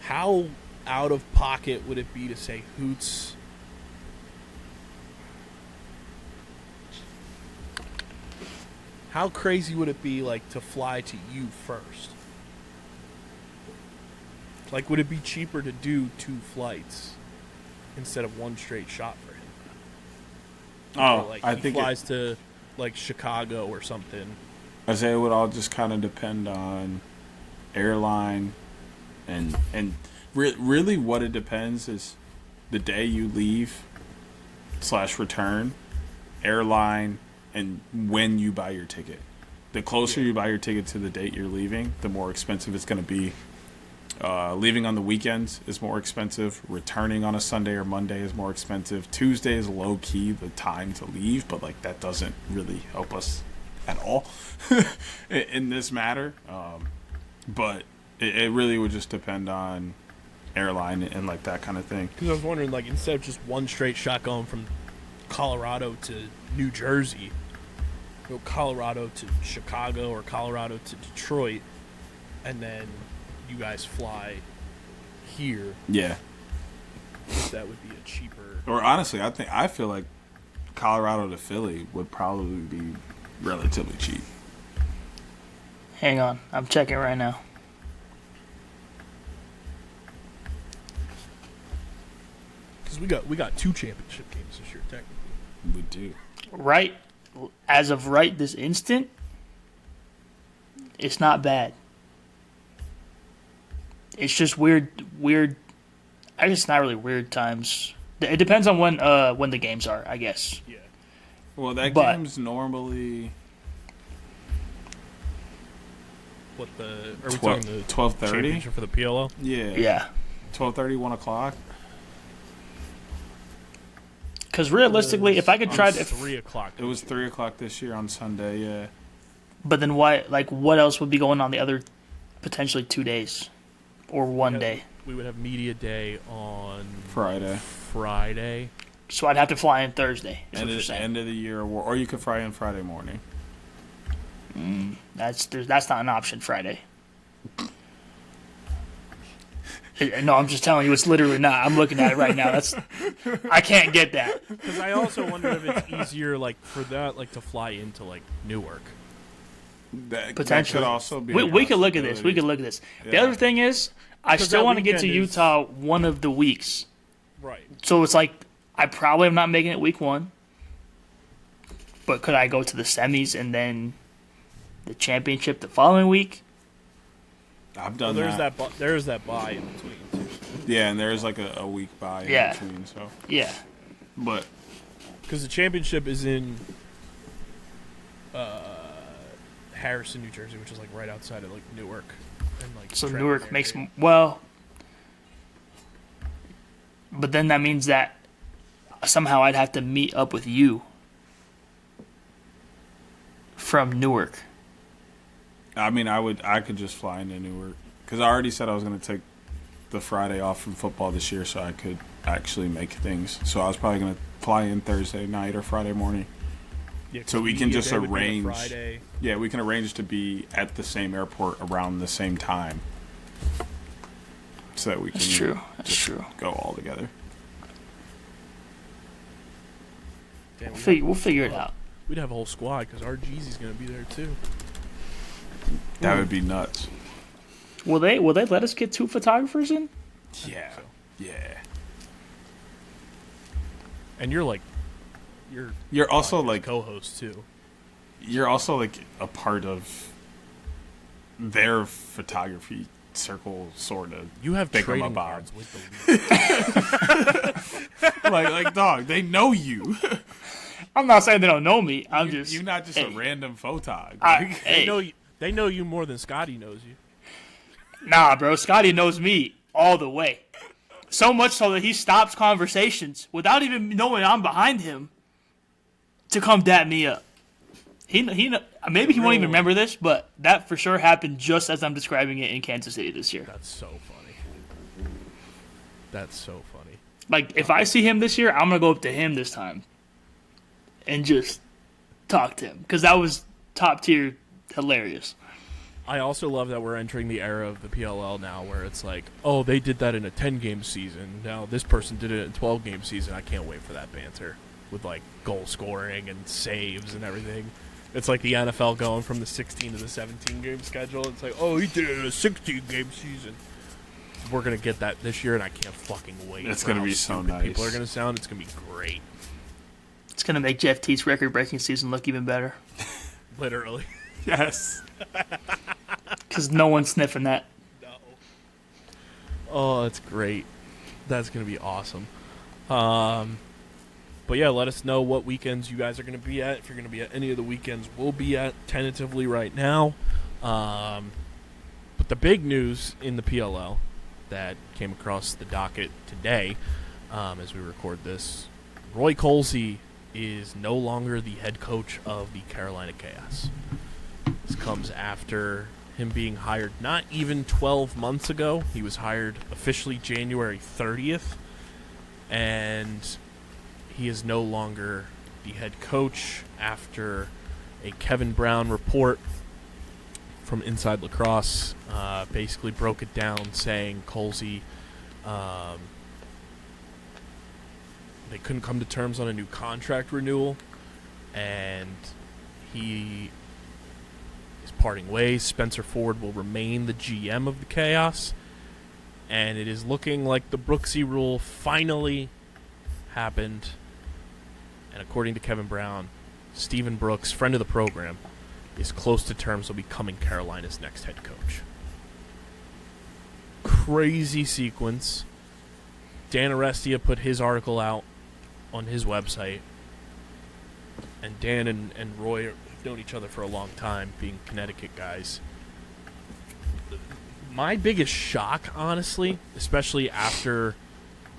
How out of pocket would it be to say Hoots? How crazy would it be, like, to fly to you first? Like, would it be cheaper to do 2 flights instead of one straight shot for him? Oh, like, I he think flies to, like, Chicago or something. I say it would all just kind of depend on airline, and really what it depends is the day you leave / return, airline, and when you buy your ticket. The closer you buy your ticket to the date you're leaving, the more expensive it's going to be. Leaving on the weekends is more expensive. Returning on a Sunday or Monday is more expensive. Tuesday is low-key the time to leave, but, like, that doesn't really help us at all in this matter. But it really would just depend on airline and, like, that kind of thing. Because I was wondering, like, instead of just one straight shot going from Colorado to New Jersey, go Colorado to Chicago or Colorado to Detroit, and then you guys fly here. Yeah. That would be a cheaper. Or honestly, I feel like Colorado to Philly would probably be relatively cheap. Hang on, I'm checking right now. Because we got 2 championship games this year, technically. We do. Right, as of right this instant, it's not bad. It's just weird. I guess it's not really weird times. It depends on when the games are, I guess. Yeah. Well, that But- game's normally What the? Are we 12 talking the 12:30? championship for the PLL? Yeah. 12:30, 1 o'clock. Because realistically, if I could try to, 3 o'clock. It was 3 o'clock this year on Sunday. Yeah. but then why? Like, what else would be going on the other potentially 2 days or one day? We would have media day on Friday. Friday. So I'd have to fly in Thursday. Is what End you're of, saying. end of the year, or you could fly in Friday morning. That's not an option Friday. No, I'm just telling you, it's literally not. I'm looking at it right now. I can't get that. Because I also wonder if it's easier, like, for that, like, to fly into, like, Newark. That Potentially. could also be. We could look at this. We could look at this. The Yeah. other thing is, I 'Cause still that want to get to weekend is- Utah one of the weeks. Right. So it's like, I probably am not making it week 1. But could I go to the semis and then the championship the following week? I've Well, done there's that bye in between, too. Yeah, and there's like a week by in Yeah. between. So, Yeah. but Because the championship is in Harrison, New Jersey, which is, like, right outside of, like, Newark. And, like, So Trenton Newark area. makes well, but then that means that somehow I'd have to meet up with you from Newark. I mean, I could just fly into Newark because I already said I was going to take the Friday off from football this year, so I could actually make things. So I was probably going to fly in Thursday night or Friday morning. Yeah, 'cause So we can media just day would be the arrange. Friday. Yeah, we can arrange to be at the same airport around the same time, so that we can That's true. That's just true. go all together. Damn, We'll figure it out. We'd have a whole squad because our Jeezy's going to be there, too. That would be nuts. Will they let us get 2 photographers in? Yeah, yeah. And you're You're also like co-host, too. you're also like a part of their photography circle, sort of. You have Think I'm trading about. cards with the league. like dog, they know you. I'm not saying they don't know me. I'm just You're not just hey, a random photog. hey, They know you more than Scotty knows you. nah, bro. Scotty knows me all the way. So much so that he stops conversations without even knowing I'm behind him to come dap me up. He maybe he won't even remember this, but that for sure happened just as I'm describing it in Kansas City this year. That's so funny. That's so funny. Like, if I see him this year, I'm going to go up to him this time and just talk to him because that was top tier hilarious. I also love that we're entering the era of the PLL now where it's like, oh, they did that in a 10-game season. Now this person did it in a 12-game season. I can't wait for that banter with, like, goal scoring and saves and everything. It's like the NFL going from the 16 to the 17-game schedule. It's like, oh, he did it in a 16-game season. We're going to get that this year, and I can't fucking wait. It's for gonna how be so stupid nice. People are going to sound. It's going to be great. It's going to make Jeff Teet's record-breaking season look even better Literally. Yes. because no one's sniffing that. No. Oh, that's great. That's going to be awesome. But yeah, let us know what weekends you guys are going to be at. If you're going to be at any of the weekends we'll be at tentatively right now. But the big news in the PLL that came across the docket today, as we record this, Roy Colsey is no longer the head coach of the Carolina Chaos. This comes after him being hired not even 12 months ago. He was hired officially January 30th, and he is no longer the head coach after a Kevin Brown report from Inside Lacrosse basically broke it down, saying Colsey, they couldn't come to terms on a new contract renewal, and he is parting ways. Spencer Ford will remain the GM of the Chaos, and it is looking like the Brooksy rule finally happened. And according to Kevin Brown, Stephen Brooks, friend of the program, is close to terms of becoming Carolina's next head coach. Crazy sequence. Dan Arestia put his article out on his website, and Dan and Roy have known each other for a long time, being Connecticut guys. My biggest shock, honestly, especially after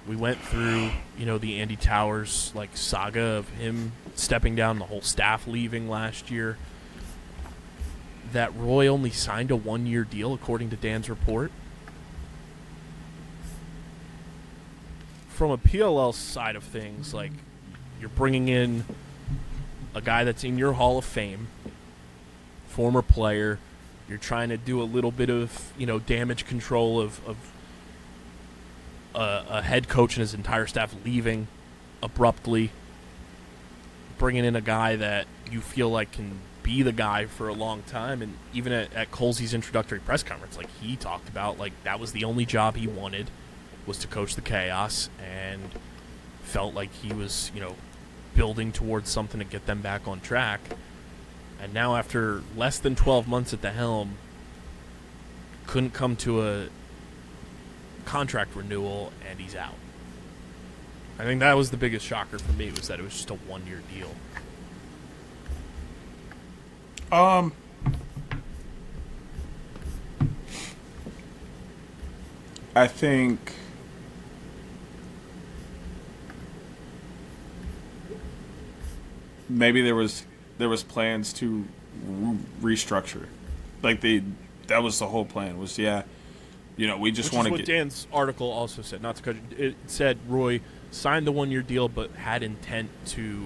we went through, the Andy Towers saga of him stepping down, the whole staff leaving last year, that Roy only signed a 1-year deal, according to Dan's report. From a PLL side of things, you're bringing in a guy that's in your Hall of Fame, former player. You're trying to do a little bit of, damage control of a head coach and his entire staff leaving abruptly. Bringing in a guy that you feel like can be the guy for a long time. And even at Colsey's introductory press conference, he talked about, that was the only job he wanted, was to coach the Chaos, and felt like he was, building towards something to get them back on track. And now, after less than 12 months at the helm, couldn't come to a contract renewal, and he's out. I think that was the biggest shocker for me, was that it was just a 1-year deal. I think maybe there was plans to restructure. That was the whole plan, was, we just want to get... what Dan's article also said, not to cut you. It said Roy signed the 1-year deal but had intent to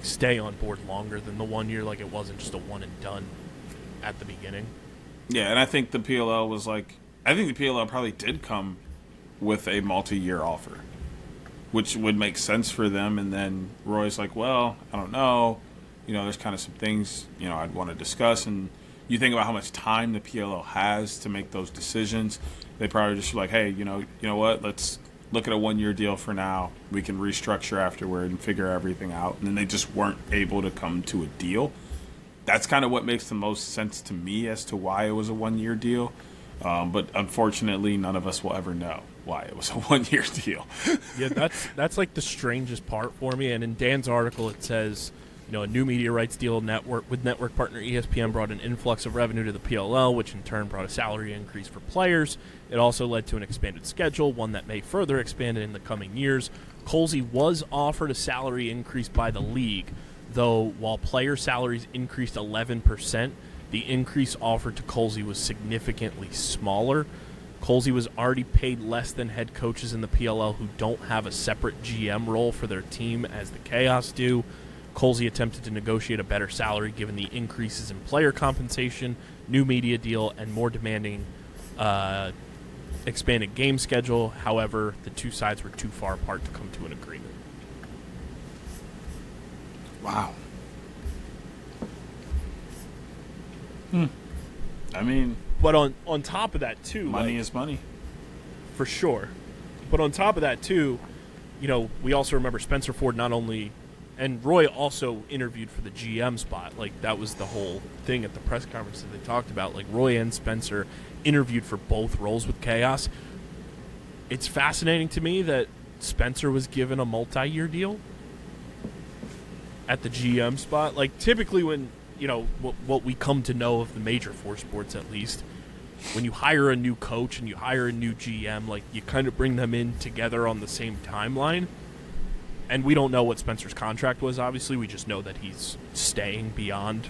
stay on board longer than the 1 year. It wasn't just a one and done at the beginning. Yeah, and I think the PLL was I think the PLL probably did come with a multi-year offer, which would make sense for them. And then Roy's well, I don't know. There's kind of some things, I'd want to discuss. And you think about how much time the PLL has to make those decisions. They probably just were hey, you know what? Let's look at a 1-year deal for now. We can restructure afterward and figure everything out. And then they just weren't able to come to a deal. That's kind of what makes the most sense to me as to why it was a 1-year deal. But unfortunately, none of us will ever know why it was a 1-year deal. Yeah, that's the strangest part for me. And in Dan's article, it says, a new media rights deal with network partner ESPN brought an influx of revenue to the PLL, which in turn brought a salary increase for players. It also led to an expanded schedule, one that may further expand in the coming years. Colsey was offered a salary increase by the league, though while player salaries increased 11%, the increase offered to Colsey was significantly smaller. Colsey was already paid less than head coaches in the PLL who don't have a separate GM role for their team as the Chaos do. Colsey attempted to negotiate a better salary given the increases in player compensation, new media deal, and more demanding expanded game schedule. However, the two sides were too far apart to come to an agreement. Wow. I mean... But on top of that, too... Money is money. For sure. But on top of that, too, we also remember Spencer Ford not only... And Roy also interviewed for the GM spot. That was the whole thing at the press conference that they talked about. Roy and Spencer interviewed for both roles with Chaos. It's fascinating to me that Spencer was given a multi-year deal at the GM spot. Typically when, what we come to know of the major four sports at least, when you hire a new coach and you hire a new GM, you kind of bring them in together on the same timeline. And we don't know what Spencer's contract was, obviously. We just know that he's staying beyond,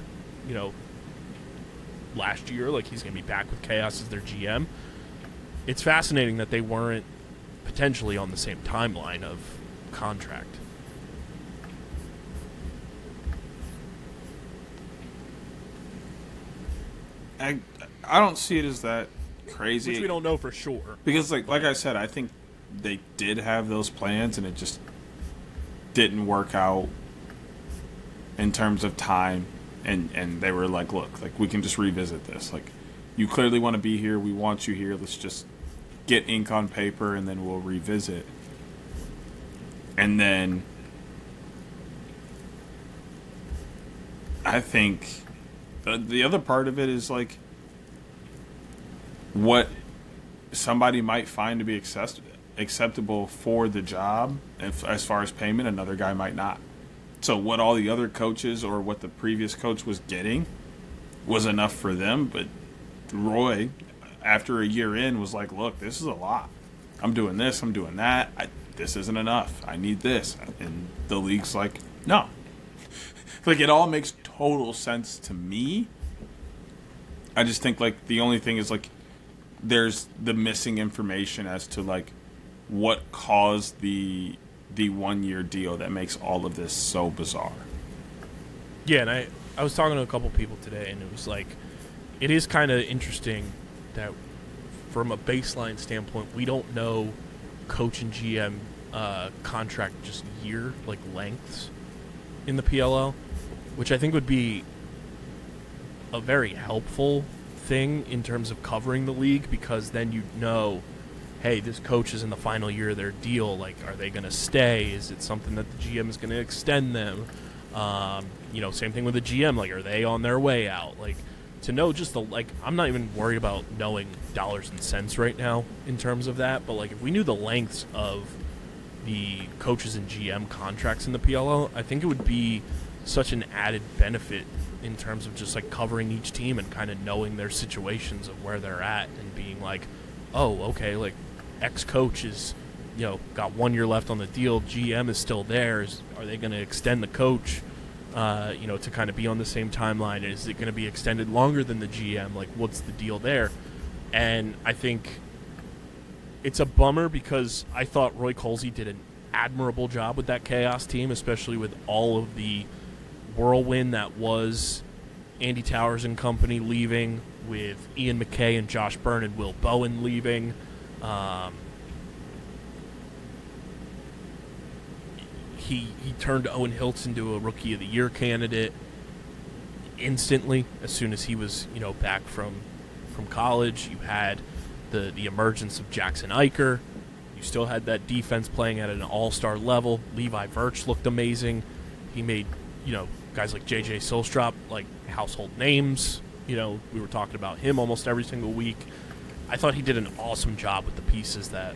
last year. He's going to be back with Chaos as their GM. It's fascinating that they weren't potentially on the same timeline of contract. I don't see it as that crazy. Which we don't know for sure. Because, like I said, I think they did have those plans, and it just didn't work out in terms of time, and they were look, we can just revisit this. You clearly want to be here. We want you here. Let's just get ink on paper, and then we'll revisit. And then I think the other part of it is what somebody might find to be acceptable for the job, as far as payment, another guy might not. So what all the other coaches or what the previous coach was getting was enough for them, but Roy, after a year in, was like, look, this is a lot. I'm doing this, I'm doing that. This isn't enough. I need this. And the league's like, no. Like, it all makes total sense to me. I just think, like, the only thing is, like, there's the missing information as to, like, what caused the 1 year deal that makes all of this so bizarre. Yeah, and I was talking to a couple people today, and it was like, it is kind of interesting that from a baseline standpoint, we don't know coach and GM contract just year, like, lengths in the PLL, which I think would be a very helpful thing in terms of covering the league, because then you know, hey, this coach is in the final year of their deal. Like, are they going to stay? Is it something that the GM is going to extend them? Same thing with the GM. Like, are they on their way out? Like, to know just I'm not even worried about knowing dollars and cents right now in terms of that. But, like, if we knew the lengths of the coaches and GM contracts in the PLL, I think it would be such an added benefit in terms of just, like, covering each team and kind of knowing their situations of where they're at and being like, oh, okay, like, ex-coach is, got 1 year left on the deal. GM is still there. Are they going to extend the coach, to kind of be on the same timeline? Is it going to be extended longer than the GM? Like, what's the deal there? And I think it's a bummer because I thought Roy Colsey did an admirable job with that Chaos team, especially with all of the whirlwind that was Andy Towers and company leaving, with Ian McKay and Josh Byrne and Will Bowen leaving. He turned Owen Hiltz into a Rookie of the Year candidate instantly as soon as he was, back from college. You had the emergence of Jackson Eicher. You still had that defense playing at an all-star level. Levi Virch looked amazing. He made, guys like J.J. Solstrop, like, household names. We were talking about him almost every single week. I thought he did an awesome job with the pieces that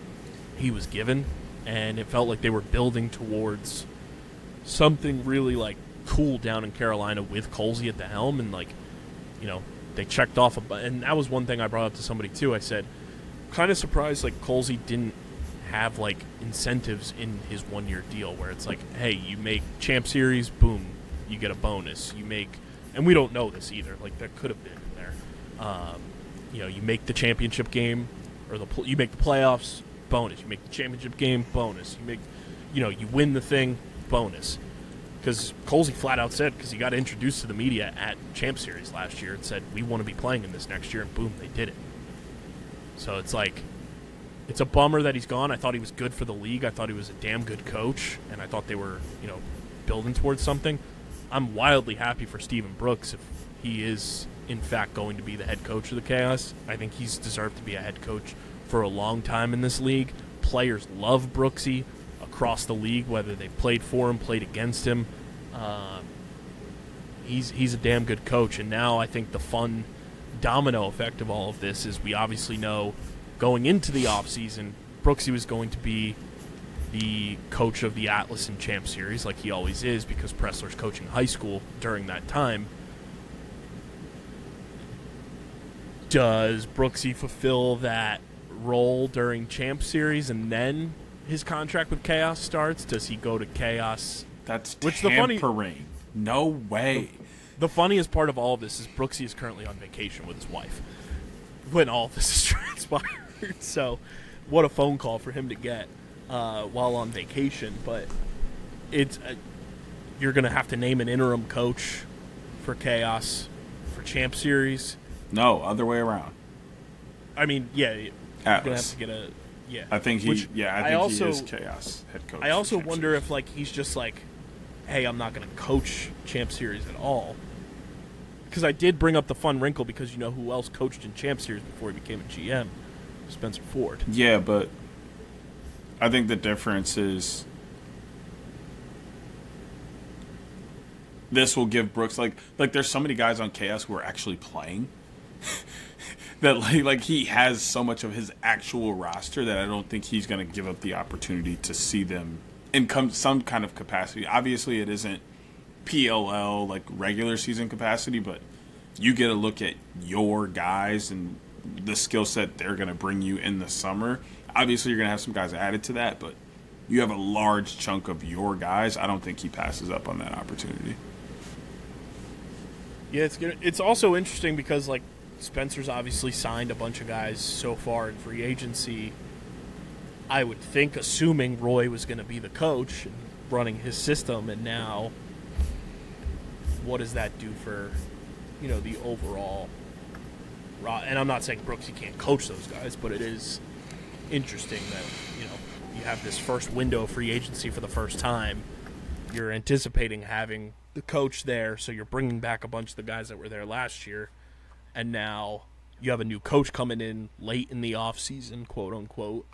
he was given, and it felt like they were building towards something really, like, cool down in Carolina with Colsey at the helm, and, like, they checked off and that was one thing I brought up to somebody too. I said, kind of surprised, like, Colsey didn't have, like, incentives in his 1 year deal where it's like, hey, you make Champ Series, boom, you get a bonus. You make, and we don't know this either, like, that could have been in there. You make the championship game, or you make the playoffs, bonus. You make the championship game, bonus. You make, you win the thing, bonus. Because Colsey flat out said, because he got introduced to the media at Champ Series last year, and said, we want to be playing in this next year, and boom, they did it. So it's like, it's a bummer that he's gone. I thought he was good for the league. I thought he was a damn good coach, and I thought they were, building towards something. I'm wildly happy for Stephen Brooks if he is, in fact, going to be the head coach of the Chaos. I think he's deserved to be a head coach for a long time in this league. Players love Brooksy across the league, whether they played for him, played against him. He's a damn good coach, and now I think the fun domino effect of all of this is we obviously know going into the offseason, Brooksy was going to be the coach of the Atlas and Champ Series, like he always is, because Pressler's coaching high school during that time. Does Brooksy fulfill that role during Champ Series and then his contract with Chaos starts? Does he go to Chaos? That's tampering. No way. The funniest part of all of this is Brooksy is currently on vacation with his wife when all of this is transpired. So what a phone call for him to get while on vacation. But it's you're going to have to name an interim coach for Chaos for Champ Series. No, other way around. I mean, yeah, you're going to have to get a... Yeah, I think he is Chaos head coach. I also wonder if, like, he's just like, hey, I'm not going to coach Champ Series at all. Because I did bring up the fun wrinkle because you know who else coached in Champ Series before he became a GM? Spencer Ford. Yeah, but I think the difference is this will give Brooks, like there's so many guys on Chaos who are actually playing that like he has so much of his actual roster that I don't think he's going to give up the opportunity to see them in some kind of capacity. Obviously, it isn't PLL like regular season capacity, but you get a look at your guys and the skill set they're going to bring you in the summer. Obviously, you're going to have some guys added to that, but you have a large chunk of your guys. I don't think he passes up on that opportunity. Yeah, it's also interesting because like Spencer's obviously signed a bunch of guys so far in free agency. I would think, assuming Roy was going to be the coach and running his system, and now what does that do for, the overall? And I'm not saying Brooksy can't coach those guys, but it is interesting that you have this first window of free agency for the first time. You're anticipating having the coach there, so you're bringing back a bunch of the guys that were there last year, and now you have a new coach coming in late in the off season, quote unquote.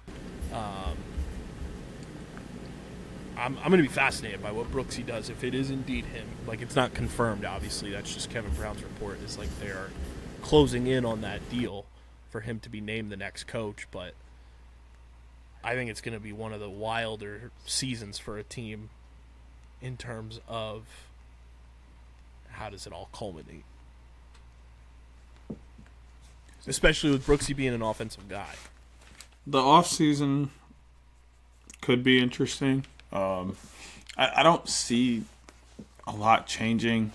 I'm going to be fascinated by what Brooksy does if it is indeed him. Like, it's not confirmed, obviously. That's just Kevin Brown's report. Is like they are closing in on that deal for him to be named the next coach. But I think it's going to be one of the wilder seasons for a team in terms of how does it all culminate. Especially with Brooksy being an offensive guy. The offseason could be interesting. I don't see a lot changing.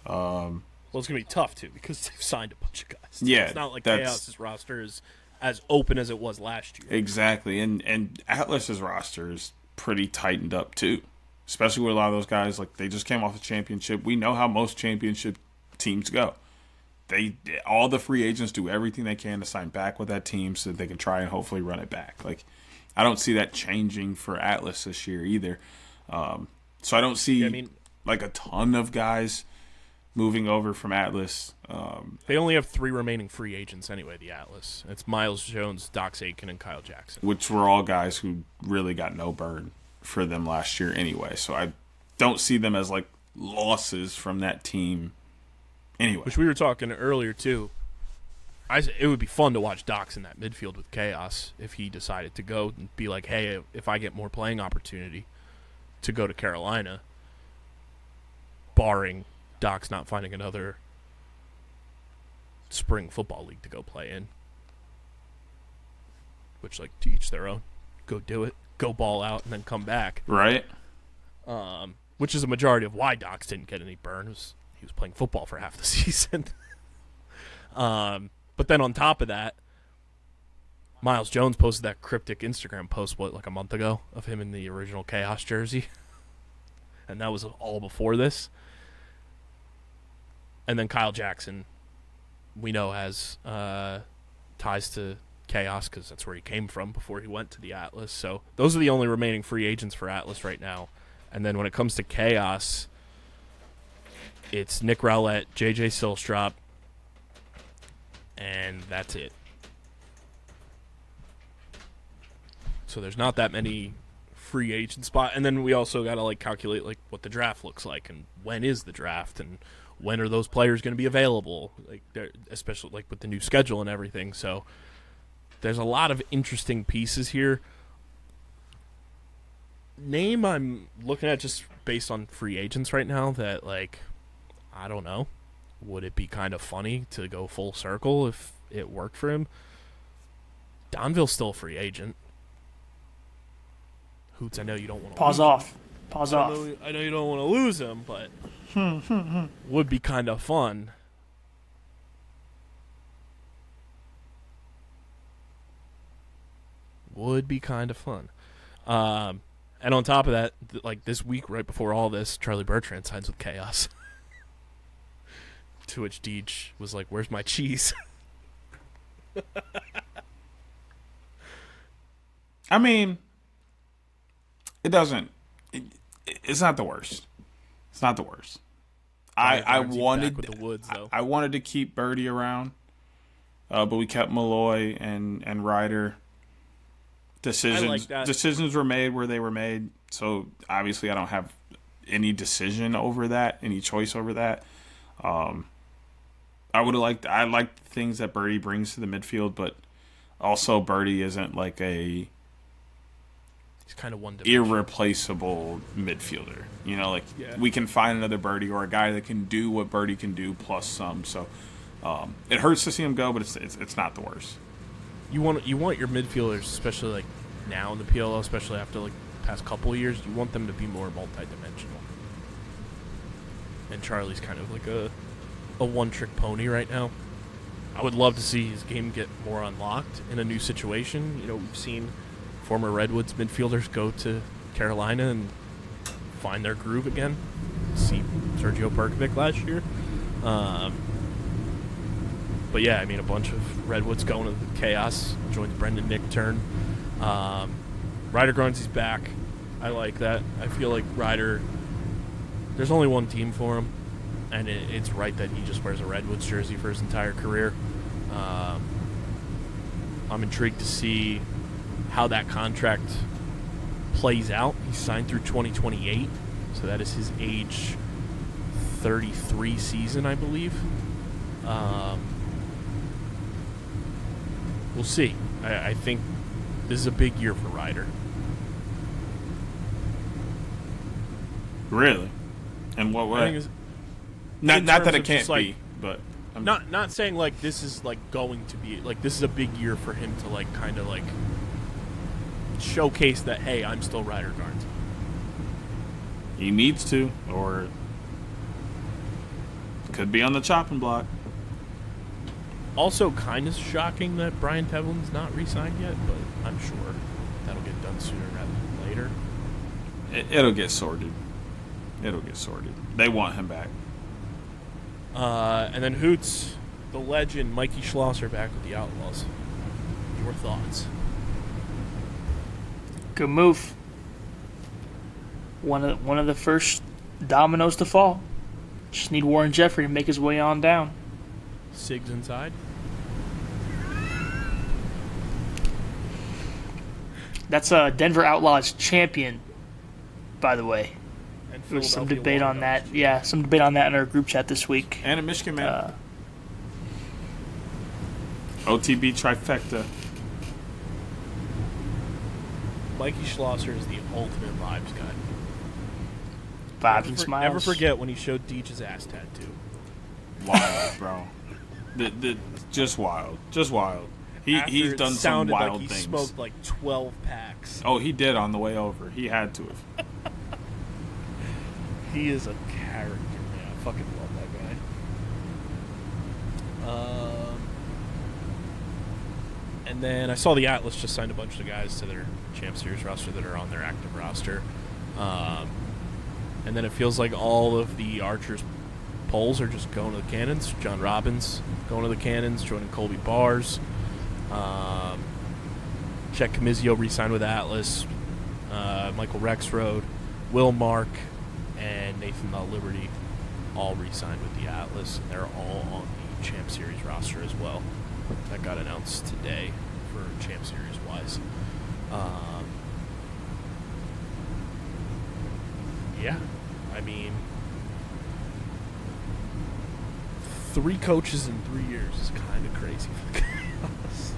Well, it's going to be tough, too, because they've signed a bunch of guys. Yeah. It's not like Chaos's roster is as open as it was last year. Exactly. And Atlas's roster is pretty tightened up, too. Especially with a lot of those guys. Like, they just came off a championship. We know how most championship teams go. All the free agents do everything they can to sign back with that team so that they can try and hopefully run it back. Like, I don't see that changing for Atlas this year either. So I don't see like a ton of guys moving over from Atlas. They only have 3 remaining free agents anyway, the Atlas. It's Miles Jones, Dox Aitken, and Kyle Jackson. Which were all guys who really got no burn for them last year anyway. So I don't see them as like losses from that team anyway. Which we were talking earlier too. It would be fun to watch Dox in that midfield with Chaos if he decided to go and be like, hey, if I get more playing opportunity to go to Carolina, barring Dox not finding another spring football league to go play in. Which, like, to each their own. Go do it. Go ball out and then come back. Right. Which is a majority of why Dox didn't get any burn. He was playing football for half the season. But then on top of that, Miles Jones posted that cryptic Instagram post, like a month ago, of him in the original Chaos jersey. And that was all before this. And then Kyle Jackson, we know, has ties to Chaos because that's where he came from before he went to the Atlas. So those are the only remaining free agents for Atlas right now. And then when it comes to Chaos, it's Nick Rowlett, JJ Silstrop, and that's it. So there's not that many free agent spot. And then we also got to like calculate like what the draft looks like and when is the draft and when are those players going to be available, like especially like with the new schedule and everything. So there's a lot of interesting pieces here. Name I'm looking at just based on free agents right now that, like, I don't know. Would it be kind of funny to go full circle if it worked for him? Donville's still a free agent. Hoots, I know you don't want to Pause off. I know you don't want to lose him, but would be kind of fun. Would be kind of fun. And on top of that, like this week, right before all this, Charlie Bertrand signs with Chaos. To which Deej was like, "Where's my cheese?" I mean, it doesn't. It's not the worst. It's not the worst. I wanted with the Woods, though. I wanted to keep Birdie around, but we kept Malloy and Ryder. Decisions were made where they were made, so obviously I don't have any decision over that, any choice over that. I like things that Birdie brings to the midfield, but also Birdie isn't like a He's kind of one-dimensional. irreplaceable midfielder. We can find another Birdie or a guy that can do what Birdie can do plus some. So it hurts to see him go, but it's not the worst. You want your midfielders, especially like now in the PLL, especially after like past couple of years, you want them to be more multi-dimensional. And Charlie's kind of like a one-trick pony right now. I would love to see his game get more unlocked in a new situation. We've seen former Redwoods midfielders go to Carolina and find their groove again. See Sergio Perkovic last year. But yeah, I mean, a bunch of Redwoods going to the Chaos. Joins Brendan Nickturn. Ryder Garnsey's back. I like that. I feel like Ryder, there's only one team for him, and it's right that he just wears a Redwoods jersey for his entire career. I'm intrigued to see how that contract plays out. He's signed through 2028, so that is his age 33 season, I believe. We'll see. I think this is a big year for Ryder. Really? In what way? Not that it can't be, but not saying like this is like going to be like this is a big year for him to like kind of like showcase that, hey, I'm still Ryder Garnsey. He needs to, or could be on the chopping block. Also, kind of shocking that Brian Tevlin's not re-signed yet, but I'm sure that'll get done sooner rather than later. It'll get sorted. They want him back. And then Hoots, the legend, Mikey Schlosser back with the Outlaws. Your thoughts? Good move. One of the first dominoes to fall. Just need Warren Jeffrey to make his way on down. Sigs inside. That's a Denver Outlaws champion, by the way. And There was some Philadelphia debate on Warriors. that. Yeah, some debate on that in our group chat this week. And a Michigan man. OTB trifecta. Mikey Schlosser is the ultimate vibes guy. Vibes and smiles. Never forget when he showed Deech's ass tattoo. Wild, bro. Just wild. He's done some wild like he things. Smoked like 12 packs. Oh, he did on the way over. He had to have. He is a character, man. I fucking love that guy. And then I saw the Atlas just signed a bunch of guys to their Champ Series roster that are on their active roster. And then it feels like all of the Archers polls are just going to the Cannons. John Robbins going to the Cannons, joining Colby Bars. Chet Camizio re-signed with Atlas. Michael Rexroad, Will Mark, and Nathan Liberty all re-signed with the Atlas, and they're all on the Champ Series roster as well. That got announced today for Champ Series wise. Yeah, I mean, 3 coaches in 3 years is kind of crazy for the Chaos.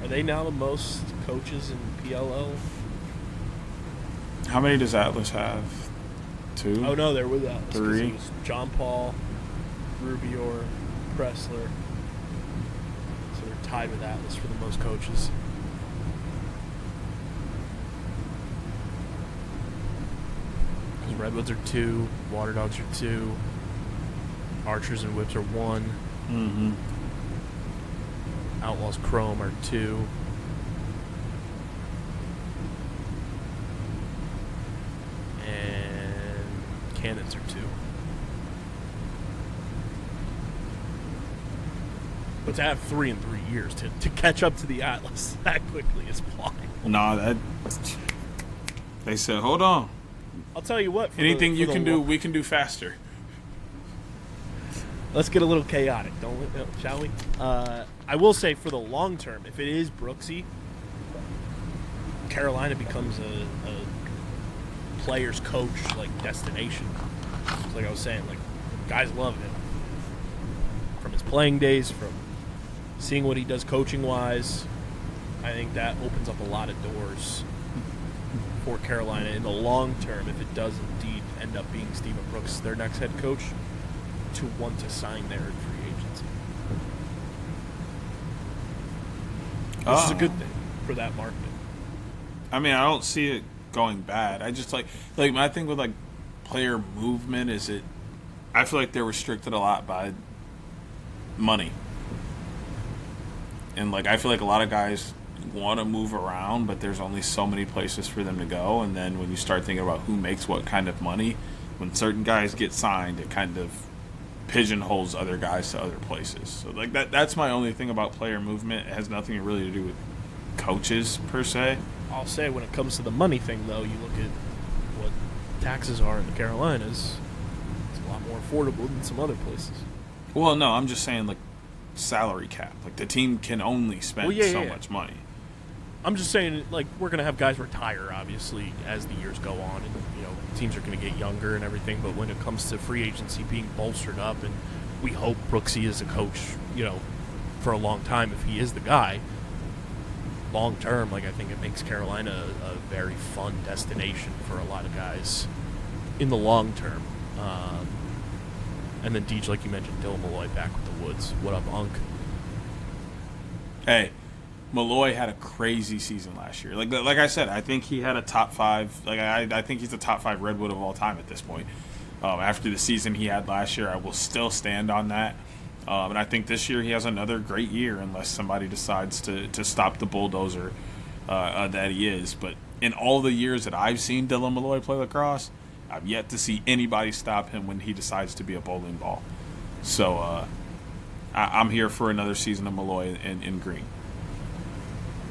Are they now the most coaches in PLL? How many does Atlas have? 2? Oh, no, they're with Atlas. 3? It was John Paul, Rubior, Pressler. So they're tied with Atlas for the most coaches. The Redwoods are 2, Water Dogs are 2, Archers and Whips are 1. Mm-hmm. Outlaws Chrome are 2. And Cannons are 2. But to have 3 in 3 years, to catch up to the Atlas that quickly is wild. Nah, that... They said, hold on. I'll tell you what. Anything you can do, we can do faster. Let's get a little chaotic, shall we? I will say, for the long term, if it is Brooksy, Carolina becomes a player's coach like destination. Like I was saying, like Guys love him. From his playing days, from seeing what he does coaching-wise, I think that opens up a lot of doors for Carolina in the long term if it does indeed end up being Stephen Brooks, their next head coach, to want to sign there in free agency. Which is a good thing for that market. I mean, I don't see it going bad. I just like my thing with like player movement is I feel like they're restricted a lot by money. And like I feel like a lot of guys want to move around, but there's only so many places for them to go. And then when you start thinking about who makes what kind of money, when certain guys get signed, it kind of pigeonholes other guys to other places. So like that's my only thing about player movement. It has nothing really to do with coaches per se. I'll say when it comes to the money thing, though, you look at what taxes are in the Carolinas, it's a lot more affordable than some other places. Well, no, I'm just saying like salary cap. Like the team can only spend so much money. I'm just saying, like, we're going to have guys retire, obviously, as the years go on. And, you know, teams are going to get younger and everything. But when it comes to free agency being bolstered up, and we hope Brooksy is a coach, you know, for a long time if he is the guy, long term, like, I think it makes Carolina a very fun destination for a lot of guys in the long term. And then, Deej, like you mentioned, Dylan Malloy back with the Woods. What up, Unc? Hey. Malloy had a crazy season last year. Like I said, I think he had a top 5. Like I think he's a top 5 Redwood of all time at this point. After the season he had last year, I will still stand on that. And I think this year he has another great year, unless somebody decides to stop the bulldozer that he is. But in all the years that I've seen Dylan Malloy play lacrosse, I've yet to see anybody stop him when he decides to be a bowling ball. So I'm here for another season of Malloy in green.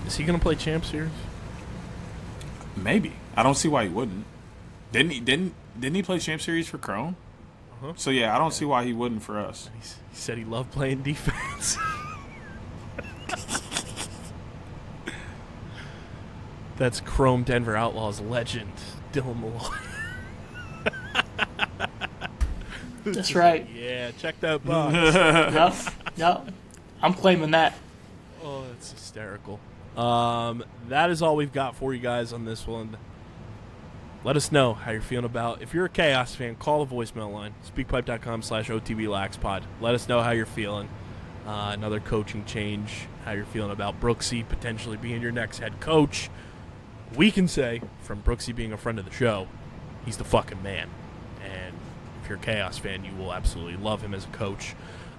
Is he going to play Champ Series? Maybe. I don't see why he wouldn't. Didn't he play Champ Series for Crone? Uh-huh. So yeah, I don't see why he wouldn't for us. He said he loved playing defense. That's Chrome Denver Outlaws legend, Dylan Malloy. That's right. Yeah, check that box. Yep. I'm claiming that. Oh, that's hysterical. That is all we've got for you guys on this one. Let us know how you're feeling about. If you're a Chaos fan, call the voicemail line, speakpipe.com/OTBLaxPod. Let us know how you're feeling. Another coaching change, how you're feeling about Brooksy potentially being your next head coach. We can say, from Brooksy being a friend of the show, he's the fucking man. And if you're a Chaos fan, you will absolutely love him as a coach.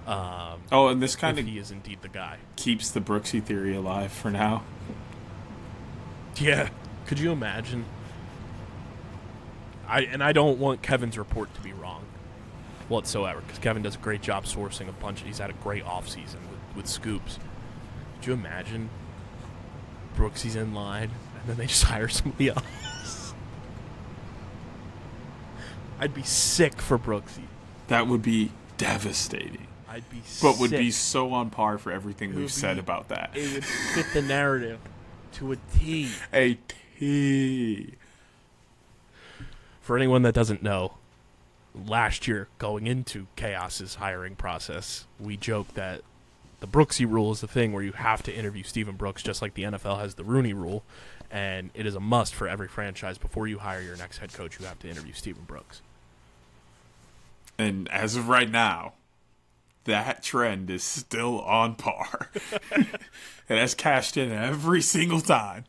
And this kind of he is indeed the guy. Keeps the Brooksy theory alive for now. Yeah. Could you imagine? I don't want Kevin's report to be wrong whatsoever, because Kevin does a great job sourcing a bunch. He's had a great offseason with scoops. Could you imagine Brooksy's in line and then they just hire somebody else? I'd be sick for Brooksy. That would be devastating. I'd be sick. But would be so on par for everything we've said about that. It would fit the narrative to a T. A T. For anyone that doesn't know, last year, going into Chaos's hiring process, we joked that the Brooksy rule is the thing where you have to interview Stephen Brooks, just like the NFL has the Rooney rule, and it is a must for every franchise. Before you hire your next head coach, you have to interview Stephen Brooks. And as of right now, that trend is still on par. It has cashed in every single time.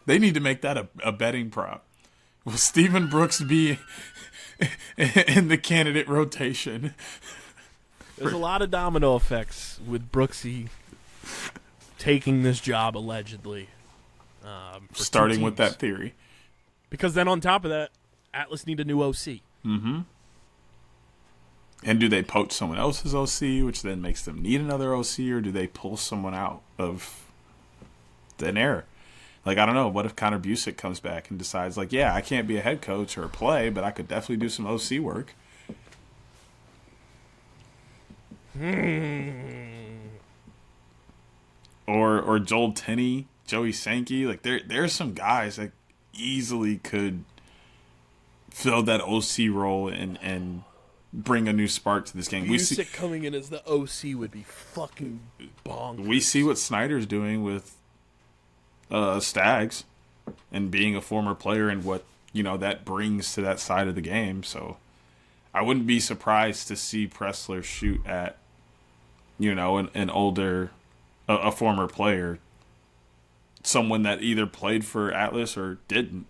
They need to make that a betting prop. Will Stephen Brooks be in the candidate rotation? There's a lot of domino effects with Brooksy taking this job, allegedly. Starting with that theory. Because then on top of that, Atlas need a new OC. Mm-hmm. And do they poach someone else's OC, which then makes them need another OC, or do they pull someone out of an error? Like, I don't know. What if Connor Busick comes back and decides, like, yeah, I can't be a head coach or play, but I could definitely do some OC work? Or Joel Tenney, Joey Sankey. Like, there's some guys that easily could fill that OC role and bring a new spark to this game. Busick coming in as the OC would be fucking bonkers. We see what Snyder's doing with Stags and being a former player and what, that brings to that side of the game. So I wouldn't be surprised to see Pressler shoot at, an older, a former player, someone that either played for Atlas or didn't,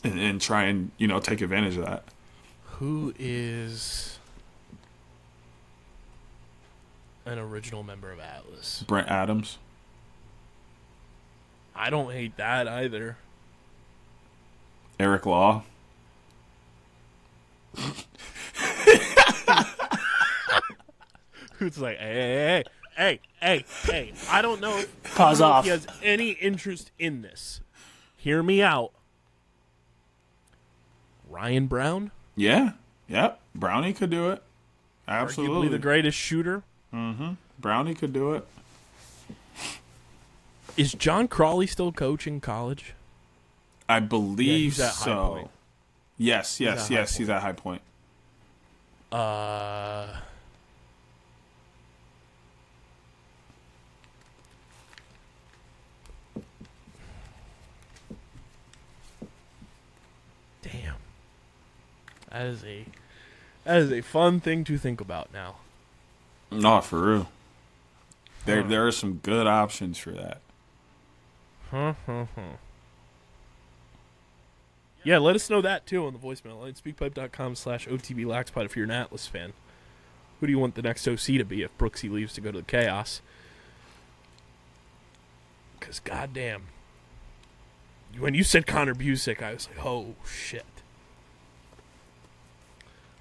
and try and, take advantage of that. Who is an original member of Atlas? Brent Adams. I don't hate that either. Eric Law. Who's like, hey. I don't know if, Pause off. If he has any interest in this. Hear me out. Ryan Brown? Yeah. Yep. Brownie could do it. Absolutely. Arguably the greatest shooter. Mm-hmm. Brownie could do it. Is John Crawley still coaching college? I believe he's at High so. Point. Yes. He's at High Point. Damn. That is a fun thing to think about now. No, for real. There are some good options for that. Yeah, let us know that too on the voicemail line. Speakpipe.com/OTBLaxpod if you're an Atlas fan. Who do you want the next OC to be if Brooksy leaves to go to the Chaos? Because goddamn, when you said Connor Busick, I was like, oh shit.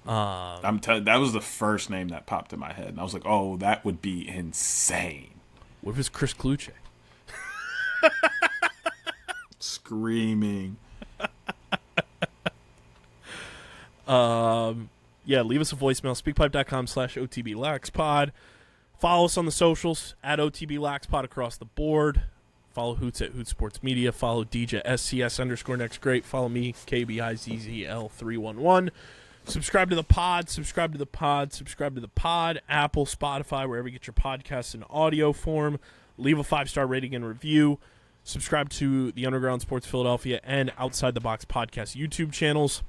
That was the first name that popped in my head, and I was like, oh, that would be insane. What if it's Chris Kluche? Screaming. Yeah, leave us a voicemail. Speakpipe.com/OTBLaxpod. Follow us on the socials at OTBLaxpod across the board. Follow Hoots at Hoots Sports Media. Follow DJ SCS_next great. Follow me, KBIZZL311. Subscribe to the pod. Apple, Spotify, wherever you get your podcasts in audio form. Leave a 5-star rating and review. Subscribe to the Underground Sports Philadelphia and Outside the Box podcast YouTube channels.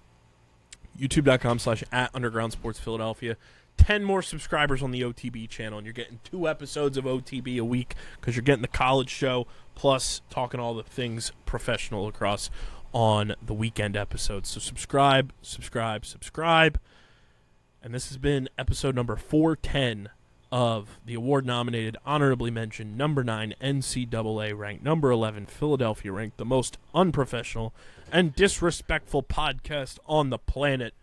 YouTube.com/@Underground Sports Philadelphia. 10 more subscribers on the OTB channel, and you're getting 2 episodes of OTB a week because you're getting the college show plus talking all the things professional lacrosse on the weekend episodes. So subscribe. And this has been episode number 410 of the award-nominated, honorably mentioned, number 9 NCAA ranked, number 11 Philadelphia ranked, the most unprofessional and disrespectful podcast on the planet,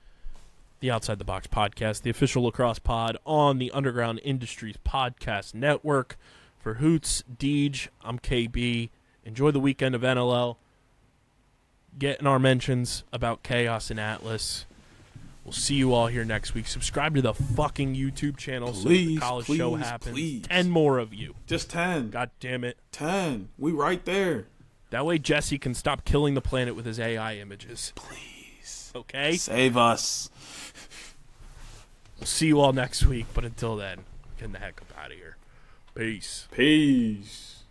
the Outside the Box podcast, the official lacrosse pod on the Underground Industries Podcast Network. For Hoots, Deej, I'm KB. Enjoy the weekend of NLL. Get in our mentions about Chaos and Atlas. We'll see you all here next week. Subscribe to the fucking YouTube channel so the college show happens. Please. 10 more of you. Just 10. God damn it. 10. We right there. That way Jesse can stop killing the planet with his AI images. Please. Okay? Save us. We'll see you all next week, but until then, get the heck up out of here. Peace. Peace.